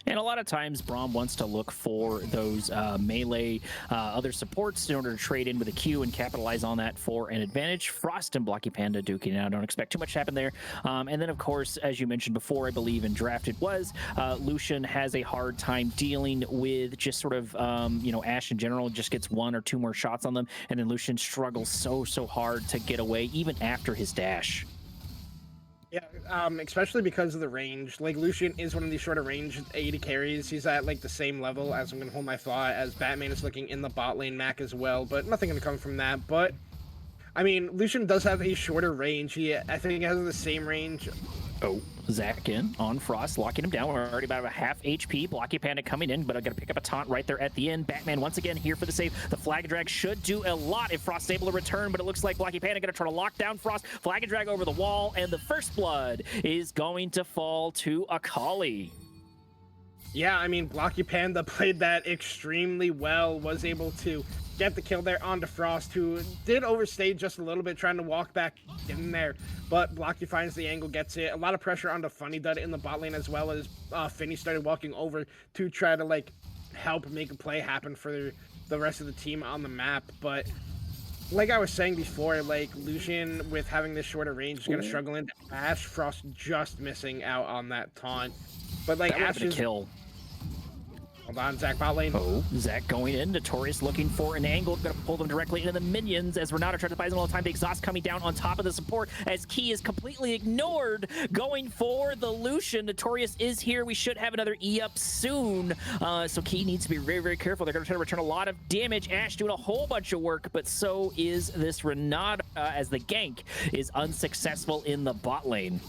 And a lot of times, Braum wants to look for those melee other supports in order to trade in with a Q and capitalize on that for an advantage. Frost and Blocky Panda duking out. Don't expect too much to happen there. And then, of course, as you mentioned before, I believe in draft it was, Lucian has a hard time dealing with just sort of, Ashe in general just gets 1 or 2 more shots on them. And then Lucian struggles so hard to get away, even after his dash. Yeah, especially because of the range. Like, Lucian is one of these shorter range 80 carries. He's at, like, the same level as, I'm going to hold my thought, as Batman is looking in the bot lane Mac as well, but nothing going to come from that. But, I mean, Lucian does have a shorter range. I think he has the same range. Oh, Zach in on Frost, locking him down. We're already about a half HP. Blocky Panda coming in, but I got to pick up a taunt right there at the end. Batman once again here for the save. The Flag and Drag should do a lot if Frost's able to return, but it looks like Blocky Panda going to try to lock down Frost. Flag and Drag over the wall, and the first blood is going to fall to Akali. Yeah, I mean, Blocky Panda played that extremely well, was able to get the kill there onto Frost, who did overstay just a little bit trying to walk back in there, but Blocky finds the angle, gets it. A lot of pressure onto Funny Dud in the bot lane, as well as Finny started walking over to try to, like, help make a play happen for the rest of the team on the map. But like I was saying before, like, Lucian with having this shorter range is going to struggle into Ashe. Frost just missing out on that taunt. But, like, Ashe is kill. Hold on, Zach bot lane. Oh, Zach going in. Notorious looking for an angle. Going to pull them directly into the minions as Renata tries to buy them all the time. The exhaust coming down on top of the support as Key is completely ignored. Going for the Lucian. Notorious is here. We should have another E up soon. So Key needs to be very careful. They're going to try to return a lot of damage. Ashe doing a whole bunch of work, but so is this Renata as the gank is unsuccessful in the bot lane.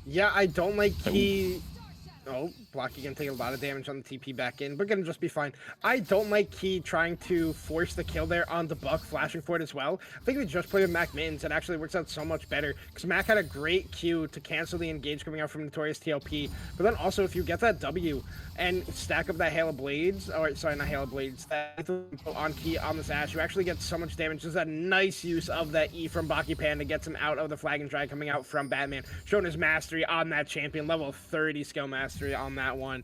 Yeah, I don't like Key. Oh, Blocky gonna take a lot of damage on the TP back in, but gonna just be fine. I don't like Key trying to force the kill there on the Buck, flashing for it as well. I think we just played with Mac Mittens, it actually works out so much better, because Mac had a great Q to cancel the engage coming out from Notorious TLP, but then also if you get that W and stack up that Hail of Blades, or sorry, not Hail of Blades, that on Key on this Ashe, you actually get so much damage. There's a nice use of that E from Baki Panda, gets him out of the Flag and Drag coming out from Batman, showing his mastery on that champion, level 30 skill mastery on that one.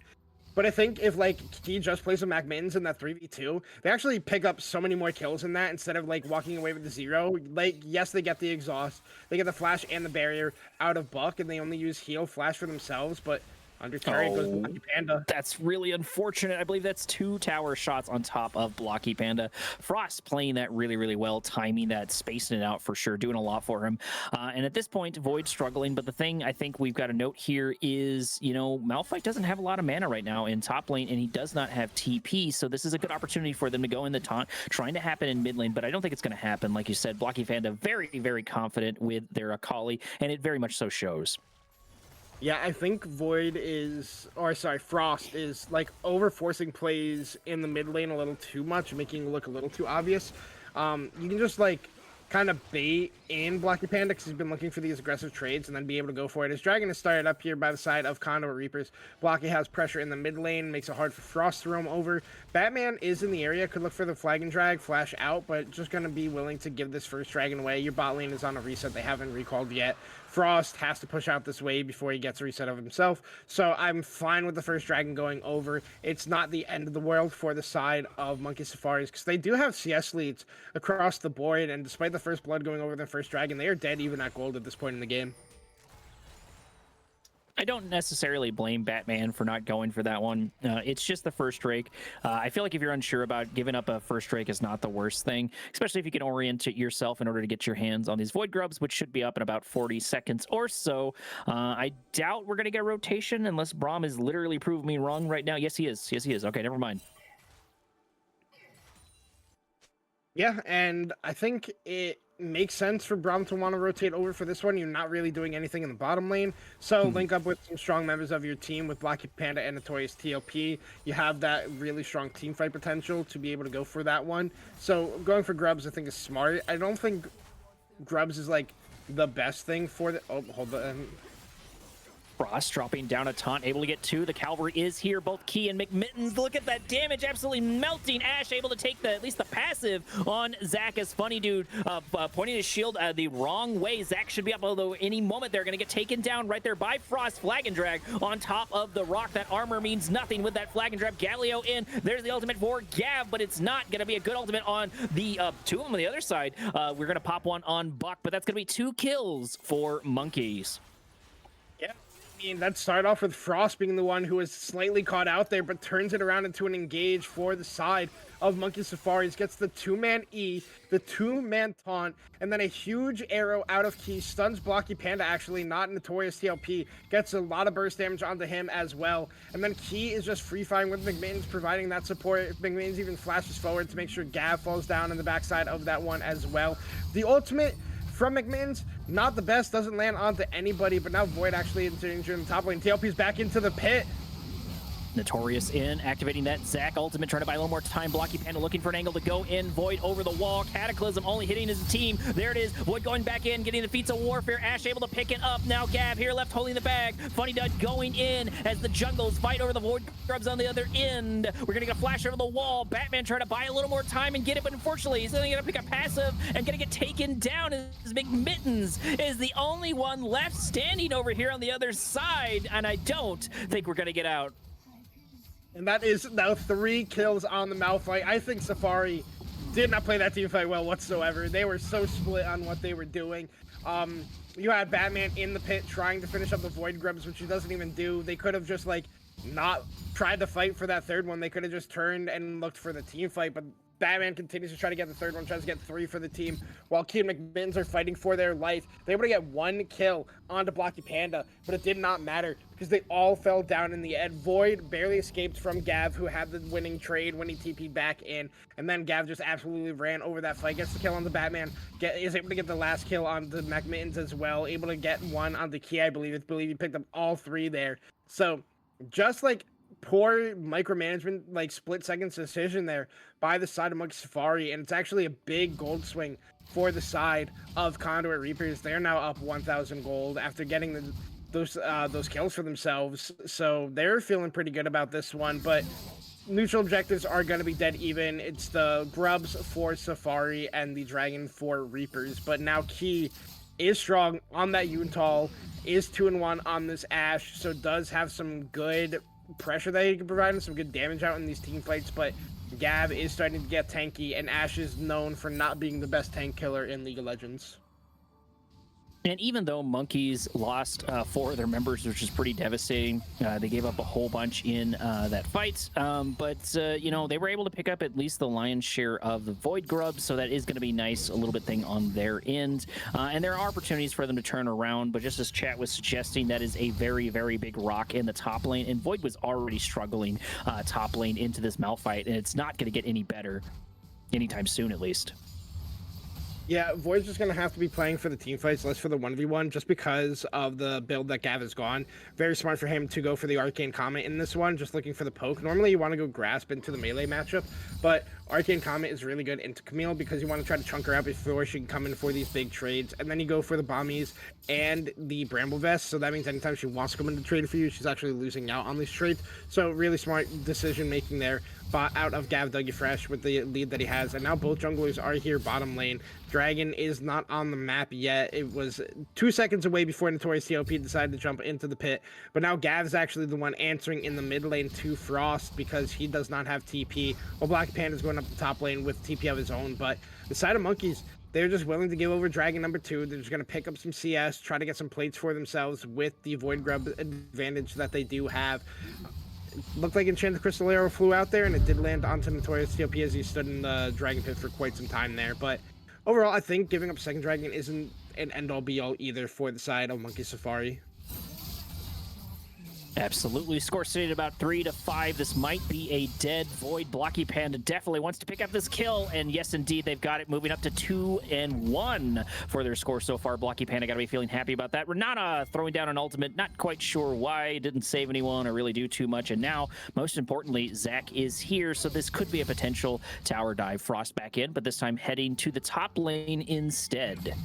But I think if like Key just plays with Mac Mittens in that 3v2, they actually pick up so many more kills in that instead of like walking away with the 0. Like, yes, they get the exhaust, they get the flash and the barrier out of Buck, and they only use heal flash for themselves, but under turret goes Blocky Panda. That's really unfortunate. I believe that's 2 tower shots on top of Blocky Panda. Frost playing that really, really well, timing that, spacing it out for sure, doing a lot for him. And at this point, Void struggling. But the thing I think we've got to note here is, you know, Malphite doesn't have a lot of mana right now in top lane, and he does not have TP. So this is a good opportunity for them to go in the taunt, trying to happen in mid lane. But I don't think it's going to happen. Like you said, Blocky Panda very, very confident with their Akali, and it very much so shows. Yeah, I think Frost is like over forcing plays in the mid lane a little too much, making it look a little too obvious. You can just like kind of bait in Blocky Panda because he's been looking for these aggressive trades and then be able to go for it. His Dragon is started up here by the side of Conduit Reapers. Blocky has pressure in the mid lane, makes it hard for Frost to roam over. Batman is in the area, could look for the Flag and Drag, flash out, but just going to be willing to give this first Dragon away. Your bot lane is on a reset, they haven't recalled yet. Frost has to push out this wave before he gets a reset of himself, so I'm fine with the first Dragon going over. It's not the end of the world for the side of Monkey Safaris, because they do have CS leads across the board, and despite the first blood going over the first Dragon, they are dead even at gold at this point in the game. I don't necessarily blame Batman for not going for that one. It's just the first Drake. I feel like if you're unsure about giving up a first Drake is not the worst thing, especially if you can orient yourself in order to get your hands on these Void Grubs, which should be up in about 40 seconds or so. I doubt we're going to get rotation unless Braum is literally proving me wrong right now. Yes, he is. Yes, he is. Okay, never mind. Yeah, and I think it makes sense for Braum to want to rotate over for this one. You're not really doing anything in the bottom lane, so link up with some strong members of your team with Blocky Panda and Notorious TLP. You have that really strong team fight potential to be able to go for that one. So going for Grubs, I think, is smart. I don't think Grubs is like the best thing for the... Oh, hold on. Frost dropping down a taunt, able to get 2. The Cavalry is here, both Key and McMittens. Look at that damage, absolutely melting. Ashe able to take at least the passive on Zac as Funny Dude, pointing his shield the wrong way. Zac should be up, although any moment they're going to get taken down right there by Frost. Flag and Drag on top of the rock. That armor means nothing with that Flag and Drag. Galio in. There's the ultimate for Gav, but it's not going to be a good ultimate on the 2 of them on the other side. We're going to pop one on Buck, but that's going to be 2 kills for Monkeys. Yeah. I mean, that started off with Frost being the one who was slightly caught out there, but turns it around into an engage for the side of Monkey Safaris. Gets the 2-man E, the 2-man taunt, and then a huge arrow out of Key. Stuns Blocky Panda, actually, not Notorious TLP. Gets a lot of burst damage onto him as well. And then Key is just free-firing with McMittens, providing that support. McMittens even flashes forward to make sure Gav falls down on the backside of that one as well. The ultimate from McMittens, not the best, doesn't land onto anybody, but now Void actually injured in the top lane. TLP's back into the pit. Notorious in, activating that Zac ultimate, trying to buy a little more time. Blocky Panda looking for an angle to go in. Void over the wall. Cataclysm only hitting his team. There it is. Void going back in, getting the feats of warfare. Ashe able to pick it up. Now Gav here left holding the bag. Funny Dud going in as the jungles fight over the Void Grubs on the other end. We're going to get a flash over the wall. Batman trying to buy a little more time and get it, but unfortunately he's only going to pick a passive and going to get taken down as McMittens is the only one left standing over here on the other side, and I don't think we're going to get out. And that is now 3 kills on the Malphite. I think Safari did not play that team fight well whatsoever. They were so split on what they were doing. You had Batman in the pit trying to finish up the Void Grubs, which he doesn't even do. They could have just, like, not tried to fight for that third one. They could have just turned and looked for the team fight, but Batman continues to try to get the third one, tries to get 3 for the team, while Key and McMittens are fighting for their life. They were able to get 1 kill onto Blocky Panda, but it did not matter because they all fell down in the end. Void barely escaped from Gav, who had the winning trade when he TP'd back in, and then Gav just absolutely ran over that fight, gets the kill on the Batman, is able to get the last kill on the McMittens as well, able to get 1 on the Key, I believe he picked up all 3 there. So just like poor micromanagement, like split seconds decision there by the side of Monkey Safari, and it's actually a big gold swing for the side of Conduit Reapers. They're now up 1,000 gold after getting those kills for themselves, so they're feeling pretty good about this one. But neutral objectives are going to be dead even. It's the grubs for Safari and the dragon for Reapers, but now Key is strong on that Yuntal, is 2-1 on this Ashe, so does have some good pressure that he can provide and some good damage out in these team fights. But Gav is starting to get tanky, and Ashe is known for not being the best tank killer in League of Legends. And even though Monkeys lost 4 of their members, which is pretty devastating, they gave up a whole bunch in that fight. But they were able to pick up at least the lion's share of the Void Grubs, so that is going to be nice, a little bit thing on their end. And there are opportunities for them to turn around, but just as chat was suggesting, that is a very, very big rock in the top lane, and Void was already struggling top lane into this Malphite, and it's not going to get any better anytime soon, at least. Yeah, Void's just going to have to be playing for the team fights, less for the 1v1, just because of the build that Gav has gone. Very smart for him to go for the Arcane Comet in this one, just looking for the poke. Normally, you want to go Grasp into the melee matchup, but Arcane Comet is really good into Camille because you want to try to chunk her out before she can come in for these big trades. And then you go for the Bombies and the Bramble Vest, so that means anytime she wants to come into trade for you, she's actually losing out on these trades. So really smart decision-making there out of Gav Dougie Fresh with the lead that he has. And now both junglers are here bottom lane. Dragon is not on the map yet. It was 2 seconds away before Notorious TLP decided to jump into the pit. But now Gav's actually the one answering in the mid lane to Frost because he does not have TP. While Black Panda's going up the top lane with TP of his own. But the side of Monkeys, they're just willing to give over Dragon number 2. They're just going to pick up some CS, try to get some plates for themselves with the Void Grub advantage that they do have. Looked like Enchanted Crystal Arrow flew out there, and it did land onto Notorious TLP as he stood in the Dragon Pit for quite some time there. But overall, I think giving up second Dragon isn't an end-all be-all either for the side of Monkey Safari. Absolutely. Score sitting at about 3-5. This might be a dead Void. Blocky Panda definitely wants to pick up this kill, and yes, indeed, they've got it moving up to 2-1 for their score so far. Blocky Panda got to be feeling happy about that. Renata throwing down an ultimate, not quite sure why, didn't save anyone or really do too much, and now, most importantly, Zach is here, so this could be a potential tower dive. Frost back in, but this time heading to the top lane instead.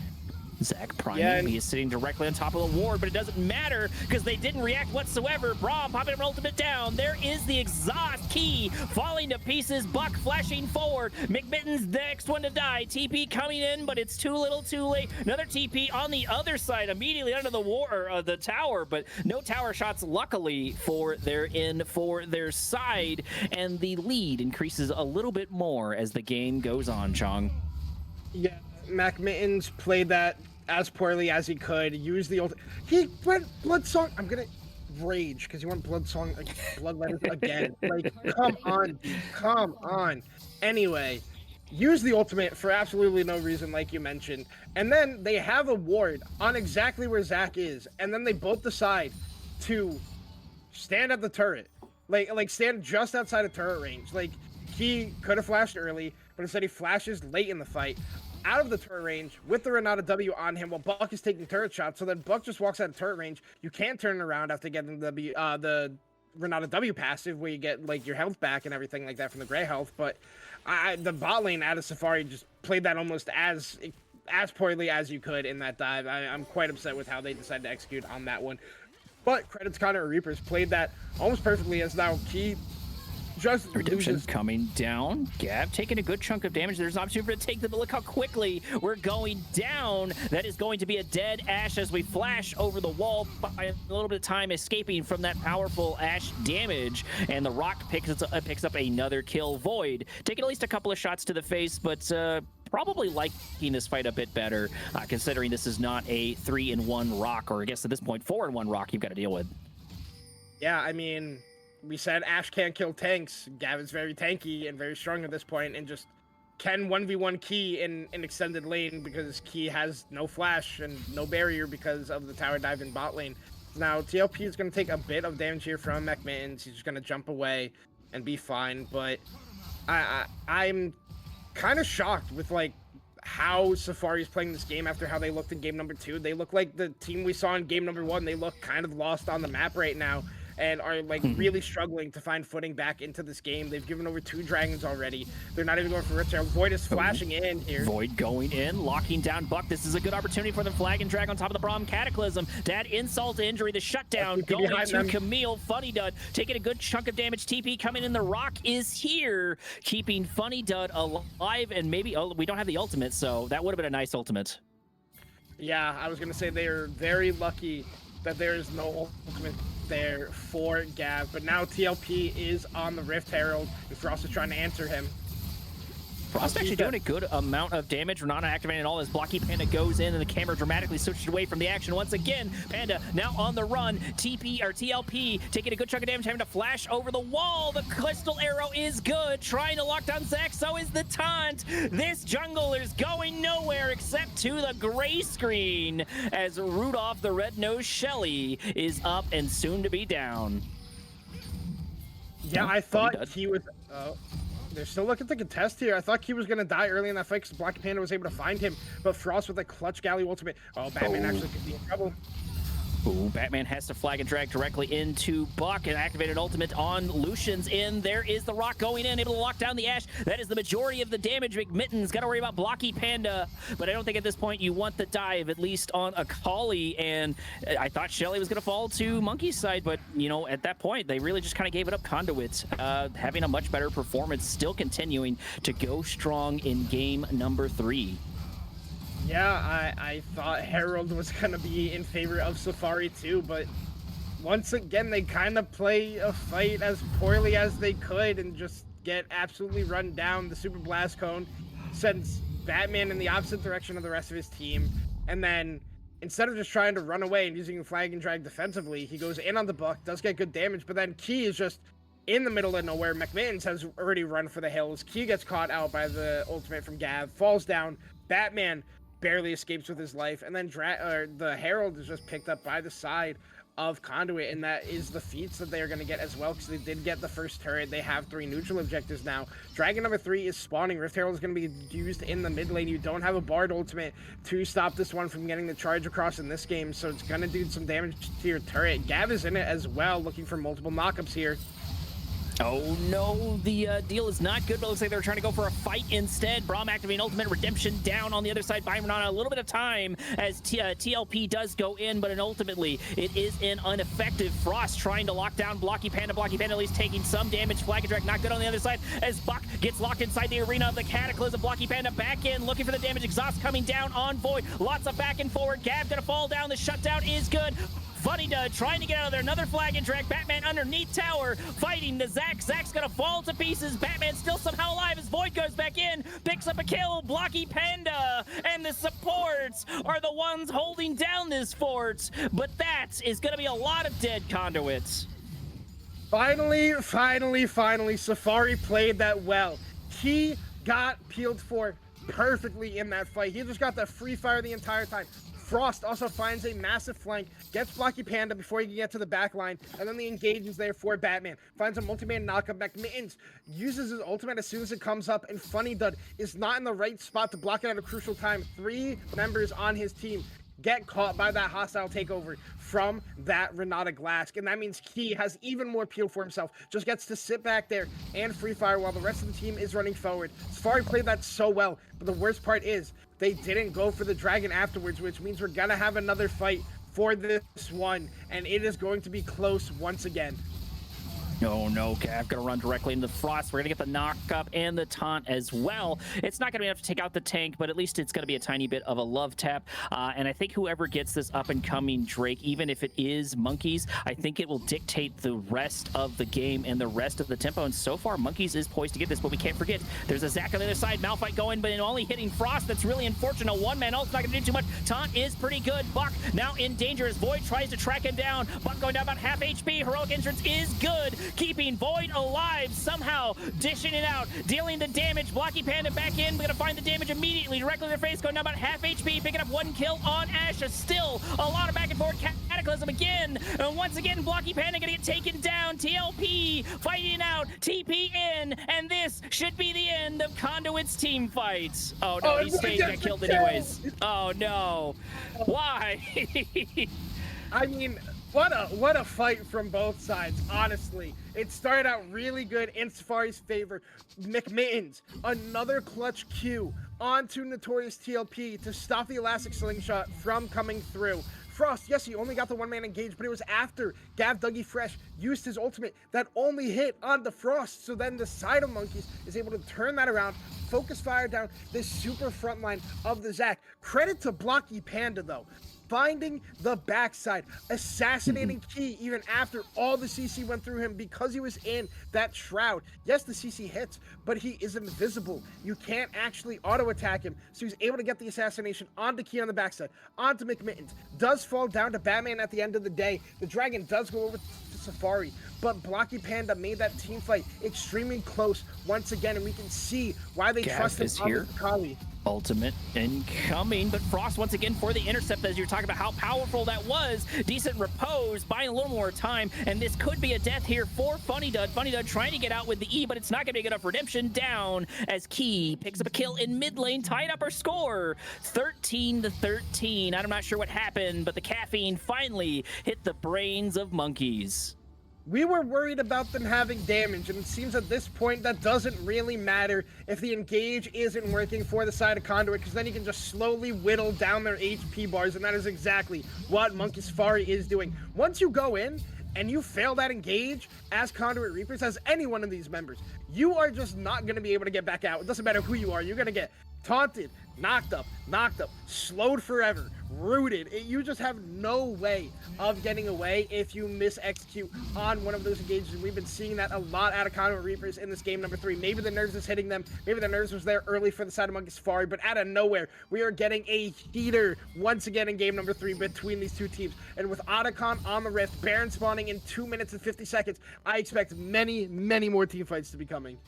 Zach Prime, he is sitting directly on top of the ward, but it doesn't matter because they didn't react whatsoever. Braum popping an ultimate down. There is the exhaust key falling to pieces. Buck flashing forward. McMitten's the next one to die. TP coming in, but it's too little too late. Another TP on the other side, immediately under the tower, but no tower shots, luckily, for their side, and the lead increases a little bit more as the game goes on, Chong. Yeah, Mac Mittens played that as poorly as he could. Used the he went Blood Song. I'm gonna rage because he went Blood Song, Blood Letters again. Like, come on, dude, come on. Anyway, use the ultimate for absolutely no reason, like you mentioned, and then they have a ward on exactly where Zach is, and then they both decide to stand at the turret, like stand just outside of turret range. Like, he could have flashed early, but instead he flashes late in the fight, out of the turret range with the Renata W on him while Buck is taking turret shots. So then Buck just walks out of turret range. You can't turn around after getting the Renata W passive where you get like your health back and everything like that from the gray health. But the bot lane out of Safari just played that almost as poorly as you could in that dive. I'm quite upset with how they decided to execute on that one. But credits Conduit Reapers played that almost perfectly, as now Key just Redemption loses. coming down. Gav taking a good chunk of damage. There's an opportunity for it to take them, but look how quickly we're going down. That is going to be a dead Ashe as we flash over the wall by a little bit of time escaping from that powerful Ashe damage. And the Rock picks up another kill. Void taking at least a couple of shots to the face, but probably liking this fight a bit better, considering this is not a 3-in-1 Rock, or I guess at this point 4-in-1 Rock you've got to deal with. Yeah, I mean, we said Ashe can't kill tanks. Gav is very tanky and very strong at this point, and just can 1v1 Key in an extended lane because Key has no flash and no barrier because of the tower dive in bot lane. Now, TLP is going to take a bit of damage here from McMittens. He's just going to jump away and be fine, but I'm kind of shocked with, like, how Safari's playing this game after how they looked in game number 2. They look like the team we saw in game number 1. They look kind of lost on the map right now. and are like really struggling to find footing back into this game. They've given over 2 dragons already. They're not even going for Rift Herald. Void is flashing in here. Void going in, locking down Buck. This is a good opportunity for them. Flag and drag on top of the Braum. Cataclysm to add insult to injury. The shutdown going to Camille. Funny Dud taking a good chunk of damage. TP coming in. The Rock is here, keeping Funny Dud alive. And maybe, oh, we don't have the ultimate, so that would have been a nice ultimate. Yeah, I was going to say they are very lucky that there is no ultimate there for Gav. But now TLP is on the Rift Herald, and Frost is trying to answer him. Frost actually doing a good amount of damage. Renata activating all as Blocky Panda goes in, and the camera dramatically switches away from the action once again. Panda now on the run. TLP taking a good chunk of damage, having to flash over the wall. The crystal arrow is good, trying to lock down Zach. So is the taunt. This jungler's going nowhere except to the gray screen as Rudolph the Red-Nosed Shelly is up and soon to be down. Yeah, I thought he was. They're still looking to contest here. I thought he was going to die early in that fight because Blocky Panda was able to find him, but Frost with a clutch galley ultimate. Oh, Batman actually could be in trouble. Ooh, Batman has to flag and drag directly into Buck and activated ultimate on Lucian's in. There is the Rock going in, able to lock down the Ashe. That is the majority of the damage. McMitten's got to worry about Blocky Panda, but I don't think at this point you want the dive, at least on Akali. And I thought Shelly was going to fall to Monkey's side, but, you know, at that point, they really just kind of gave it up. Conduit having a much better performance, still continuing to go strong in game number 3. Yeah, I thought Herald was going to be in favor of Safari too, but once again, they kind of play a fight as poorly as they could and just get absolutely run down. The Super Blast Cone sends Batman in the opposite direction of the rest of his team, and then instead of just trying to run away and using flag and drag defensively, he goes in on the Buck, does get good damage, but then Key is just in the middle of nowhere. McMittens has already run for the hills. Key gets caught out by the ultimate from Gav, falls down. Batman barely escapes with his life, and then the Herald is just picked up by the side of Conduit, and that is the feats that they are going to get as well, because they did get the first turret. They have 3 neutral objectives now. Dragon number 3 is spawning. Rift Herald is going to be used in the mid lane. You don't have a Bard ultimate to stop this one from getting the charge across in this game, so it's going to do some damage to your turret. Gav is in it as well, looking for multiple knockups here. Oh no, the deal is not good, but it looks like they're trying to go for a fight instead. Braum activating ultimate, redemption down on the other side by Renata. A little bit of time as TLP does go in, but ultimately it is an ineffective. Frost trying to lock down Blocky Panda. Blocky Panda at least taking some damage. Flag and drag not good on the other side as Buck gets locked inside the arena of the Cataclysm. Blocky Panda back in, looking for the damage. Exhaust coming down on Void. Lots of back and forward. Gav gonna fall down. The shutdown is good. Funny Dud trying to get out of there. Another flag and drag. Batman underneath tower fighting the Zac. Zac's gonna fall to pieces. Batman still somehow alive as Void goes back in, picks up a kill. Blocky Panda and the supports are the ones holding down this fort, but that is gonna be a lot of dead Conduits. Finally, Safari played that well. He got peeled for perfectly in that fight. He just got the free fire the entire time. Frost also finds a massive flank, gets Blocky Panda before he can get to the back line, and then the engage is there for Batman. Finds a multi-man knockup. McMittens uses his ultimate as soon as it comes up, and Funny Dud is not in the right spot to block it at a crucial time. 3 members on his team get caught by that hostile takeover from that Renata Glask, and that means Key has even more peel for himself. Just gets to sit back there and free fire while the rest of the team is running forward. Safari played that so well, but the worst part is they didn't go for the dragon afterwards, which means we're gonna have another fight for this one, and it is going to be close once again. Oh no, Gav gonna run directly into the Frost. We're gonna get the knock-up and the taunt as well. It's not gonna be enough to take out the tank, but at least it's gonna be a tiny bit of a love tap. And I think whoever gets this up-and-coming Drake, even if it is Monkeys, I think it will dictate the rest of the game and the rest of the tempo. And so far, Monkeys is poised to get this, but we can't forget there's a Zac on the other side. Malphite going, but only hitting Frost. That's really unfortunate. One-man ult's not gonna do too much. Taunt is pretty good. Buck now in danger as Void tries to track him down. Buck going down about half HP. Heroic Entrance is good, keeping Void alive, somehow dishing it out, dealing the damage. Blocky Panda back in, we're gonna find the damage immediately, directly in their face, going down about half HP, picking up 1 kill on Ashe. Still a lot of back and forth. Cataclysm again, and once again Blocky Panda gonna get taken down. TLP fighting out, TP in, and this should be the end of Conduit's team fights. Oh no, he's staying, got killed anyways. Oh no, why? I mean, What a fight from both sides, honestly. It started out really good in Safari's favor. McMittens, another clutch Q onto Notorious TLP to stop the Elastic Slingshot from coming through. Frost, yes, he only got the one-man engage, but it was after Gav Dougie Fresh used his ultimate that only hit on the Frost. So then the side of Monkeys is able to turn that around, focus fire down this super front line of the Zac. Credit to Blocky Panda, though. Finding the backside, assassinating Key even after all the CC went through him because he was in that shroud. Yes, the CC hits, but he is invisible. You can't actually auto-attack him, so he's able to get the assassination onto Key on the backside, onto McMittens. Does fall down to Batman at the end of the day. The Dragon does go over to Safari, but Blocky Panda made that team fight extremely close once again, and we can see why they trust him on the Kali. Ultimate incoming, but Frost once again for the intercept, as you're talking about how powerful that was. Decent repose, buying a little more time, and this could be a death here for Funny Dud. Funny Dud trying to get out with the E, but it's not going to be good enough. Redemption down as Key picks up a kill in mid lane, tied up our score 13-13. I'm not sure what happened, but the caffeine finally hit the brains of Monkeys. We were worried about them having damage, and it seems at this point that doesn't really matter if the engage isn't working for the side of Conduit, because then you can just slowly whittle down their HP bars, and that is exactly what Monkey Safari is doing. Once you go in and you fail that engage as Conduit Reapers, as any one of these members, you are just not going to be able to get back out. It doesn't matter who you are. You're going to get taunted, knocked up, slowed forever, rooted. You just have no way of getting away if you mis-execute on one of those engages. We've been seeing that a lot out of Conduit Reapers in this game number 3. Maybe the nerves is hitting them. Maybe the nerves was there early for the side of Monkey Safari, but out of nowhere, we are getting a heater once again in game number 3 between these two teams. And with Otacon on the Rift, Baron spawning in 2 minutes and 50 seconds, I expect many, many more team fights to be coming.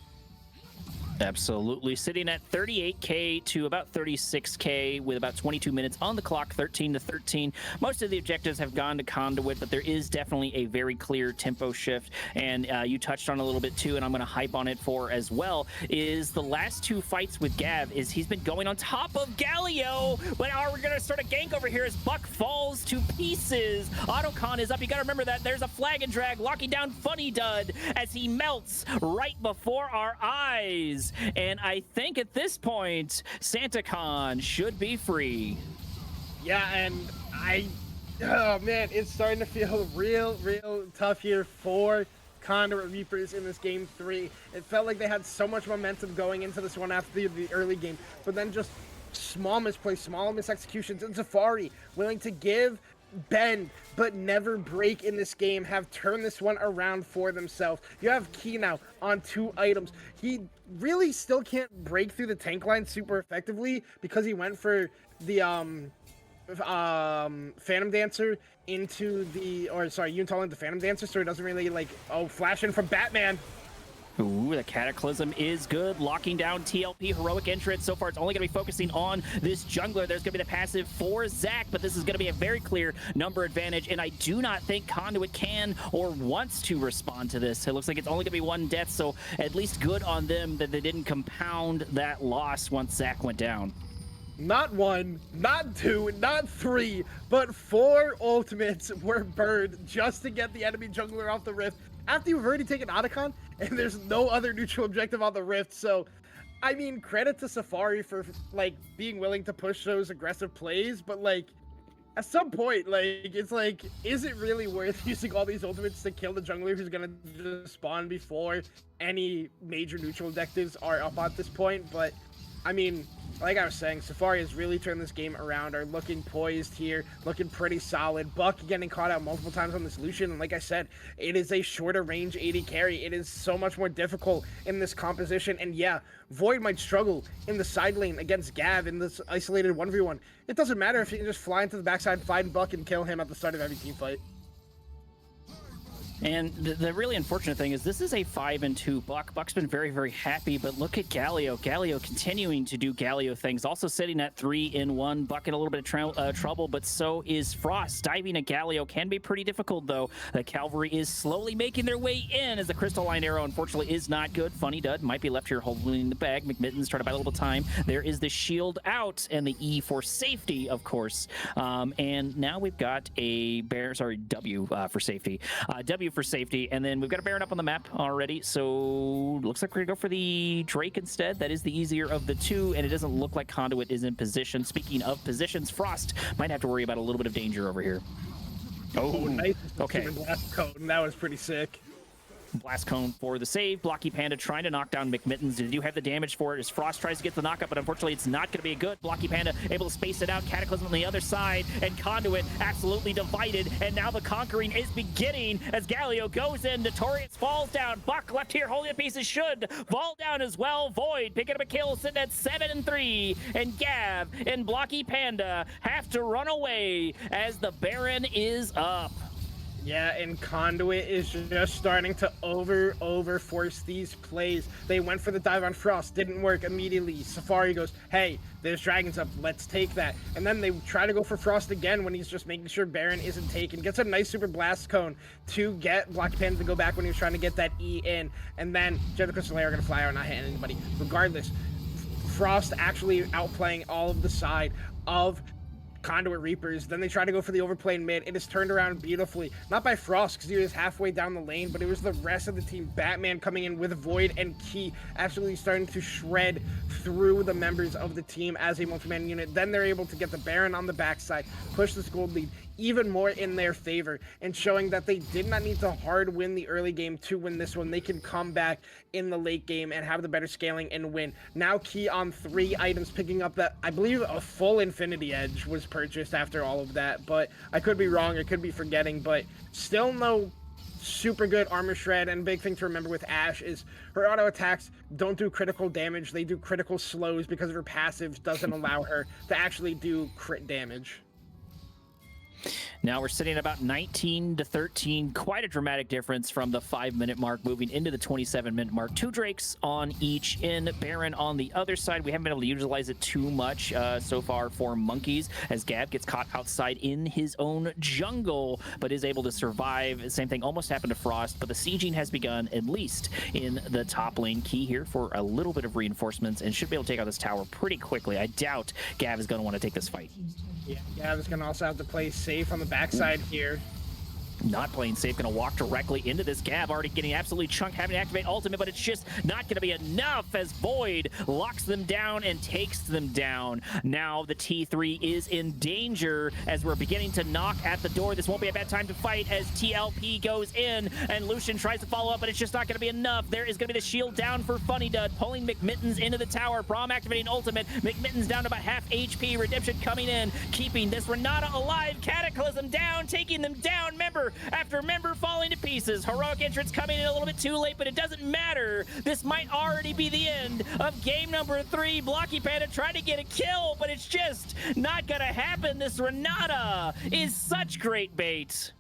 Absolutely. Sitting at 38K to about 36K with about 22 minutes on the clock, 13-13. Most of the objectives have gone to Conduit, but there is definitely a very clear tempo shift. And you touched on a little bit too, and I'm going to hype on it for as well, is the last 2 fights with Gav is he's been going on top of Galio, but are we going to start a gank over here as Buck falls to pieces? Otacon is up. You got to remember that there's a flag and drag locking down Funny Dud as he melts right before our eyes. And I think at this point, SantaCon should be free. Yeah, and oh man, it's starting to feel real tough here for Conduit Reapers in this game 3. It felt like they had so much momentum going into this one after the early game, but then just small misplays, small misexecutions, and Safari willing to give, bend, but never break in this game, have turned this one around for themselves. You have Key now on 2 items. He really still can't break through the tank line super effectively because he went for the Phantom Dancer into the, or sorry, Unital into Phantom Dancer, so he doesn't really like, flash in from Batman. Ooh, the Cataclysm is good. Locking down TLP, heroic entrance. So far, it's only going to be focusing on this jungler. There's going to be the passive for Zac, but this is going to be a very clear number advantage, and I do not think Conduit can or wants to respond to this. It looks like it's only going to be 1 death, so at least good on them that they didn't compound that loss once Zac went down. Not 1, not 2, not 3, but 4 ultimates were burned just to get the enemy jungler off the Rift after you've already taken Otacon and there's no other neutral objective on the Rift. So, I mean, credit to Safari for, like, being willing to push those aggressive plays, but, like, at some point, like, it's like, is it really worth using all these ultimates to kill the jungler who's gonna just spawn before any major neutral objectives are up at this point? But, I mean, like I was saying, Safari has really turned this game around, are looking poised here, looking pretty solid. Buck getting caught out multiple times on this Lucian, and like I said, it is a shorter range AD carry. It is so much more difficult in this composition, and yeah, Void might struggle in the side lane against Gav in this isolated 1v1. It doesn't matter if you can just fly into the backside, find Buck, and kill him at the start of every team fight. And the really unfortunate thing is this is a 5-2 Buck. Buck's been very, very happy, but look at Galio. Galio continuing to do Galio things. Also sitting at 3-1. Buck in a little bit of trouble, but so is Frost. Diving at Galio can be pretty difficult, though. The Cavalry is slowly making their way in as the Crystalline Arrow, unfortunately, is not good. Funny Dud might be left here holding the bag. McMittens trying to buy a little time. There is the shield out and the E for safety, of course. And now we've got a W for safety. W for safety, and then we've got a Baron up on the map already, so looks like we're gonna go for the Drake instead. That is the easier of the two, and it doesn't look like Conduit is in position. Speaking of positions, Frost might have to worry about a little bit of danger over here. Oh, nice. Okay. Blast cone. That was pretty sick. Blast Cone for the save. Blocky Panda trying to knock down McMittens. Did you have the damage for it as Frost tries to get the knockup, but unfortunately it's not going to be a good. Blocky Panda able to space it out. Cataclysm on the other side, and Conduit absolutely divided, and now the conquering is beginning as Galio goes in. Notorious falls down. Buck left here holding a piece as should. Fall down as well. Void picking up a kill, sitting at 7-3, and Gav and Blocky Panda have to run away as the Baron is up. Yeah, and Conduit is just starting to over force these plays. They went for the dive on Frost, didn't work immediately. Safari goes, hey, there's dragons up, let's take that. And then they try to go for Frost again when he's just making sure Baron isn't taken. Gets a nice super blast cone to get Blocky Panda to go back when he was trying to get that E in. And then Jet the Crystal Lair are going to fly out and not hit anybody. Regardless, Frost actually outplaying all of the side of Conduit Reapers. Then they try to go for the overplay in mid. It is turned around beautifully. Not by Frost because he was halfway down the lane, but it was the rest of the team. Batman coming in with Void and Key absolutely starting to shred through the members of the team as a multi-man unit. Then they're able to get the Baron on the backside, push this gold lead even more in their favor, and showing that they did not need to hard win the early game to win this one. They can come back in the late game and have the better scaling and win. Now Key on 3 items, picking up that, I believe a full Infinity Edge was purchased after all of that, but I could be wrong, I could be forgetting, but still no super good armor shred. And big thing to remember with Ashe is her auto attacks don't do critical damage, they do critical slows because of her passive doesn't allow her to actually do crit damage. Now we're sitting at about 19-13. Quite a dramatic difference from the 5-minute mark moving into the 27-minute mark. 2 Drakes on each in. Baron on the other side. We haven't been able to utilize it too much so far for Monkeys as Gab gets caught outside in his own jungle, but is able to survive. Same thing almost happened to Frost, but the sieging has begun, at least in the top lane. Key here for a little bit of reinforcements and should be able to take out this tower pretty quickly. I doubt Gav is going to want to take this fight. Yeah, Gav is going to also have to play safe on the backside here. Not playing safe, going to walk directly into this. Gav already getting absolutely chunked, having to activate ultimate, but it's just not going to be enough as Void locks them down and takes them down. Now the T3 is in danger as we're beginning to knock at the door. This won't be a bad time to fight as TLP goes in and Lucian tries to follow up, but it's just not going to be enough. There is going to be the shield down for Funny Dud, pulling McMittens into the tower. Braum activating ultimate. McMittens down to about half HP. Redemption coming in, keeping this Renata alive. Cataclysm down, taking them down. Member after member falling to pieces. Heroic entrance coming in a little bit too late, but it doesn't matter. This might already be the end of game number 3. Blocky Panda trying to get a kill, but it's just not gonna happen. This Renata is such great bait.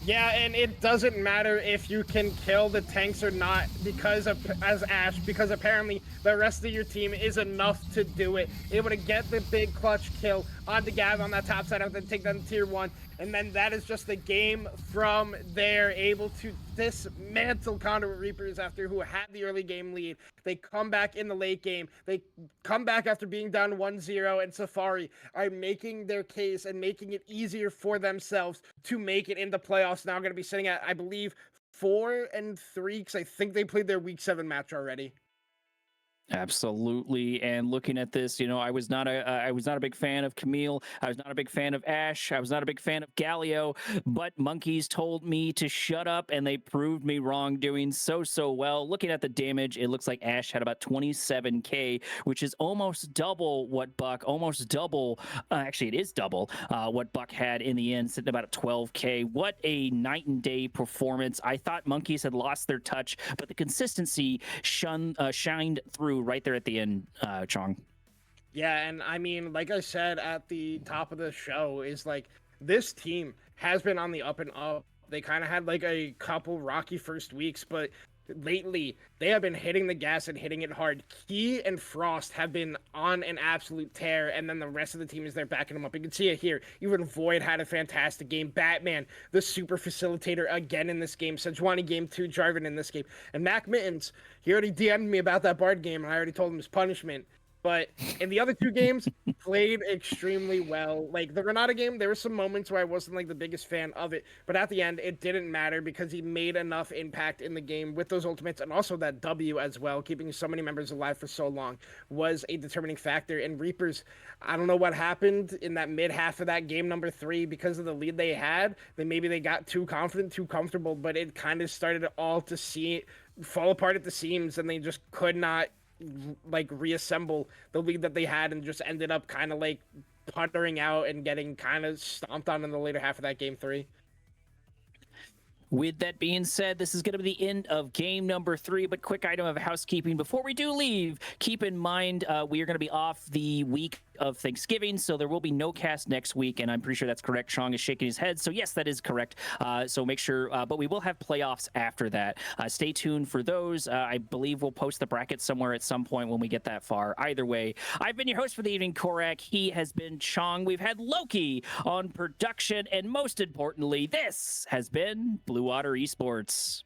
Yeah, and it doesn't matter if you can kill the tanks or not because of, as Ashe, because apparently the rest of your team is enough to do it. Able to get the big clutch kill on the Gav on that top side after take down tier 1. And then that is just the game from there, able to dismantle Conduit Reapers after who had the early game lead. They come back in the late game. They come back after being down 1-0, and Safari are making their case and making it easier for themselves to make it into playoffs. Now going to be sitting at, I believe, 4-3, because I think they played their week 7 match already. Absolutely. And looking at this, you know, I was not a big fan of Camille. I was not a big fan of Ashe. I was not a big fan of Galio, but Monkeys told me to shut up and they proved me wrong, doing so well. Looking at the damage, it looks like Ashe had about 27k, which is almost double what Buck, actually it is double what Buck had in the end, sitting about at 12k. What a night and day performance. I thought Monkeys had lost their touch, but the consistency shined through right there at the end, Chong. Yeah, and I mean, like I said at the top of the show, is like this team has been on the up and up They kind of had like a couple rocky first weeks, but lately they have been hitting the gas and hitting it hard. Key and Frost have been on an absolute tear, and then the rest of the team is there backing them up. You can see it here. Even Void had a fantastic game. Batman, the super facilitator, again in this game. Sejuani game 2, Jarvan in this game. And Mac Mittens, he already DM'd me about that Bard game, and I already told him his punishment. But in the other 2 games, played extremely well. Like the Renata game, there were some moments where I wasn't like the biggest fan of it, but at the end, it didn't matter because he made enough impact in the game with those ultimates, and also that W as well, keeping so many members alive for so long was a determining factor. And Reapers, I don't know what happened in that mid half of that game number 3 because of the lead they had. Then maybe they got too confident, too comfortable, but it kind of started all to fall apart at the seams, and they just could not like reassemble the lead that they had, and just ended up kind of like puttering out and getting kind of stomped on in the later half of that game 3. With that being said, this is going to be the end of game number 3, but quick item of housekeeping before we do leave. Keep in mind, we are going to be off the week of Thanksgiving, so there will be no cast next week, and I'm pretty sure that's correct. Chong is shaking his head, so yes, that is correct. So make sure, but we will have playoffs after that. Stay tuned for those. I believe we'll post the bracket somewhere at some point when we get that far. Either way, I've been your host for the evening, Korak. He has been Chong. We've had Loki on production, and most importantly, this has been Blue Water Esports.